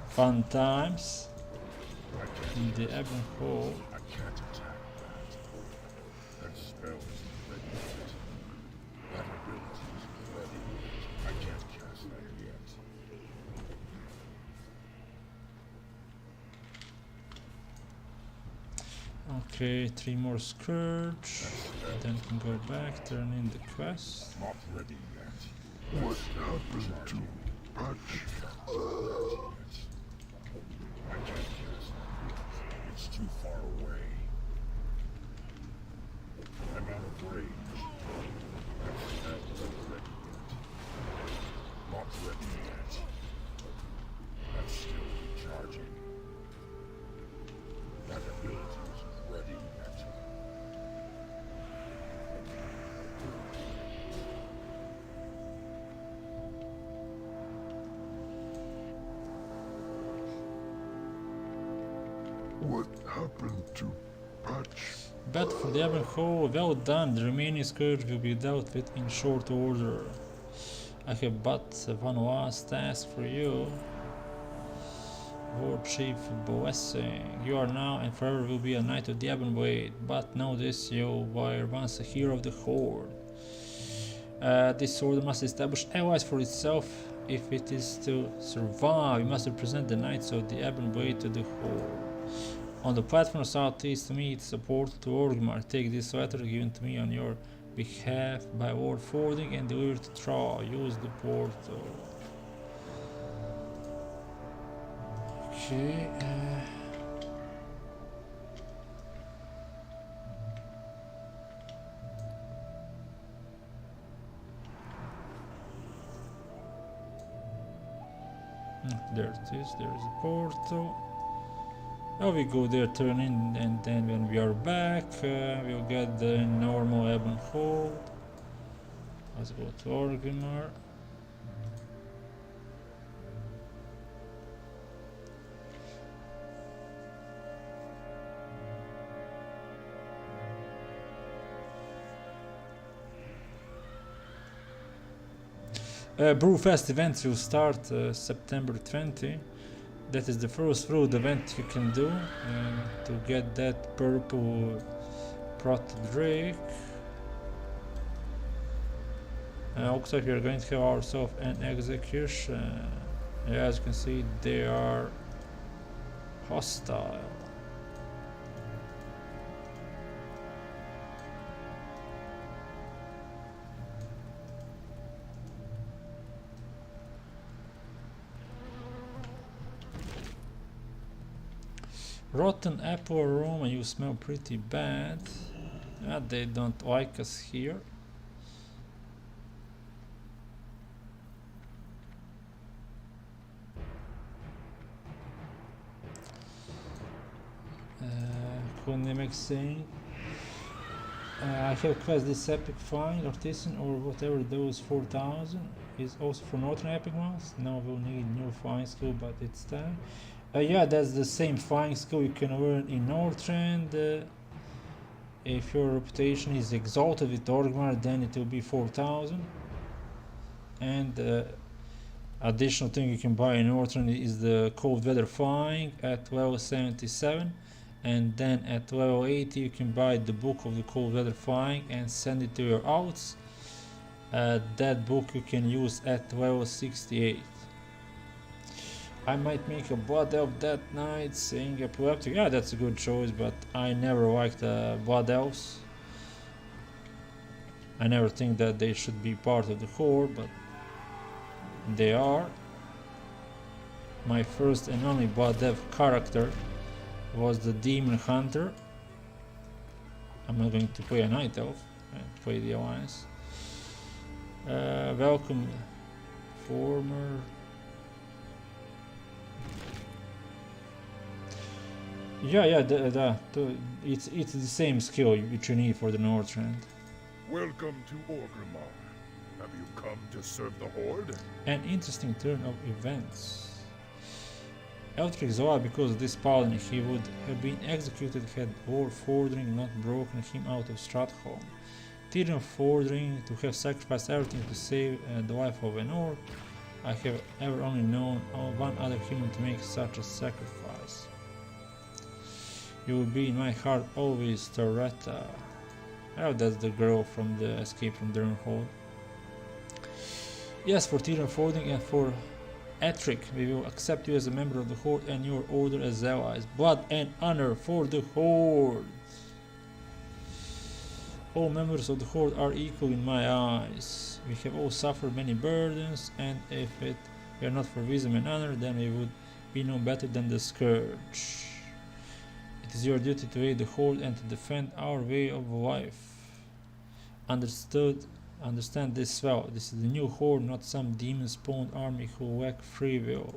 Fun times. I can't, In the ebb and flow. I can't attack that. That spell isn't ready yet. That ability isn't ready yet. I can't cast that yet. Okay, 3 more Scourge. Then can go back, turn in the quest. Not ready yet. What happened to Patch? I can't cast that yet. It's too far away. I'm out of range. That spell isn't ready yet. Not ready yet. That's still recharging. That ability isn't ready yet. What happened to Patch? But for the ebb and flow, well done. The remaining Scourge will be dealt with in short order. I have but one last task for you. War Chief Blessing. You are now and forever will be a knight of the Ebon Blade, but know this, you were once a hero of the Horde. This order must establish allies for itself if it is to survive. You must represent the knights of the Ebon Blade to the Horde. On the platform southeast, meet support to Orgrimmar. Take this letter given to me on your behalf by word forwarding and deliver to Tra. Use the portal. Okay, there it is, there's a portal. Now we go there, turn in, and then when we are back, we'll get the normal ebb and hold. Let's go to Orgrimmar. Brewfest events will start September 20. That is the first road event you can do to get that purple Proto Drake. Looks like we are going to have ourselves an execution. Yeah, as you can see, they are hostile. Rotten apple aroma, you smell pretty bad. They don't like us here. Kundimik saying I have quest this epic find artisan or whatever those 4000 is also for northern epic ones. Now we'll need new flying skill, but it's time. Yeah, that's the same flying skill you can learn in Northrend. If your reputation is exalted with Orgrimmar, then it will be 4000. And additional thing you can buy in Northrend is the Cold Weather Flying at level 77. And then at level 80 you can buy the book of the Cold Weather Flying and send it to your outs. That book you can use at level 68. I might make a Blood Elf that night, saying Epileptic. Yeah, that's a good choice, but I never liked Blood Elves. I never think that they should be part of the Horde, but they are. My first and only Blood Elf character was the Demon Hunter. I'm not going to play a Night Elf, and play the Alliance. Welcome, former. Yeah, it's the same skill which you need for the Northrend. Welcome to Orgrimmar. Have you come come to serve the Horde? An interesting turn of events. Eldritch Zoa, because of this paladin, he would have been executed had War Fordring not broken him out of Stratholm. Tyrion Fordring to have sacrificed everything to save the life of an orc. I have ever only known one other human to make such a sacrifice. You will be in my heart always, Toretta. Oh, that's the girl from the Escape from the Horde. Yes, for Tyrion Fordring and for Ettrick, we will accept you as a member of the Horde and your order as allies. Blood and honor for the Horde! All members of the Horde are equal in my eyes. We have all suffered many burdens, and if it were not for wisdom and honor, then we would be no better than the Scourge. It is your duty to aid the Horde and to defend our way of life. Understood? Understand this well. This is the new Horde, not some demon-spawned army who lack free will.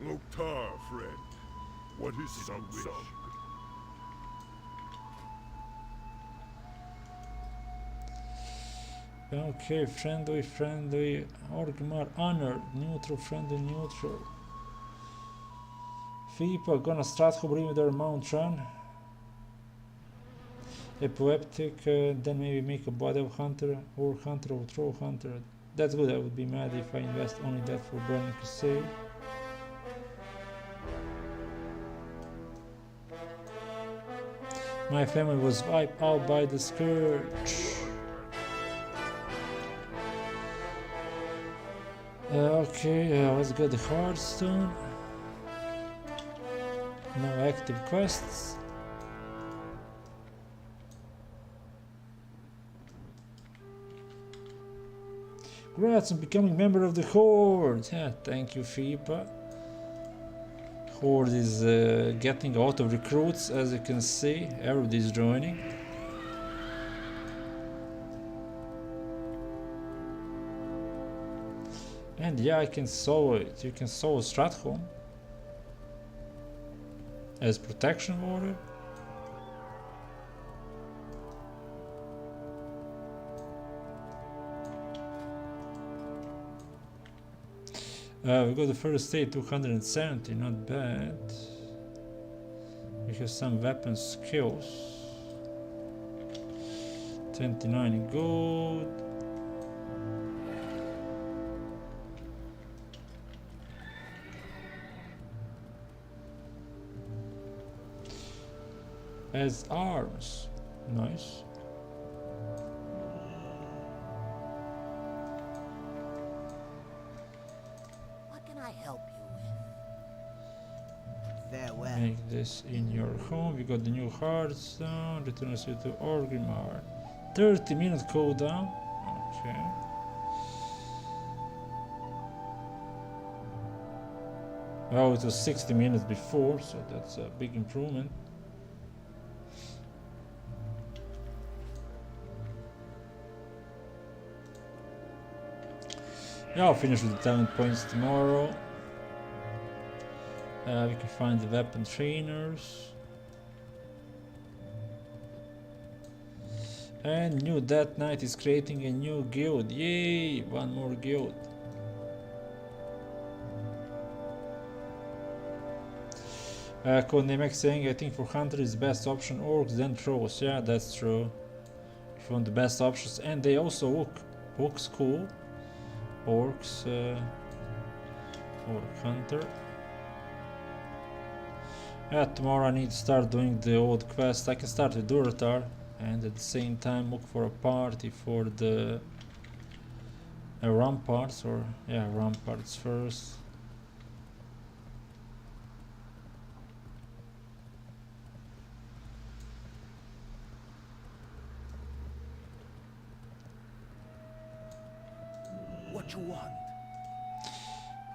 Loktar, friend. What is some wish? Okay, friendly, Orgmar, honored, neutral, friendly, neutral. People gonna start hovering with their Mount Run. Epileptic, then maybe make a Body Hunter, or Hunter, or Troll Hunter. That's good, I would be mad if I invest only that for Burning Crusade. My family was wiped out by the Scourge. Okay, let's get the Hearthstone. No active quests. Congrats on becoming member of the Horde. Yeah, thank you, FIPA. Horde is getting a lot of recruits, as you can see. Everybody is joining. And yeah, I can solo it. You can solo Stratholm as protection warrior. We got the first state 270, not bad. We have some weapon skills. 29 gold. As arms, nice. What can I help you with? Farewell. Make this in your home. We got the new Hearthstone. Returns you to Orgrimmar. 30-minute cooldown. Okay. Well, it was 60 minutes before, so that's a big improvement. Yeah, I'll finish with the talent points tomorrow. We can find the weapon trainers. And new Death Knight is creating a new guild. Yay! One more guild. Codename X saying, I think for Hunter is best option orcs then trolls. Yeah, that's true. If you want the best options, and they also looks cool. Orcs, Orc Hunter. Yeah, tomorrow I need to start doing the old quest. I can start with Duratar and at the same time look for a party for the ramparts, or yeah, ramparts first. What you want?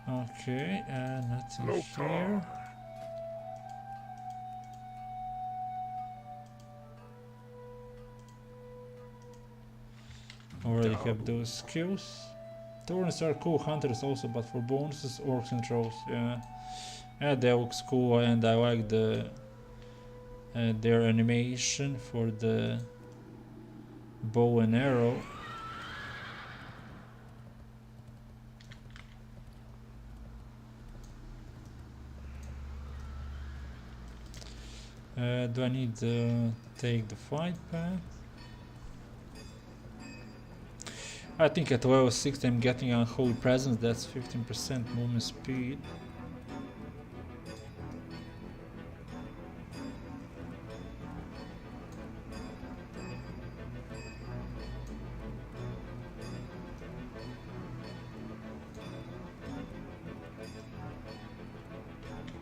Okay, nothing Loktar. here. Already have those skills. Taurens are cool hunters also, but for bonuses, orcs and trolls. Yeah, yeah, that looks cool, and I like the their animation for the bow and arrow. Do I need to take the fight path? I think at level 6 I'm getting Unholy Presence, that's 15% movement speed.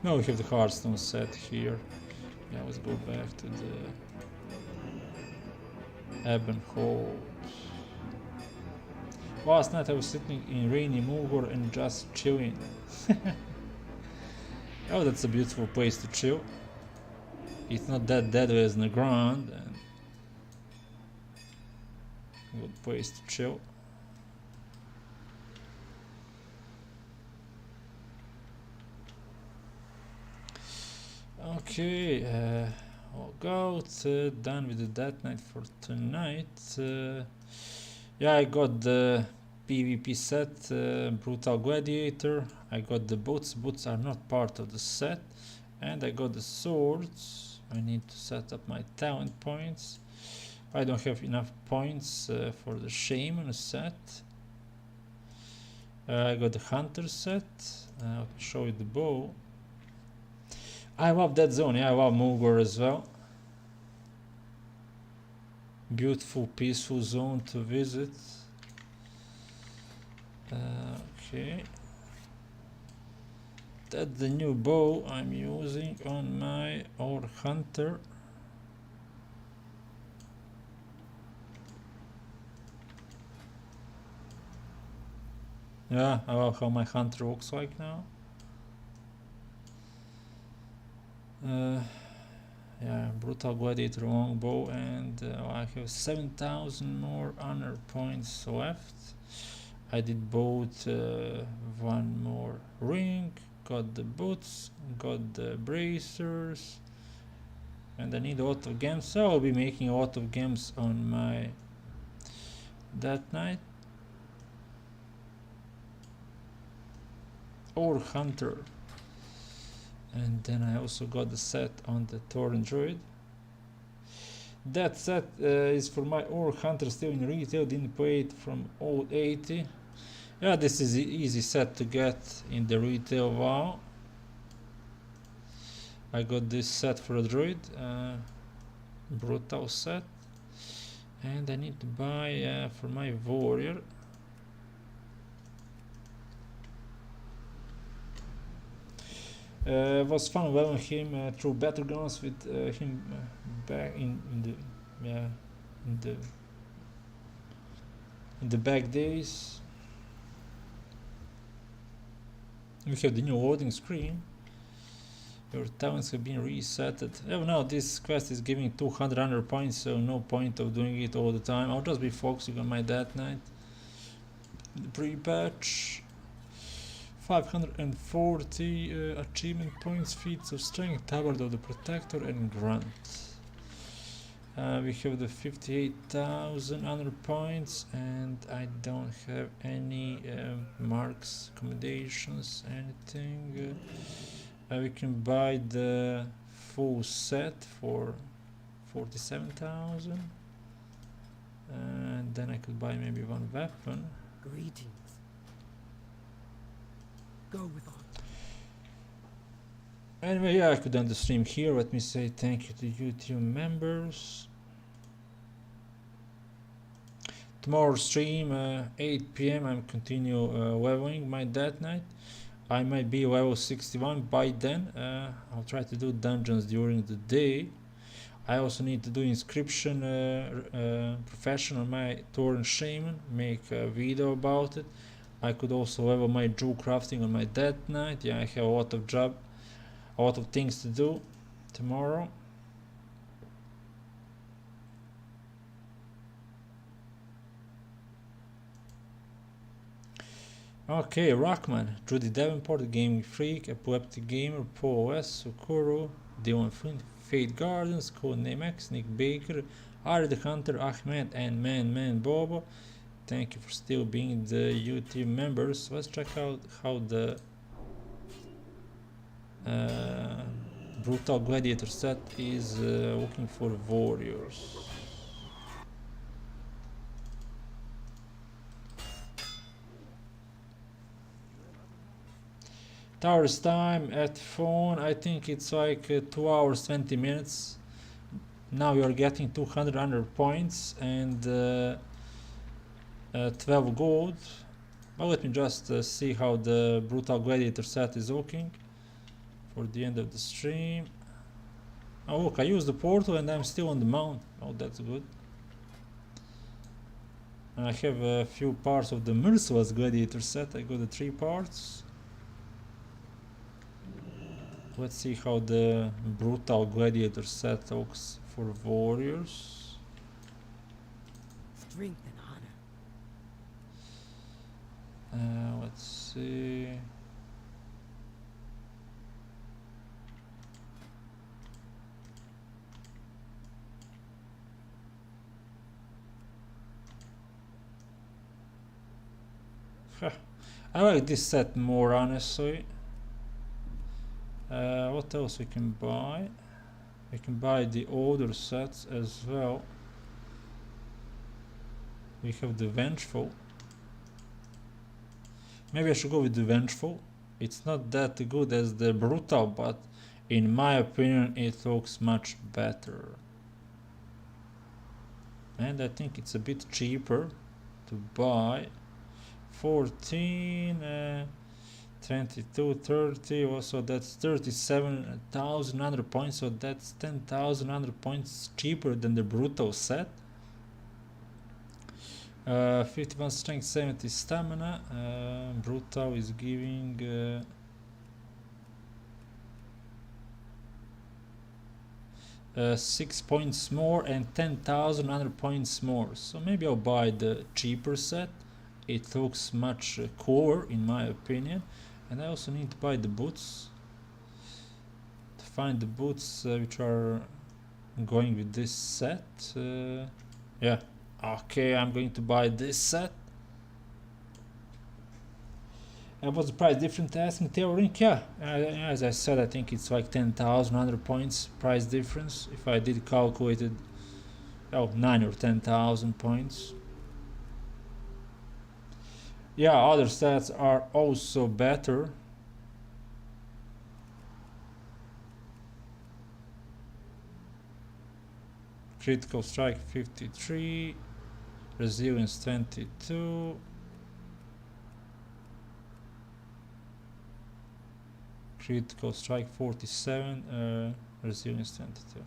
Now we have the Hearthstone set here. Yeah, let's go back to the Ebon Hold. Last night I was sitting in rainy Mulgore and just chilling. Oh, that's a beautiful place to chill. It's not that deadly as the ground, and good place to chill. Okay, all go. Done with the Death Knight for tonight. Yeah, I got the PvP set, Brutal Gladiator. I got the boots. Boots are not part of the set. And I got the swords. I need to set up my talent points. I don't have enough points for the Shaman set. I got the Hunter set. I'll show you the bow. I love that zone. Yeah, I love Mulgore as well. Beautiful, peaceful zone to visit. Okay. That's the new bow I'm using on my Aryathehunter. Yeah, I love how my hunter looks like now. Yeah, Brutal Gladiator longbow, and I have 7,000 more honor points left. I did both one more ring, got the boots, got the bracers, and I need a lot of gems, so I'll be making a lot of gems on my that night. Aryathehunter. And then I also got the set on the Tauren Druid. That set is for my Aryathehunter, still in retail, didn't play it from old 80. Yeah, this is the easy set to get in the retail WoW. I got this set for a Druid, Brutal set. And I need to buy for my Warrior. Was fun leveling him through battlegrounds with him back in the back days. We have the new loading screen. Your talents have been resetted. Oh, now this quest is giving 200 honor points, so no point of doing it all the time. I'll just be focusing on my Death Knight. The pre-patch. 540 achievement points, feats of strength, Tabard of the Protector, and Grunt. We have the 58,000 honor points, and I don't have any marks, accommodations, anything. We can buy the full set for 47,000, and then I could buy maybe one weapon. Greetings. Go with on. Anyway, yeah, I could end the stream here. Let me say thank you to YouTube members. Tomorrow stream 8 PM I'm continue leveling my Death Knight. I might be level 61 by then. I'll try to do dungeons during the day. I also need to do inscription profession on my Tauren Shaman, make a video about it. I could also level my jewel crafting on my Death Knight. Yeah, I have a lot of things to do tomorrow. Okay, Rachma, Judy Davenport, GamingFreak, Epileptic Gamer, Paul S, Tsukuru, Flynn, Fate Gardens, Codename X, Nick Baker, Aryathehunter, Ahmed, and MadManBobbo. Thank you for still being the YouTube members. Let's check out how the Brutal Gladiator set is looking for warriors. Towers time at phone, I think it's like 2 hours 20 minutes. Now you're getting 200 points and 12 gold. But let me just see how the Brutal Gladiator set is looking for the end of the stream. Oh look, I used the portal and I'm still on the mount. Oh, that's good. And I have a few parts of the Merciless Gladiator set. I got the 3 parts. Let's see how the Brutal Gladiator set looks for warriors. Strength and honor. Let's see. I like this set more, honestly. What else we can buy? We can buy the older sets as well. We have the Vengeful. Maybe I should go with the Vengeful. It's not that good as the Brutal, but in my opinion it looks much better. And I think it's a bit cheaper to buy. 14, 22, 30, also that's 37,000 points, so that's 10,000 points cheaper than the Brutal set. 51 strength, 70 stamina. Brutal is giving 6 points more and 10,000 points more. So maybe I'll buy the cheaper set. It looks much cooler in my opinion. And I also need to buy the boots. To find the boots which are going with this set. Yeah. Okay, I'm going to buy this set. And what's the price difference? Ask me, Tauren. Yeah, as I said, I think it's like 10,000 points price difference. If I did calculate it, 9 or 10,000 points. Yeah, other stats are also better. Critical strike 53, resilience 22, critical strike 47, resilience 22.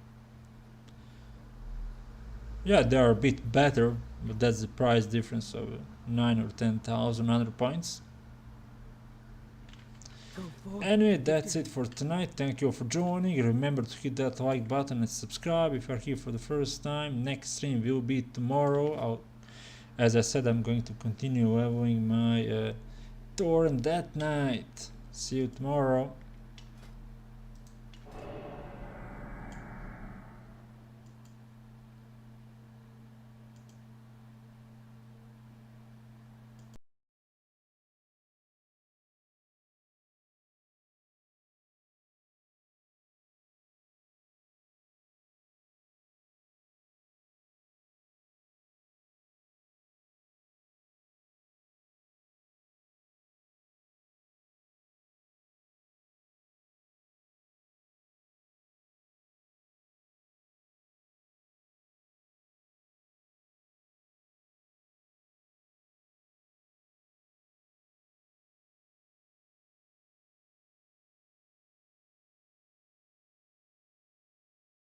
Yeah, they are a bit better, but that's the price difference of 9 or 10,000 points. Anyway, that's it for tonight. Thank you all for joining. Remember to hit that like button and subscribe if you're here for the first time. Next stream will be tomorrow. As I said, I'm going to continue leveling my Tauren that night. See you tomorrow.